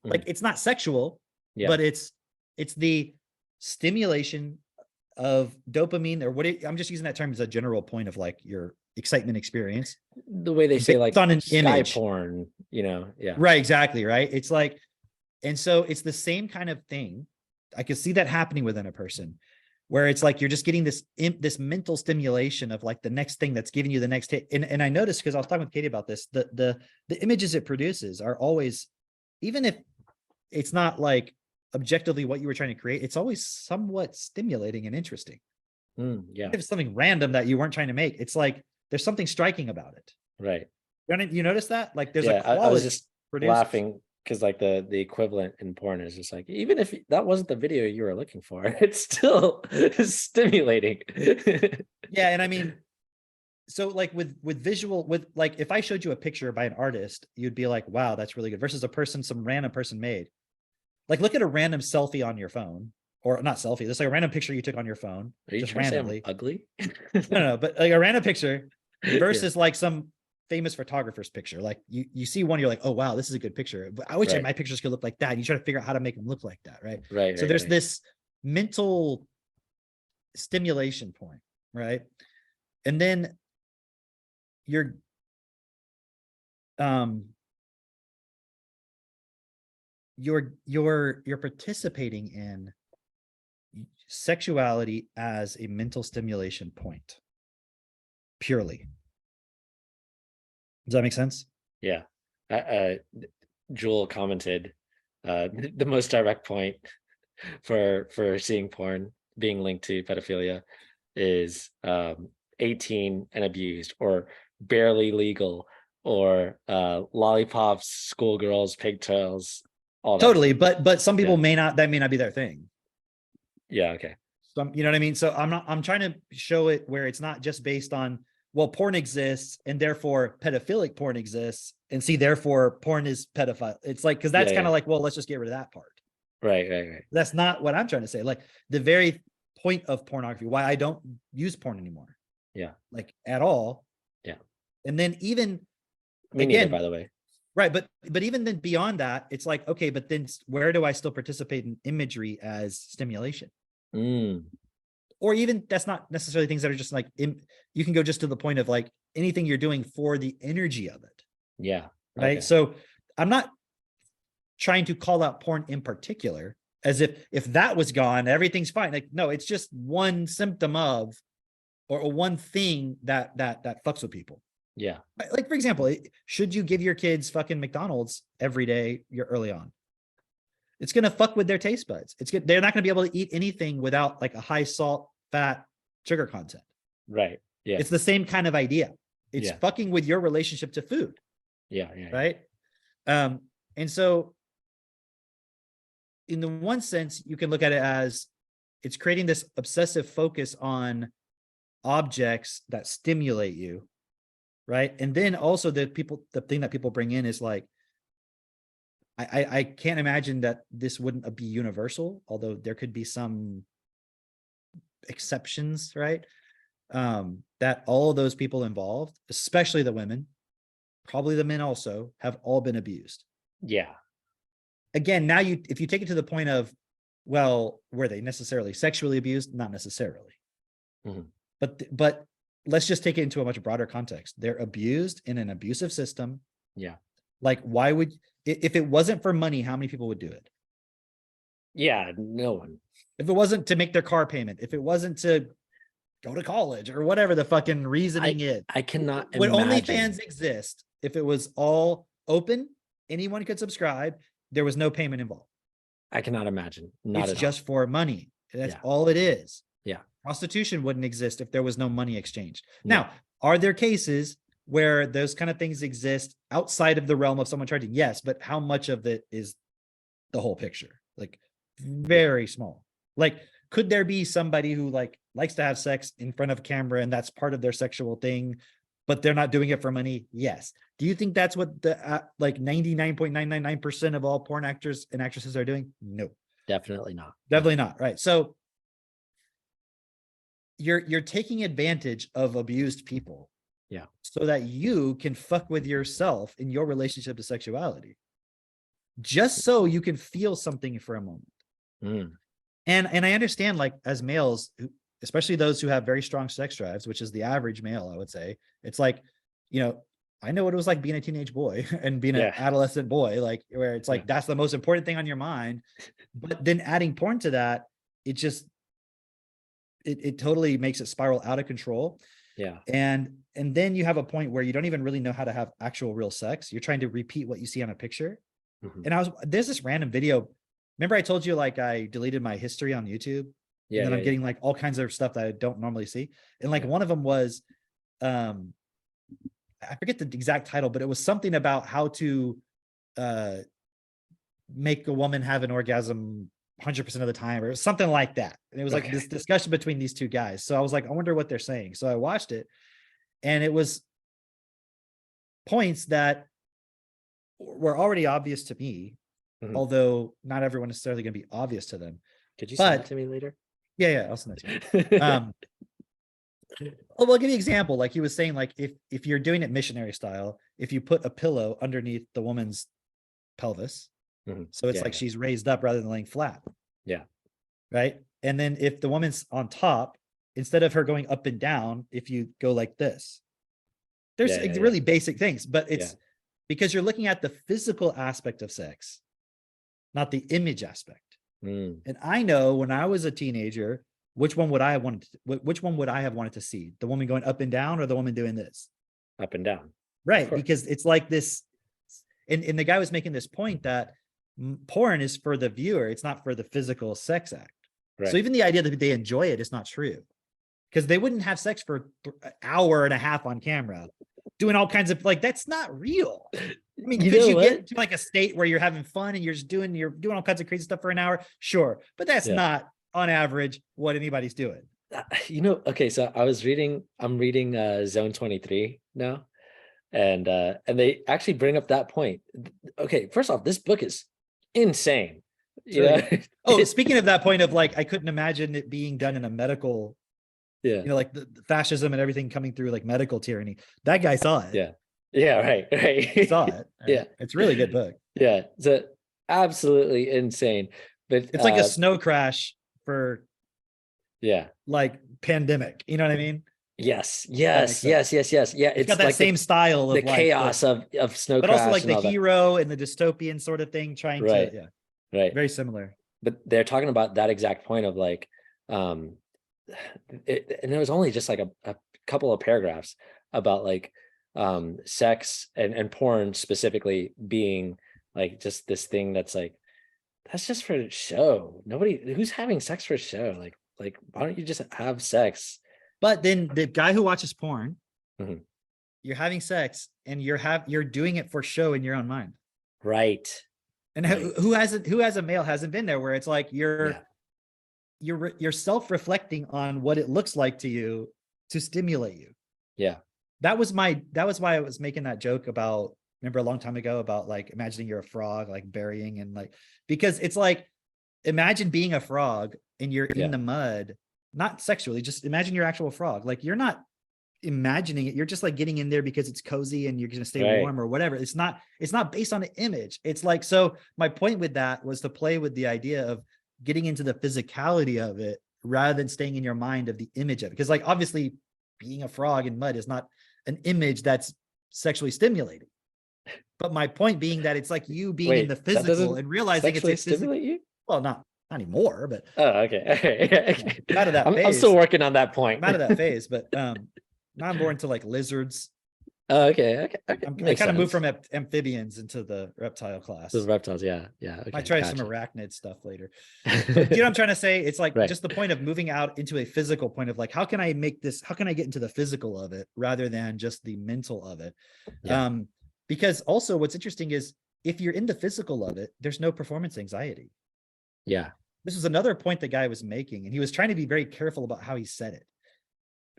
Like it's not sexual, but it's the stimulation of dopamine or I'm just using that term as a general point of like your excitement experience. The way they say like on an sky image. porn, yeah. Right, exactly, right? It's like, and so it's the same kind of thing. I can see that happening within a person where it's like you're just getting this mental stimulation of like the next thing that's giving you the next hit. And I noticed, because I was talking with Katie about this, the images it produces are always, even if it's not like objectively what you were trying to create, it's always somewhat stimulating and interesting. Yeah. If it's something random that you weren't trying to make, it's like there's something striking about it. Right. You notice that? Like there's a quality. I was just laughing because like the equivalent in porn is just like, even if that wasn't the video you were looking for, it's still stimulating. Yeah. And I mean, so like with visual, with like, if I showed you a picture by an artist, you'd be like, wow, that's really good, versus some random person made. Like, look at a random selfie on your phone, or not selfie, just like a random picture you took on your phone. Are you just trying randomly. to say I'm ugly? No, but like a random picture versus like some famous photographer's picture. Like you see one, you're like, oh wow, this is a good picture. But I wish my pictures could look like that. And you try to figure out how to make them look like that, right? Right. So there's this mental stimulation point, right? And then you're participating in sexuality as a mental stimulation point purely. Does that make sense? Yeah. Jewel commented the most direct point for seeing porn being linked to pedophilia is 18 and abused, or barely legal or lollipops, schoolgirls, pigtails, all that Totally. stuff. But some people Yeah. may not, that may not be their thing. Yeah. Okay. Some, you know what I mean? So I'm trying to show it where it's not just based on, well, porn exists and therefore pedophilic porn exists, and see, therefore porn is pedophile. It's like, because that's Yeah. kind Yeah. of like, well, let's just get rid of that part. Right. Right. Right. That's not what I'm trying to say. Like the very point of pornography, why I don't use porn anymore, Yeah. like at all. Yeah. And then even Me neither, again, by the way. right, but even then beyond that, it's like, okay, but then where do I still participate in imagery as stimulation? Mm, Or even that's not necessarily things that are just like you can go just to the point of like anything you're doing for the energy of it, yeah. right? Okay. So I'm not trying to call out porn in particular as if that was gone, everything's fine. Like, no, it's just one symptom of, or one thing that fucks with people. Yeah. Like, for example, should you give your kids fucking McDonald's every day you're early on? It's going to fuck with their taste buds. It's good. They're not going to be able to eat anything without like a high salt, fat, sugar content. Right. Yeah. It's the same kind of idea. It's Yeah. fucking with your relationship to food. Yeah. Yeah. Right. And so in the one sense, you can look at it as it's creating this obsessive focus on objects that stimulate you. Right. And then also the thing that people bring in is like, I can't imagine that this wouldn't be universal, although there could be some exceptions, right? That all of those people involved, especially the women, probably the men also, have all been abused. Yeah. Again, now if you take it to the point of, well, were they necessarily sexually abused? Not necessarily. Mhm. But let's just take it into a much broader context. They're abused in an abusive system. Yeah. Like, why would, if it wasn't for money, how many people would do it? Yeah. No one. If it wasn't to make their car payment, if it wasn't to go to college or whatever the fucking reasoning is. I cannot Would imagine. OnlyFans exist if it was all open, anyone could subscribe, there was no payment involved? I cannot imagine. Not It's at just for money. That's Yeah. all it is. Yeah. Prostitution wouldn't exist if there was no money exchange. No. Now, are there cases where those kind of things exist outside of the realm of someone charging? Yes, but how much of it is the whole picture? Like very small. Like, could there be somebody who like likes to have sex in front of a camera and that's part of their sexual thing, but they're not doing it for money? Yes. Do you think that's what the like 99.999% of all porn actors and actresses are doing? No, Definitely not. definitely not. Right. So you're taking advantage of abused people. Yeah. So that you can fuck with yourself in your relationship to sexuality, just so you can feel something for a moment. Mm. And I understand, like, as males, especially those who have very strong sex drives, which is the average male, I would say, it's like, you know, I know what it was like being a teenage boy and being an adolescent boy, like where it's like, that's the most important thing on your mind. But then adding porn to that, it just, it totally makes it spiral out of control. Yeah. And then you have a point where you don't even really know how to have actual real sex. You're trying to repeat what you see on a picture. Mhm. And there's this random video. Remember I told you, like, I deleted my history on YouTube? Yeah. And then Yeah, I'm getting like all kinds of stuff that I don't normally see. And like one of them was, I forget the exact title, but it was something about how to make a woman have an orgasm 100% of the time, or something like that. And it was like this discussion between these two guys. So I was like, I wonder what they're saying. So I watched it, and it was points that were already obvious to me, although not everyone necessarily going to be obvious to them. Could you send it to me later? Yeah, I'll send it to you. Well, I'll give you an example. Like he was saying, like if you're doing it missionary style, if you put a pillow underneath the woman's pelvis, so it's like she's raised up rather than laying flat. Yeah. Right. And then if the woman's on top, instead of her going up and down, if you go like this, there's really basic things, but it's because you're looking at the physical aspect of sex, not the image aspect. And I know when I was a teenager, which one would I have wanted to see? The woman going up and down, or the woman doing this? Up and down. Right. Because it's like this. And the guy was making this point that porn is for the viewer. It's not for the physical sex act. Right. So even the idea that they enjoy it is not true, because they wouldn't have sex for an hour and a half on camera doing all kinds of like, that's not real. I mean, You could know you what? get to like a state where you're having fun and you're doing all kinds of crazy stuff for an hour? Sure. But that's Yeah. not on average what anybody's doing. Okay, so I'm reading Zone 23 now, and they actually bring up that point. Okay, first off, this book is insane. It's You really know, good. Oh, speaking of that point of like, I couldn't imagine it being done in a medical, yeah, like the fascism and everything coming through like medical tyranny. That guy saw it. yeah, yeah, right, He saw right. it. Yeah, Right? It's a really good book. yeah. It's absolutely insane. But It's like a snow crash for yeah, like pandemic. You know what I mean? yes, That makes yes, sense. yes, yes, yes. Yeah, It's got it's that like same style the of like chaos of Snow but also Crash like and the all that. hero and the dystopian sort of thing trying to, Right, yeah, right. very similar. But they're talking about that exact point of like, um, and it was only just like a couple of paragraphs about like sex and porn specifically being like just this thing that's like that's just for show. Nobody who's having sex for show. Like why don't you just have sex? But then the guy who watches porn, Mhm. you're having sex and you're doing it for show in your own mind. Right. And Right. who as a male hasn't been there where it's like Yeah. you're self-reflecting on what it looks like to you to stimulate you. Yeah. That was why I was making that joke about, remember a long time ago about like imagining you're a frog, like burying and like, because it's like, imagine being a frog and you're in Yeah. the mud, not sexually, just imagine your actual frog. Like you're not imagining it. You're just like getting in there because it's cozy and you're going to stay Right. warm or whatever. It's not based on an image. It's like, so my point with that was to play with the idea of getting into the physicality of it rather than staying in your mind of the image of it. Because like, obviously being a frog in mud is not an image that's sexually stimulating. But my point being that it's like you being in the Wait, that physical doesn't and realizing it's sexually a physical, stimulate you? well, not anymore, but Oh, okay. Okay. yeah, Okay. I'm out of that I'm still phase. working on that point. I'm out of that phase, but now I'm more into like lizards. Oh, okay. Okay. Okay. I Makes kind of moved sense. from amphibians into the reptile The class. reptiles, yeah. Yeah. I Okay. try some Gotcha. arachnid stuff later. But do you know what I'm trying to say? It's like Right. just the point of moving out into a physical point of like, how can I make this, how can I get into the physical of it rather than just the mental of it? Yeah. Because also what's interesting is if you're in the physical of it, there's no performance anxiety. Yeah. This was another point the guy was making, and he was trying to be very careful about how he said it.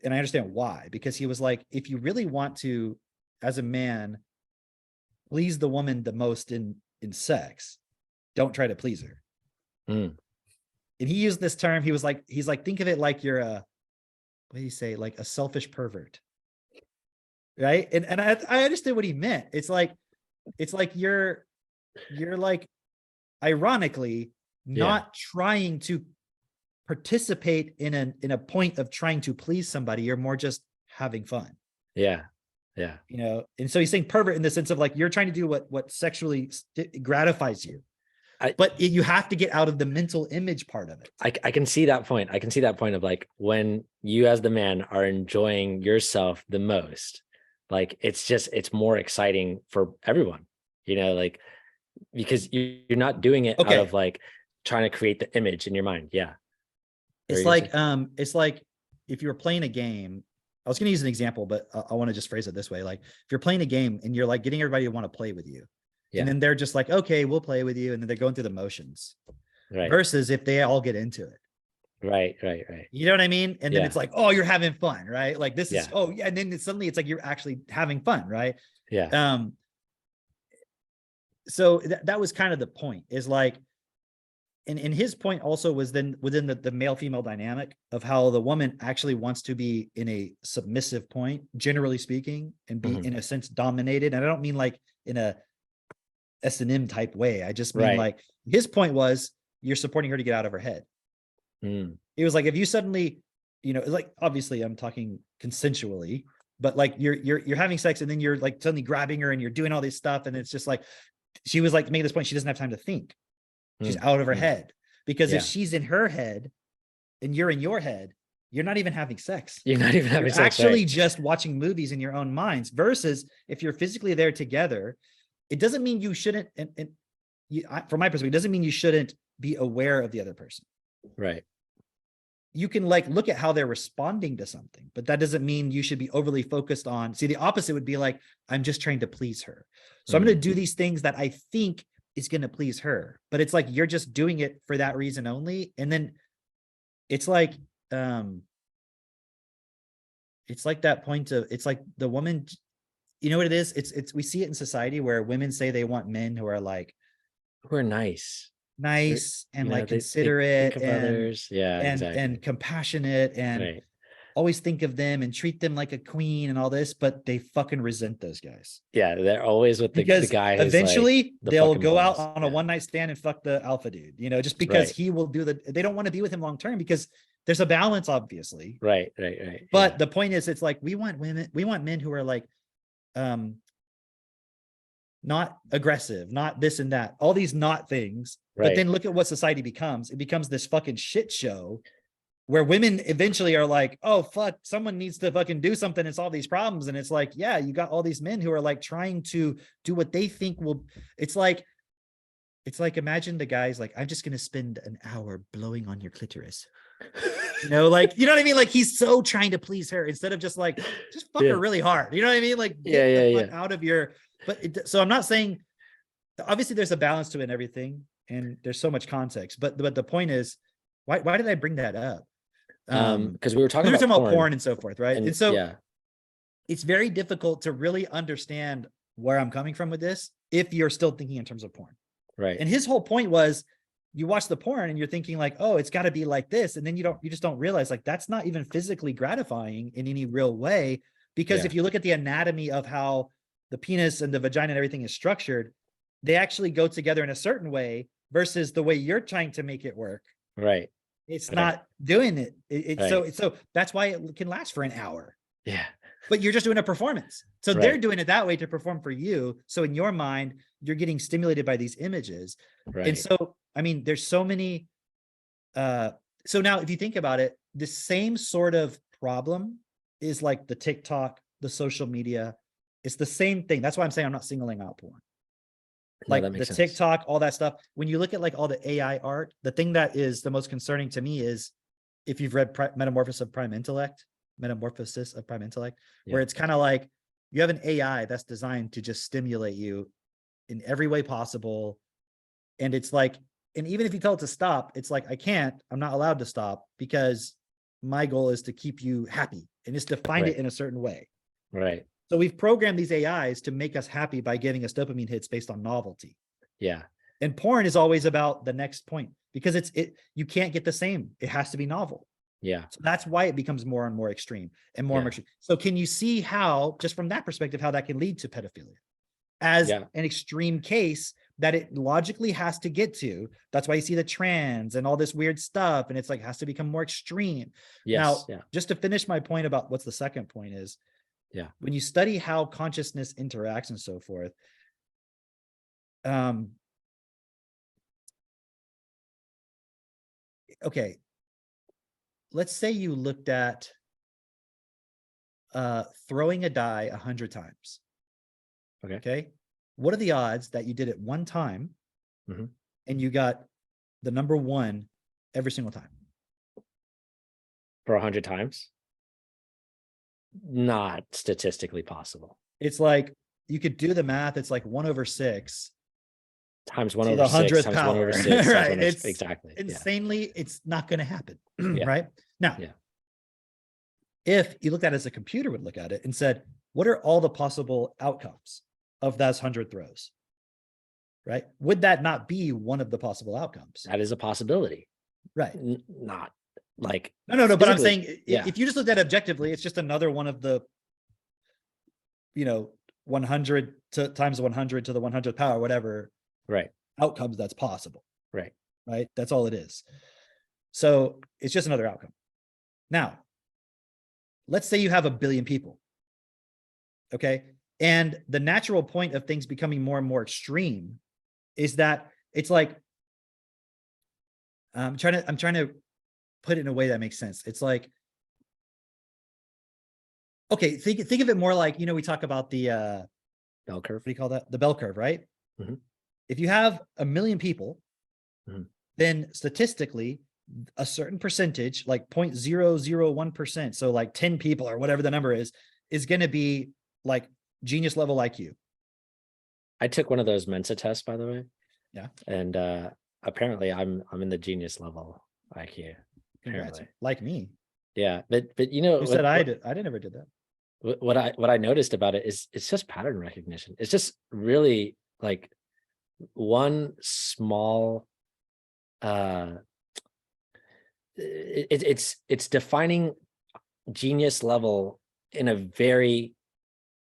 And I understand why, because he was like, if you really want to, as a man, please the woman the most in sex, don't try to please her. Mm. And he used this term. He's like, think of it like you're a, what do you say, like a selfish pervert, right? And I understood what he meant. It's like you're like ironically Yeah. not trying to participate in a point of trying to please somebody. You're more just having fun. Yeah. Yeah. You know, and so he's saying pervert in the sense of like you're trying to do what sexually gratifies you, but you have to get out of the mental image part of it. I can see that point. I can see that point of like when you as the man are enjoying yourself the most, like it's more exciting for everyone, like because you're not doing it out of like trying to create the image in your mind. Yeah. It's like if you were playing a game, I was going to use an example, but I want to just phrase it this way. Like if you're playing a game and you're like getting everybody to want to play with you, and then they're just like, okay, we'll play with you. And then they're going through the motions versus if they all get into it. Right. You know what I mean? And then it's like, oh, you're having fun, right? Like this is, oh yeah. And then suddenly it's like, you're actually having fun. Right. Yeah. So that was kind of the point is like, and his point also was then within the male female dynamic of how the woman actually wants to be in a submissive point, generally speaking, and be in a sense dominated. And I don't mean like in a S&M type way. I just mean like his point was you're supporting her to get out of her head. It was like, if you suddenly, like, obviously I'm talking consensually, but like you're having sex and then you're like suddenly grabbing her and you're doing all this stuff. And it's just like, she was like making this point. She doesn't have time to think. She's out of her head, because if she's in her head and you're in your head, you're not even having sex. You're not even having sex. Actually just watching movies in your own minds versus if you're physically there together, it doesn't mean you shouldn't. And from my perspective, it doesn't mean you shouldn't be aware of the other person. Right. you can like look at how they're responding to something, but that doesn't mean you should be overly focused on. See, the opposite would be like, I'm just trying to please her. So I'm going to do these things that I think is going to please her, but it's like, you're just doing it for that reason only. And then it's like that point of, it's like the woman, you know what it is? It's, we see it in society where women say they want men who are like, who are nice, and like they think considerate of others. Yeah, exactly. and compassionate and Right. always think of them and treat them like a queen and all this, but they fucking resent those guys. Yeah, they're always with the Because guy who's like eventually the they'll fucking go out boss. on a one night stand and fuck the alpha dude, you know, just because Right. he will do they don't want to be with him long term because there's a balance, obviously. Right. But the point is, it's like, we want men who are like, not aggressive, not this and that, all these not things. But Right. then look at what society becomes. It becomes this fucking shit show where women eventually are like, oh, fuck, someone needs to fucking do something and solve these problems. And it's like, yeah, you got all these men who are like trying to do what they think will, it's like, imagine the guy's like, I'm just going to spend an hour blowing on your clitoris. You know, like, you know what I mean? Like, he's so trying to please her instead of just like, just fuck her really hard. You know what I mean? Like, get the fuck out of your, so I'm not saying, obviously there's a balance to it and everything. And there's so much context, but the point is, why did I bring that up? Because we were talking about porn and so forth, right? And so it's very difficult to really understand where I'm coming from with this if you're still thinking in terms of porn. Right. And his whole point was, you watch the porn and you're thinking like, oh, it's got to be like this. And then you just don't realize like that's not even physically gratifying in any real way. Because if you look at the anatomy of how the penis and the vagina and everything is structured, they actually go together in a certain way versus the way you're trying to make it work. Right. It's not doing it. So that's why it can last for an hour. Yeah. But you're just doing a performance. So they're doing it that way to perform for you. So in your mind, you're getting stimulated by these images. Right. And so, I mean, there's so many. So now if you think about it, the same sort of problem is like the TikTok, the social media. It's the same thing. That's why I'm saying I'm not singling out porn. Like the TikTok, all that stuff. When you look at like all the AI art, the thing that is the most concerning to me is if you've read Metamorphosis of Prime Intellect, where it's kind of like you have an AI that's designed to just stimulate you in every way possible. And it's like, and even if you tell it to stop, it's like, I'm not allowed to stop because my goal is to keep you happy and it's to find it in a certain way. Right. So we've programmed these AIs to make us happy by giving us dopamine hits based on novelty. Yeah. And porn is always about the next point because you can't get the same. It has to be novel. Yeah. So that's why it becomes more and more extreme and more and more extreme. So can you see how, just from that perspective, how that can lead to pedophilia as an extreme case that it logically has to get to? That's why you see the trans and all this weird stuff. And it's like, has to become more extreme. Now, just to finish my point about what's the second point is, when you study how consciousness interacts and so forth, okay, let's say you looked at throwing a die 100 times. Okay. What are the odds that you did it one time and you got the number one every single time? For 100 times? Not statistically possible. It's like, you could do the math. It's like 1/6 times 1/6 times power. 1/6. Right. It's exactly insanely. It's not going to happen. Right now. If you looked at it as a computer would look at it and said, what are all the possible outcomes of those 100 throws? Right. Would that not be one of the possible outcomes? That is a possibility. Right. Not like, no, but I'm saying if you just looked at it objectively, it's just another one of the, 100 times 100 to the 100th power, whatever outcomes that's possible. Right. That's all it is. So it's just another outcome. Now, let's say you have 1 billion people. Okay. And the natural point of things becoming more and more extreme is that it's like, I'm trying to put it in a way that makes sense. It's like, okay, think of it more like, we talk about the bell curve. What do you call that? The bell curve, right? If you have 1 million people, then statistically, a certain percentage, like 0.001%, so like 10 people or whatever the number is going to be like genius level IQ. I took one of those Mensa tests, by the way. Yeah. And apparently I'm in the genius level IQ. Congrats. Apparently. Like me. Yeah, but you know Who said I did? I never did that. what I noticed about it is it's just pattern recognition. It's just really like one small it's defining genius level in a very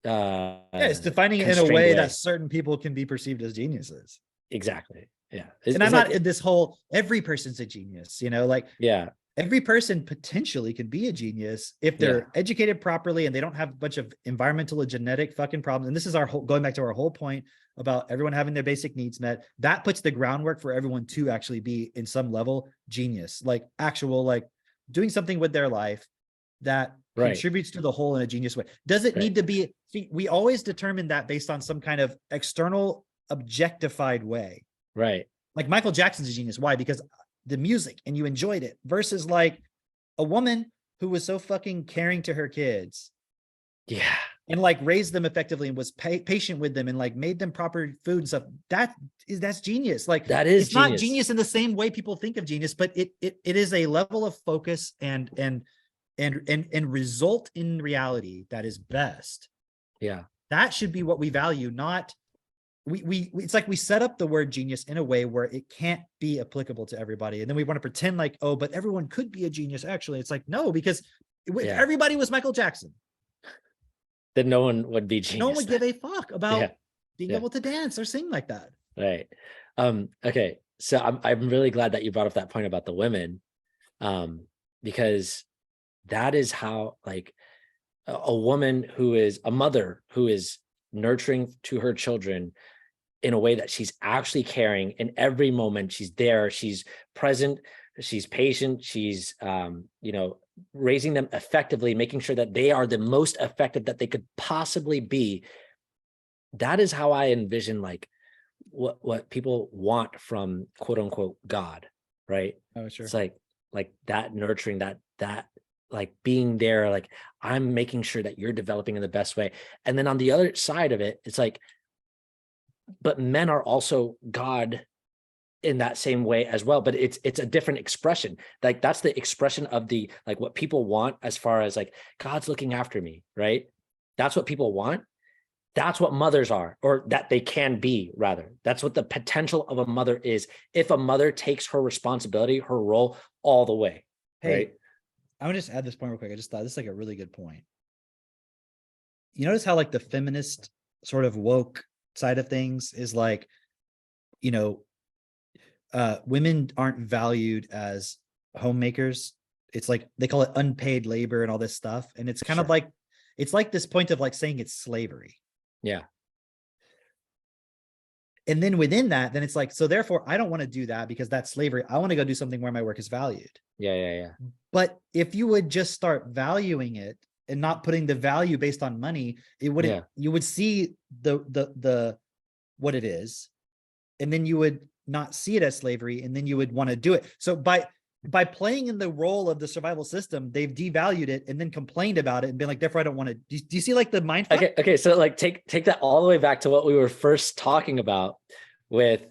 Yeah, it's defining it in a constrained way way. that certain people can be perceived as geniuses. Exactly. Yeah. And I'm not in this whole every person's a genius, you know, like yeah, every person potentially can be a genius if they're educated properly and they don't have a bunch of environmental and genetic fucking problems. And this is our whole, going back to our whole point about everyone having their basic needs met. That puts the groundwork for everyone to actually be in some level genius, like actual, like doing something with their life that contributes to the whole in a genius way. Does it need to be, see, we always determine that based on some kind of external objectified way. Right. Like Michael Jackson's a genius. Why? Because the music and you enjoyed it, versus like a woman who was so fucking caring to her kids. Yeah. And like raised them effectively and was patient with them and like made them proper food and stuff. That's genius. Like that is it's not genius in the same way people think of genius, but it is a level of focus and result in reality that is best. Yeah. That should be what we value, not we it's like we set up the word genius in a way where it can't be applicable to everybody. And then we want to pretend like, oh, but everyone could be a genius. Actually, it's like, no, because if everybody was Michael Jackson, then no one would be genius. No one would give a fuck about being able to dance or sing like that. Right. Okay. So I'm really glad that you brought up that point about the women, because that is how, like, a woman who is a mother who is nurturing to her children in a way that she's actually caring in every moment. She's there, she's present, she's patient, she's raising them effectively, making sure that they are the most effective that they could possibly be. That is how I envision like what people want from quote unquote God, right? Oh, sure. It's like that nurturing, that like being there, like I'm making sure that you're developing in the best way. And then on the other side of it, it's like, but men are also God in that same way as well, but it's a different expression. Like that's the expression of the, like what people want as far as like God's looking after me, right? That's what people want. That's what mothers are, or that they can be, rather. That's what the potential of a mother is. If a mother takes her responsibility, her role all the way. Hey, right? I want to just add this point real quick. I just thought this is like a really good point. You notice how like the feminist sort of woke side of things is like, women aren't valued as homemakers. It's like they call it unpaid labor and all this stuff. And it's kind of like, it's like this point of like saying it's slavery. Yeah. And then within that, then it's like, so therefore I don't want to do that because that's slavery. I want to go do something where my work is valued. Yeah. But if you would just start valuing it and not putting the value based on money, it wouldn't, you would see the what it is, and then you would not see it as slavery, and then you would want to do it. So by playing in the role of the survival system, they've devalued it and then complained about it and been like, therefore I don't want to. Do you see like the mind? Okay. So like take that all the way back to what we were first talking about with,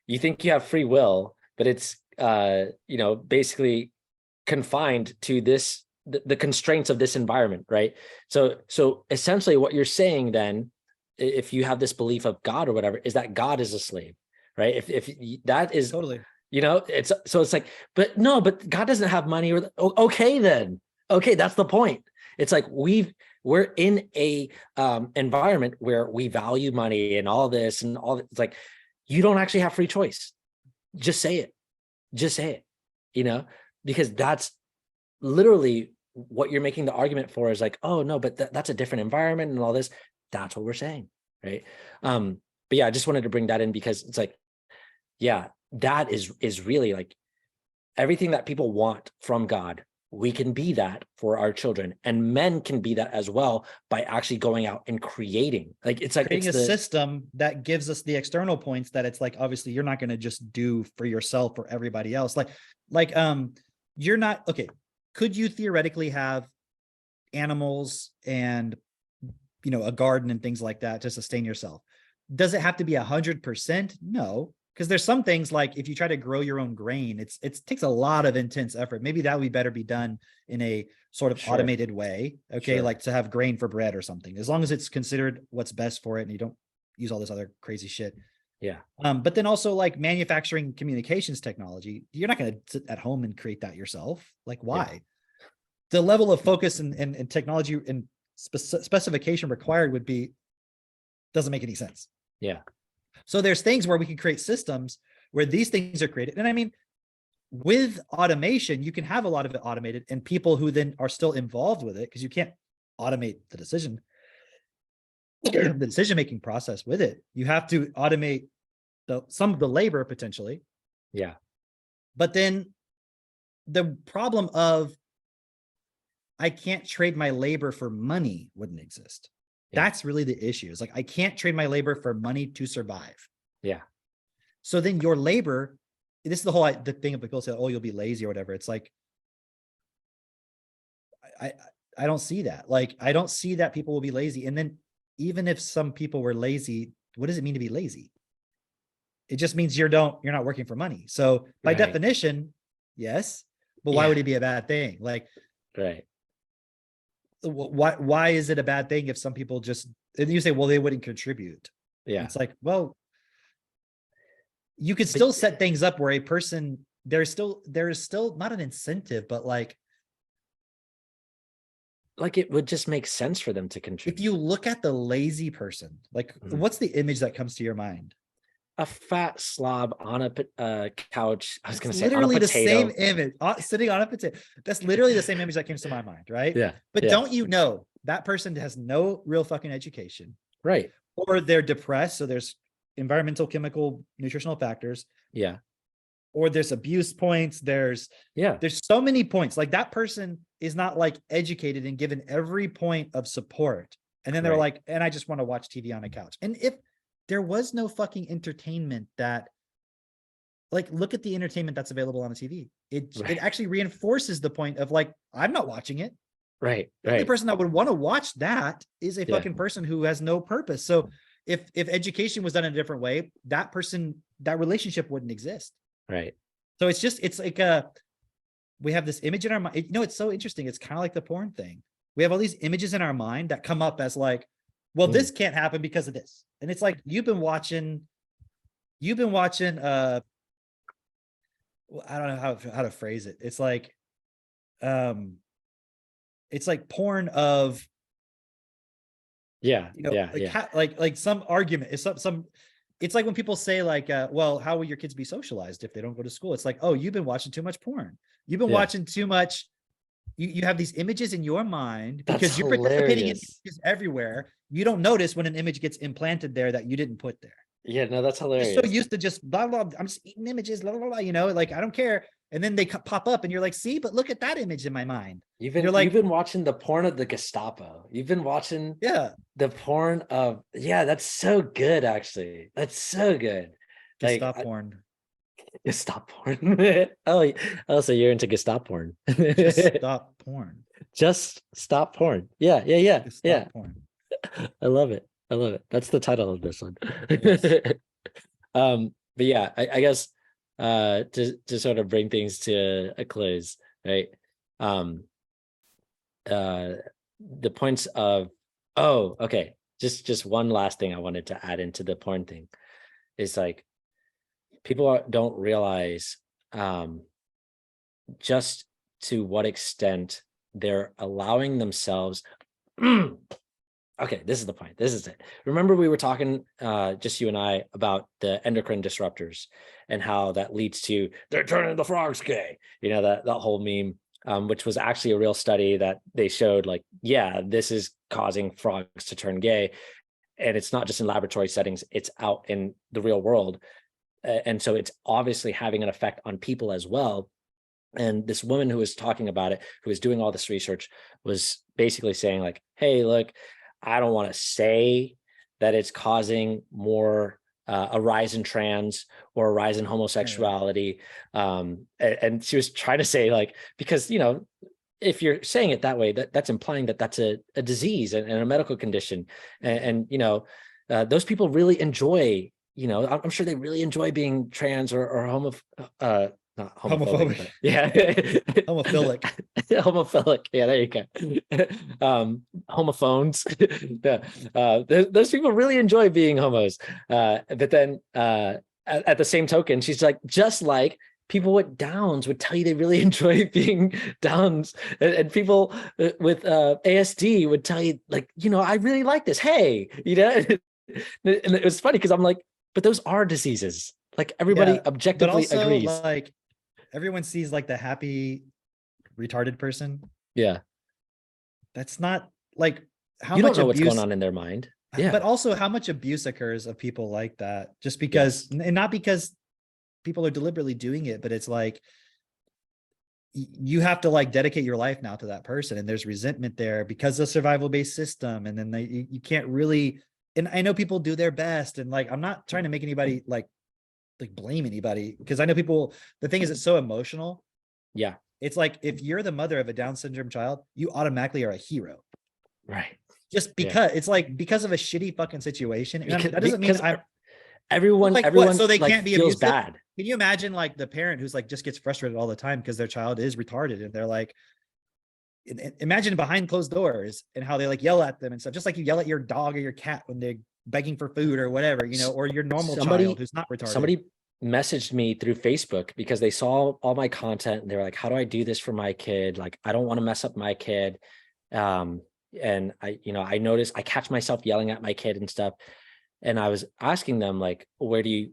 you think you have free will, but it's, basically confined to this, the constraints of this environment, right? So essentially what you're saying then, if you have this belief of God or whatever, is that God is a slave, right? If that is totally, it's like, but God doesn't have money, or okay, then okay, that's the point. It's like we're in a environment where we value money and all this and all that. It's like you don't actually have free choice. Just say it, because that's literally what you're making the argument for, is like, oh no, but that's a different environment and all this. That's what we're saying, right? But yeah, I just wanted to bring that in because it's like, yeah, that is really like everything that people want from God we can be that for our children, and men can be that as well by actually going out and creating. Like it's like creating it's a the system that gives us the external points that it's like, obviously you're not going to just do for yourself or everybody else. Like you're not okay. Could you theoretically have animals and, you know, a garden and things like that to sustain yourself? Does it have to be 100%? No, because there's some things like if you try to grow your own grain, it takes a lot of intense effort. Maybe that would be better be done in a sort of Sure. automated way. Okay. Sure. Like to have grain for bread or something, as long as it's considered what's best for it and you don't use all this other crazy shit. Yeah. But then also like manufacturing communications technology, you're not going to sit at home and create that yourself. Like why? Yeah. The level of focus and technology and specification required would be, doesn't make any sense. Yeah. So there's things where we can create systems where these things are created. And I mean, with automation, you can have a lot of it automated and people who then are still involved with it, because you can't automate the decision-making process with it. You have to automate some of the labor potentially. Yeah. But then the problem of I can't trade my labor for money wouldn't exist. Yeah. That's really the issue. It's like, I can't trade my labor for money to survive. Yeah. So then your labor, this is the whole the thing of people say, oh, you'll be lazy or whatever. It's like, I don't see that. Like, I don't see that people will be lazy. And then even if some people were lazy, what does it mean to be lazy? It just means you're not working for money. So by Right. definition, yes, but why Yeah. would it be a bad thing? Like, Right. why is it a bad thing if some people just, and you say, well, they wouldn't contribute. Yeah. It's like, well, you could But- still set things up where a person, there is still not an incentive, but like it would just make sense for them to contribute. if you look at the lazy person, like Mhm. what's the image that comes to your mind? A fat slob on a couch. I was going to say on a Literally the potato. same image, sitting on a potato. That's literally the same image that came to my mind, right? Yeah. But yeah. don't you know that person has no real fucking education, Right. or they're depressed, so there's environmental, chemical, nutritional factors, Yeah. or there's abuse points, there's Yeah. so many points. Like that person is not like educated and given every point of support. And then they're Right. like, and I just want to watch TV on a couch. And if there was no fucking entertainment that, like, look at the entertainment that's available on the TV. It Right. actually reinforces the point of like, I'm not watching it. Right. The only Right. person that would want to watch that is a Yeah. fucking person who has no purpose. So if education was done in a different way, that person, that relationship wouldn't exist. Right. So it's like we have this image in our mind. You know, it's so interesting. It's kind of like the porn thing. We have all these images in our mind that come up as like, well, this can't happen because of this. And it's like, you've been watching, well, I don't know how to phrase it. It's like porn of, Yeah. you know, Yeah. like, Yeah. like some argument is some, it's like when people say like, well, how will your kids be socialized if they don't go to school? It's like, oh, you've been watching too much porn. You've been Yeah. watching too much. You have these images in your mind because That's you're participating in hilarious. images everywhere. You don't notice when an image gets implanted there that you didn't put there. Yeah. No, that's You're hilarious. so used to just blah, blah, I'm just eating images, blah, blah, blah, you know, like, I don't care. And then they pop up and you're like, see, but look at that image in my mind. You're like, you've been watching the porn of the Gestapo. You've been watching yeah, the porn of, yeah, that's so good. Actually, that's so good. Like Gestaporn. Gestaporn. Oh, so you're into Gestaporn. Just stop porn. Just stop porn. Yeah. Yeah. Yeah. Just Yeah. stop porn. I love it. I love it. That's the title of this one. Yes. But yeah, I guess to sort of bring things to a close, right? The points of, oh, okay, just one last thing I wanted to add into the porn thing is like, people don't realize just to what extent they're allowing themselves. Okay, this is the point. This is it. Remember, we were talking, just you and I, about the endocrine disruptors and how that leads to they're turning the frogs gay. You know, that whole meme, which was actually a real study that they showed, like, yeah, this is causing frogs to turn gay. And it's not just in laboratory settings, it's out in the real world. And so it's obviously having an effect on people as well. And this woman who was talking about it, who was doing all this research, was basically saying like, hey, look, I don't want to say that it's causing more a rise in trans or a rise in homosexuality. And she was trying to say like, because, you know, if you're saying it that way, that's implying that that's a disease and a medical condition. And you know, those people really enjoy, you know, I'm sure they really enjoy being trans or not homophobic, Homophobic. but yeah, Homophilic. homophilic. Yeah, there you go. Homophones. Yeah. Those people really enjoy being homos. But then at the same token, she's like, just like people with Downs would tell you they really enjoy being Downs, and people with ASD would tell you like, you know, I really like this. Hey, you know, and it was funny because I'm like, but those are diseases. Like everybody Yeah, but objectively also agrees. like everyone sees like the happy retarded person. Yeah. That's not like how You don't much know what's going abuse, on in their mind. but Yeah. also how much abuse occurs of people like that just because, Yes. and not because people are deliberately doing it, but it's like you have to like dedicate your life now to that person, and there's resentment there because of survival based system, and then you can't really. And I know people do their best, and like I'm not trying to make anybody like blame anybody, because I know people. The thing is, it's so emotional. Yeah. It's like if you're the mother of a Down syndrome child, you automatically are a hero. Right. Just Yeah. because it's like because of a shitty fucking situation. And that doesn't mean Because I'm everyone like what? everyone So they like can't be feels abusive? bad. Can you imagine like the parent who's like just gets frustrated all the time because their child is retarded, and they're like, imagine behind closed doors and how they like yell at them and stuff, just like you yell at your dog or your cat when they're begging for food or whatever, you know, or your normal child who's not retarded. Somebody messaged me through Facebook because they saw all my content and they were like, how do I do this for my kid? Like, I don't want to mess up my kid. And I, you know, I noticed I catch myself yelling at my kid and stuff. And I was asking them like, where do you,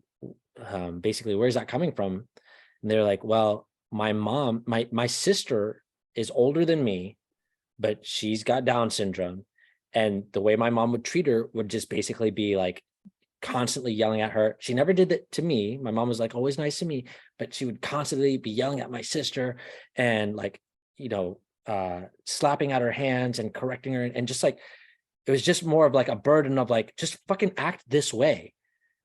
basically, where's that coming from? And they're like, well, my mom, my sister is older than me, but she's got Down syndrome. And the way my mom would treat her would just basically be like constantly yelling at her. She never did that to me. My mom was like always nice to me, but she would constantly be yelling at my sister and like, you know, slapping at her hands and correcting her. And just like, it was just more of like a burden of like, just fucking act this way.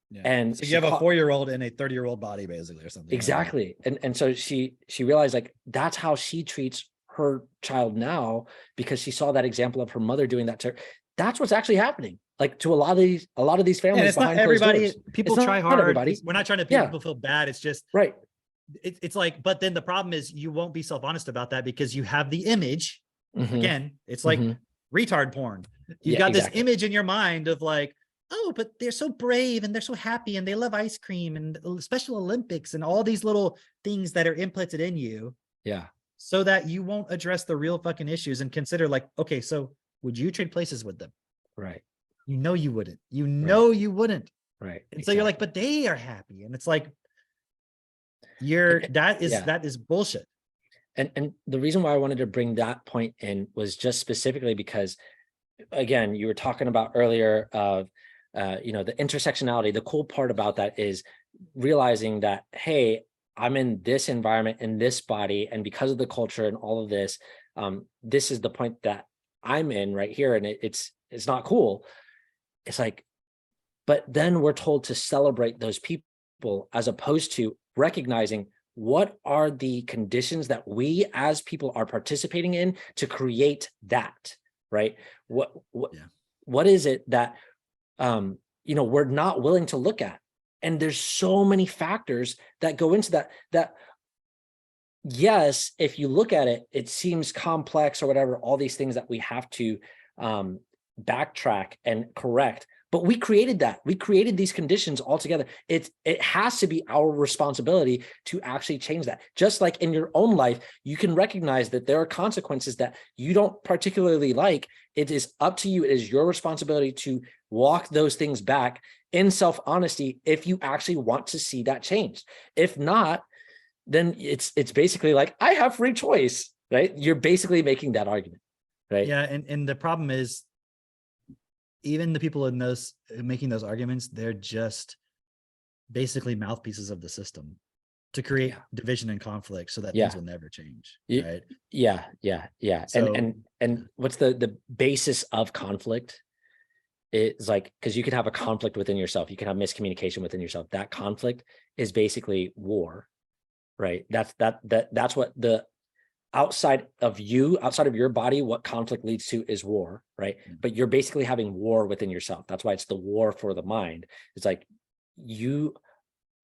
Yeah. And so you have a 4-year-old in a 30-year-old body basically or something. Exactly. And so she realized like that's how she treats her child now, because she saw that example of her mother doing that to her. That's what's actually happening. Like to a lot of these families. And it's not everybody. People try hard. Everybody. We're not trying to make people feel bad. It's just right. It's like, but then the problem is you won't be self-honest about that because you have the image. Again, it's like retard porn. You've got this image in your mind of like, oh, but they're so brave and they're so happy and they love ice cream and Special Olympics and all these little things that are implanted in you. Yeah. So that you won't address the real fucking issues and consider like, okay, so would you trade places with them? Right. You know you wouldn't. You know you wouldn't. Right. And so you're like, but they are happy. And it's like, that is bullshit. And the reason why I wanted to bring that point in was just specifically because, again, you were talking about earlier of, you know, the intersectionality. The cool part about that is realizing that, hey, I'm in this environment, in this body, and because of the culture and all of this, this is the point that I'm in right here, and it's not cool. It's like, but then we're told to celebrate those people as opposed to recognizing what are the conditions that we as people are participating in to create that, right? What is it that you know, we're not willing to look at? And there's so many factors that go into that yes, if you look at it, it seems complex or whatever, all these things that we have to backtrack and correct. But we created that. We created these conditions altogether. It has to be our responsibility to actually change that. Just like in your own life, you can recognize that there are consequences that you don't particularly like. It is up to you. It is your responsibility to walk those things back in self-honesty if you actually want to see that changed. If not, then it's basically like, I have free choice, right? You're basically making that argument, right? Yeah, and the problem is, even the people in those making those arguments, they're just basically mouthpieces of the system. to create Yeah. division and conflict so that things Yeah. will never change, Y- right? Yeah. Yeah. Yeah. So And what's the basis of conflict? It's like, because you can have a conflict within yourself, you can have miscommunication within yourself. That conflict is basically war, right? That's what the outside of your body, what conflict leads to is war, right? But you're basically having war within yourself. That's why it's the war for the mind. It's like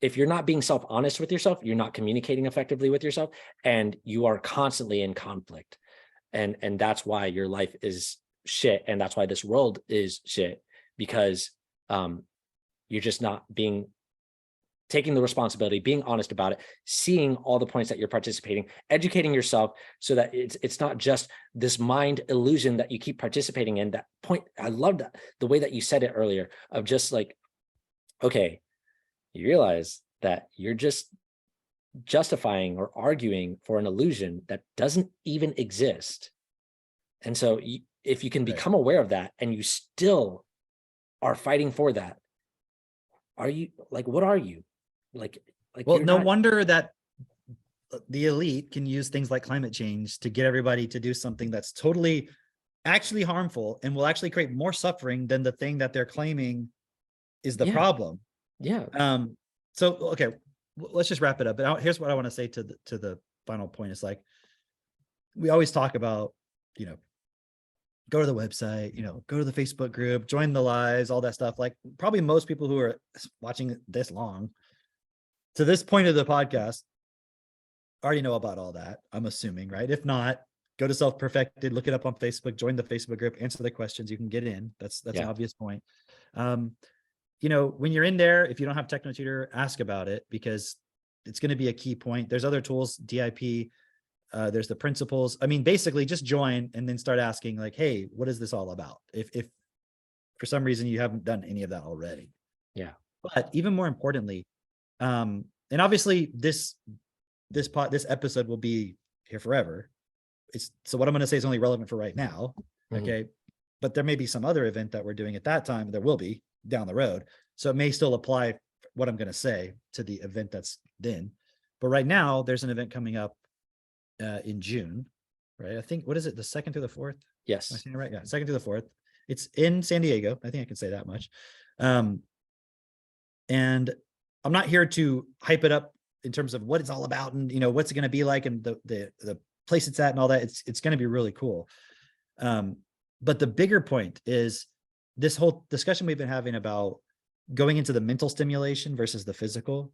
if you're not being self-honest with yourself, you're not communicating effectively with yourself, and you are constantly in conflict. And that's why your life is shit, and that's why this world is shit, because you're just not taking the responsibility, being honest about it, seeing all the points that you're participating, educating yourself so that it's not just this mind illusion that you keep participating in. That point, I love that, the way that you said it earlier, of just like, okay, you realize that you're just justifying or arguing for an illusion that doesn't even exist. And so if you can right. become aware of that and you still are fighting for that, are you like, what are you? Like Well, you're no not. wonder that the elite can use things like climate change to get everybody to do something that's totally actually harmful and will actually create more suffering than the thing that they're claiming is the Yeah. problem. Yeah. So okay, let's just wrap it up. But here's what I want to say to the final point. It's like, we always talk about, go to the website, go to the Facebook group, join the lives, all that stuff. Like, probably most people who are watching this long to this point of the podcast already know about all that, I'm assuming, right? If not, go to Self Perfected, look it up on Facebook, join the Facebook group, answer the questions, you can get in. That's an Yeah. obvious point. When you're in there, if you don't have TechnoTutor, ask about it, because it's going to be a key point. There's other tools, DIP, there's the principles. I mean, basically just join and then start asking like, hey, what is this all about? If for some reason you haven't done any of that already. Yeah. But even more importantly, and obviously this episode will be here forever. So what I'm going to say is only relevant for right now. Okay. But there may be some other event that we're doing at that time. There will be down the road. So it may still apply what I'm going to say to the event that's then. But right now there's an event coming up in June, right? I think, what is it? The 2nd through the 4th? Yes. Am I saying it right? Yeah. 2nd through the 4th. It's in San Diego. I think I can say that much. And I'm not here to hype it up in terms of what it's all about and, what's it going to be like and the place it's at and all that. It's going to be really cool. But the bigger point is this whole discussion we've been having about going into the mental stimulation versus the physical.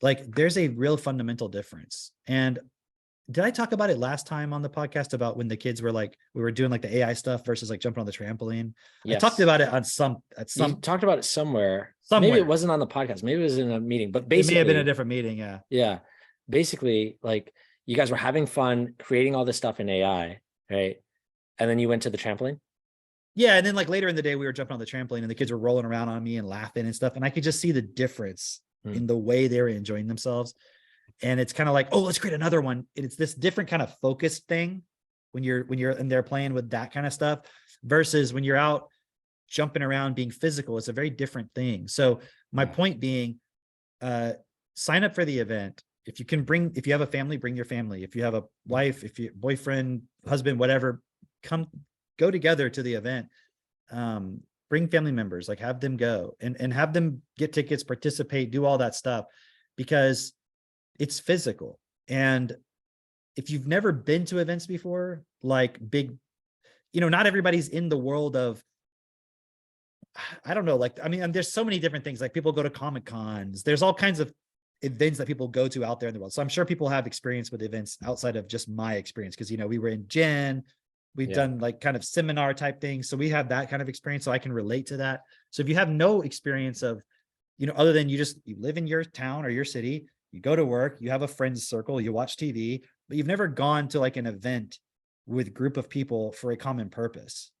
Like, there's a real fundamental difference. And did I talk about it last time on the podcast about when the kids were like, we were doing like the AI stuff versus like jumping on the trampoline? Yes. I talked about it You talked about it somewhere. somewhere. Maybe it wasn't on the podcast. Maybe it was in a meeting, but basically it may have been a different meeting. Yeah. Yeah. Basically, like, you guys were having fun creating all this stuff in AI, right? And then you went to the trampoline. Yeah. And then like later in the day, we were jumping on the trampoline and the kids were rolling around on me and laughing and stuff. And I could just see the difference in the way they were enjoying themselves. And it's kind of like, oh, let's create another one. And it's this different kind of focused thing when you're in there playing with that kind of stuff versus when you're out jumping around being physical. It's a very different thing. So my point being, sign up for the event. If you have a family, bring your family. If you have a wife, if you boyfriend, husband, whatever, go together to the event. Bring family members, like have them go and have them get tickets, participate, do all that stuff, because it's physical. And if you've never been to events before, like big, not everybody's in the world of, I don't know, like, I mean, there's so many different things. Like, people go to Comic Cons, there's all kinds of events that people go to out there in the world. So I'm sure people have experience with events outside of just my experience. Cause we were in Gen, we've done like kind of seminar type things. So we have that kind of experience. So I can relate to that. So if you have no experience of, other than you live in your town or your city, you go to work, you have a friends circle, you watch TV, but you've never gone to like an event with a group of people for a common purpose,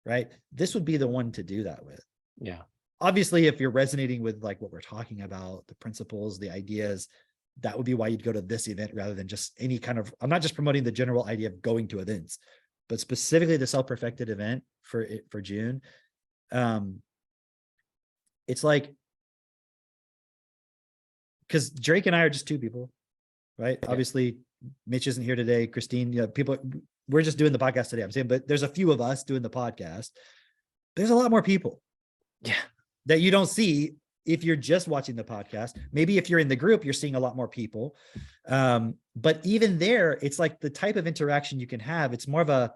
right? This would be the one to do that with. Yeah. Obviously, if you're resonating with like what we're talking about, the principles, the ideas, that would be why you'd go to this event rather than just any kind of, I'm not just promoting the general idea of going to events, but specifically the Self-Perfected event for June. It's like, because Drake and I are just two people, right? Yeah. Obviously, Mitch isn't here today. Christine, people, we're just doing the podcast today. I'm saying, but there's a few of us doing the podcast. There's a lot more people. Yeah. That you don't see if you're just watching the podcast. Maybe if you're in the group, you're seeing a lot more people. But even there, it's like the type of interaction you can have. It's more of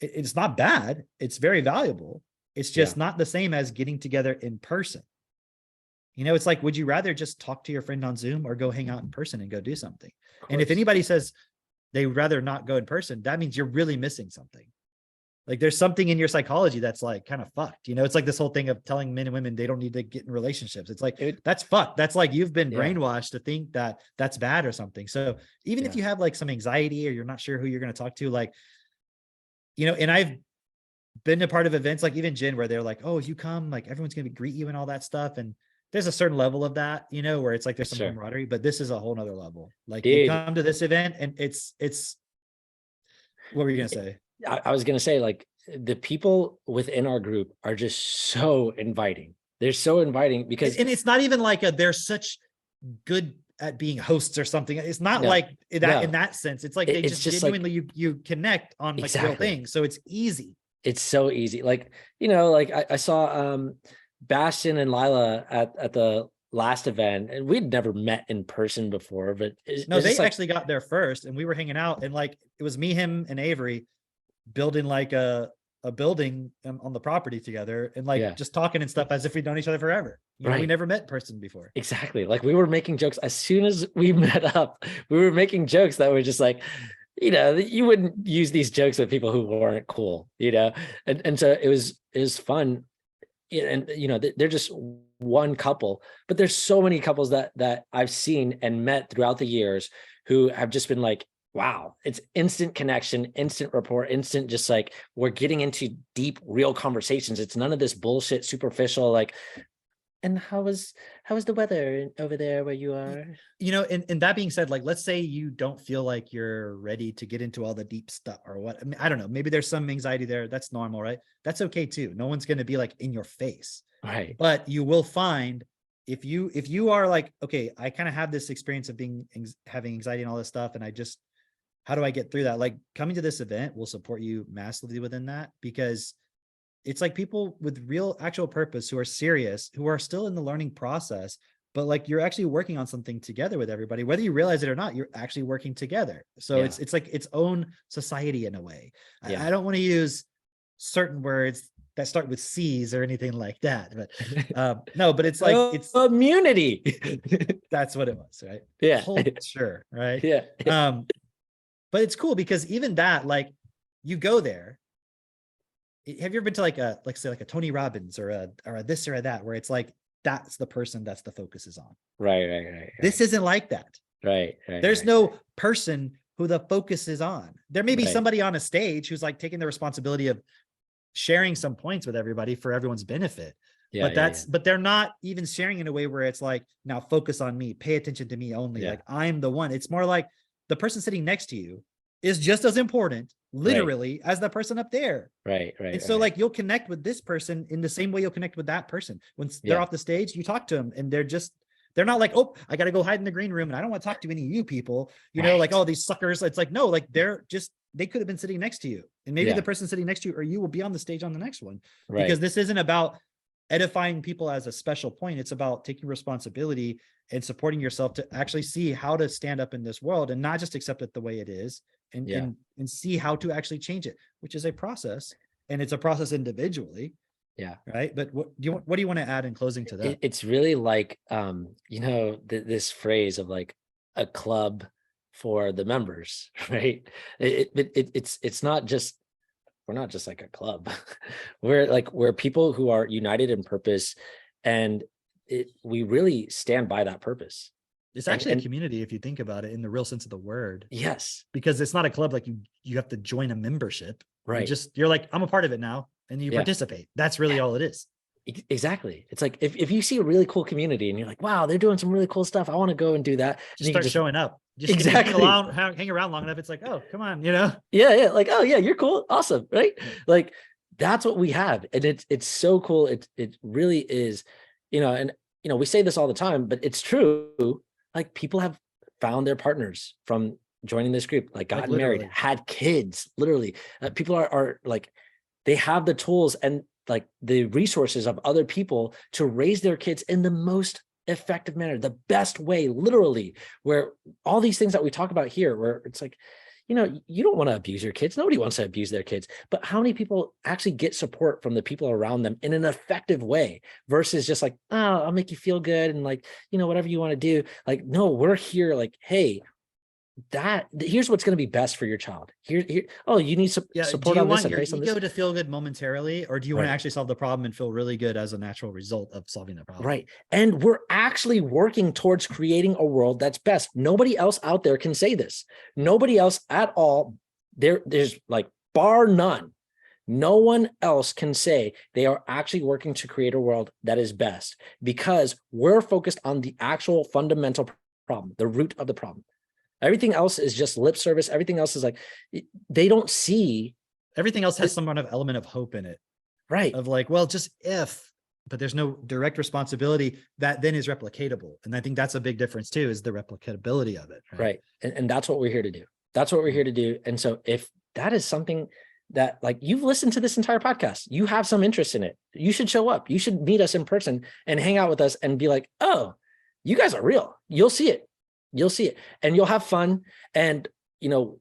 it's not bad. It's very valuable. It's just not the same as getting together in person. It's like, would you rather just talk to your friend on Zoom or go hang out in person and go do something? And if anybody says they'd rather not go in person, that means you're really missing something. Like there's something in your psychology that's like kind of fucked. It's like this whole thing of telling men and women they don't need to get in relationships. It's like, that's fucked. That's like you've been brainwashed to think that that's bad or something. So even if you have like some anxiety or you're not sure who you're going to talk to, like, and I've been a part of events like even Jen, where they're like, oh, if you come, like everyone's going to greet you and all that stuff. And there's a certain level of that, where it's like there's some camaraderie, but this is a whole nother level. Like you come to this event and it's, what were you going to say? I was going to say, like, the people within our group are just so inviting. They're so inviting because, and it's not even like they're such good at being hosts or something. It's not like that in that sense. It's like they just genuinely, like, you connect on like real things. So it's easy. It's so easy. Like, like I saw Bastion and Lila at the last event, and we'd never met in person before, but they actually got there first, and we were hanging out, and like it was me, him, and Avery building like a building on the property together, and like just talking and stuff as if we'd known each other forever. We never met in person before. Exactly. Like we were making jokes as soon as we met up. We were making jokes that were just like, you wouldn't use these jokes with people who weren't cool, and so it was fun. And they're just one couple, but there's so many couples that I've seen and met throughout the years who have just been like, wow, it's instant connection, instant rapport, instant, just like we're getting into deep, real conversations. It's none of this bullshit, superficial, like, and how was the weather over there where you are? And that being said, like, let's say you don't feel like you're ready to get into all the deep stuff or what. I mean, I don't know. Maybe there's some anxiety there. That's normal, right? That's okay too. No one's going to be like in your face. Right. But you will find if you are like, okay, I kind of have this experience of having anxiety and all this stuff. And how do I get through that? Like coming to this event will support you massively within that, because it's like people with real actual purpose who are serious, who are still in the learning process, but like you're actually working on something together with everybody, whether you realize it or not, you're actually working together. So it's like its own society in a way. I don't want to use certain words that start with C's or anything like that, but no, but it's like it's immunity. That's what it was, right? Yeah. Sure. Right. Yeah. But it's cool because even that, like you go there. Have you ever been to like say like a Tony Robbins or a this or a that, where it's like, that's the person that's the focus is on. Right. This isn't like that. Right. There's no person who the focus is on. There may be somebody on a stage who's like taking the responsibility of sharing some points with everybody for everyone's benefit. But they're not even sharing in a way where it's like, now focus on me, pay attention to me only. Like I'm the one. It's more like the person sitting next to you is just as important, literally, as the person up there. Right. And so like you'll connect with this person in the same way you'll connect with that person. When they're off the stage, you talk to them and they're not like, oh, I got to go hide in the green room and I don't want to talk to any of you people, like, oh, these suckers. It's like, no, like they could have been sitting next to you, and maybe the person sitting next to you or you will be on the stage on the next one, because this isn't about edifying people as a special point. It's about taking responsibility and supporting yourself to actually see how to stand up in this world and not just accept it the way it is, and see how to actually change it, which is a process, and it's a process individually. Yeah. Right. But what do you want to add in closing to that? It's really like, this phrase of like a club for the members, right? It's not just, we're not just like a club. we're people who are united in purpose, and we really stand by that purpose. It's actually a community if you think about it in the real sense of the word. Yes. Because it's not a club like you have to join a membership. Right. You're like, I'm a part of it now, and you participate. That's really all it is. Exactly. It's like if you see a really cool community and you're like, wow, they're doing some really cool stuff, I want to go and do that. Just start showing up. Just exactly. hang around long enough. It's like, oh, come on, Yeah. Like, oh yeah, you're cool. Awesome. Right. Like that's what we have. And it's so cool. It really is, and we say this all the time, but it's true. like people have found their partners from joining this group, like gotten married, literally. had kids, literally. People are like, they have the tools and like the resources of other people to raise their kids in the most effective manner, the best way, literally, where all these things that we talk about here, where it's like, you know, you don't want to abuse your kids. Nobody wants to abuse their kids, but how many people actually get support from the people around them in an effective way versus just like, oh, I'll make you feel good. And like, you know, whatever you want to do. Like, no, we're here like, hey, here's what's going to be best for your child. Here, oh, you need Yeah. Do support you on this want and your based on this. ego to feel good momentarily, or do you want to Right. actually solve the problem and feel really good as a natural result of solving the problem? Right. And we're actually working towards creating a world that's best. Nobody else out there can say this. Nobody else at all. There's like bar none. No one else can say they are actually working to create a world that is best because we're focused on the actual fundamental problem, the root of the problem. Everything else is just lip service. Everything else is like, they don't see. Everything else has some kind of element of hope in it. Right. Of like, well, just if, but there's no direct responsibility that then is replicatable. And I think that's a big difference too, is the replicability of it. Right. And that's what we're here to do. That's what we're here to do. And so if that is something that like you've listened to this entire podcast, you have some interest in it, you should show up. You should meet us in person and hang out with us and be like, oh, you guys are real. You'll see it. You'll see it and you'll have fun. And, you know,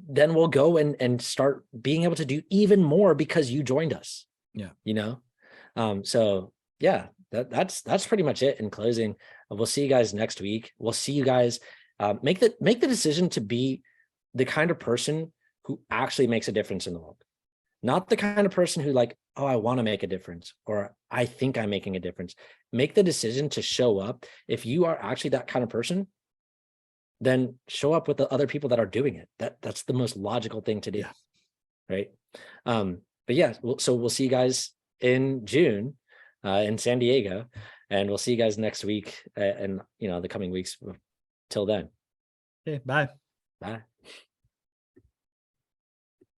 then we'll go and start being able to do even more because you joined us. Yeah. You know? So yeah, that's pretty much it in closing. We'll see you guys next week. We'll see you guys make the decision to be the kind of person who actually makes a difference in the world. Not the kind of person who like, oh, I want to make a difference, or I think I'm making a difference. Make the decision to show up. If you are actually that kind of person, then show up with the other people that are doing it. That's the most logical thing to do. Yeah. Right. But yeah, so we'll see you guys in June in San Diego, and we'll see you guys next week and you know, the coming weeks. Till then. Okay. Bye. Bye.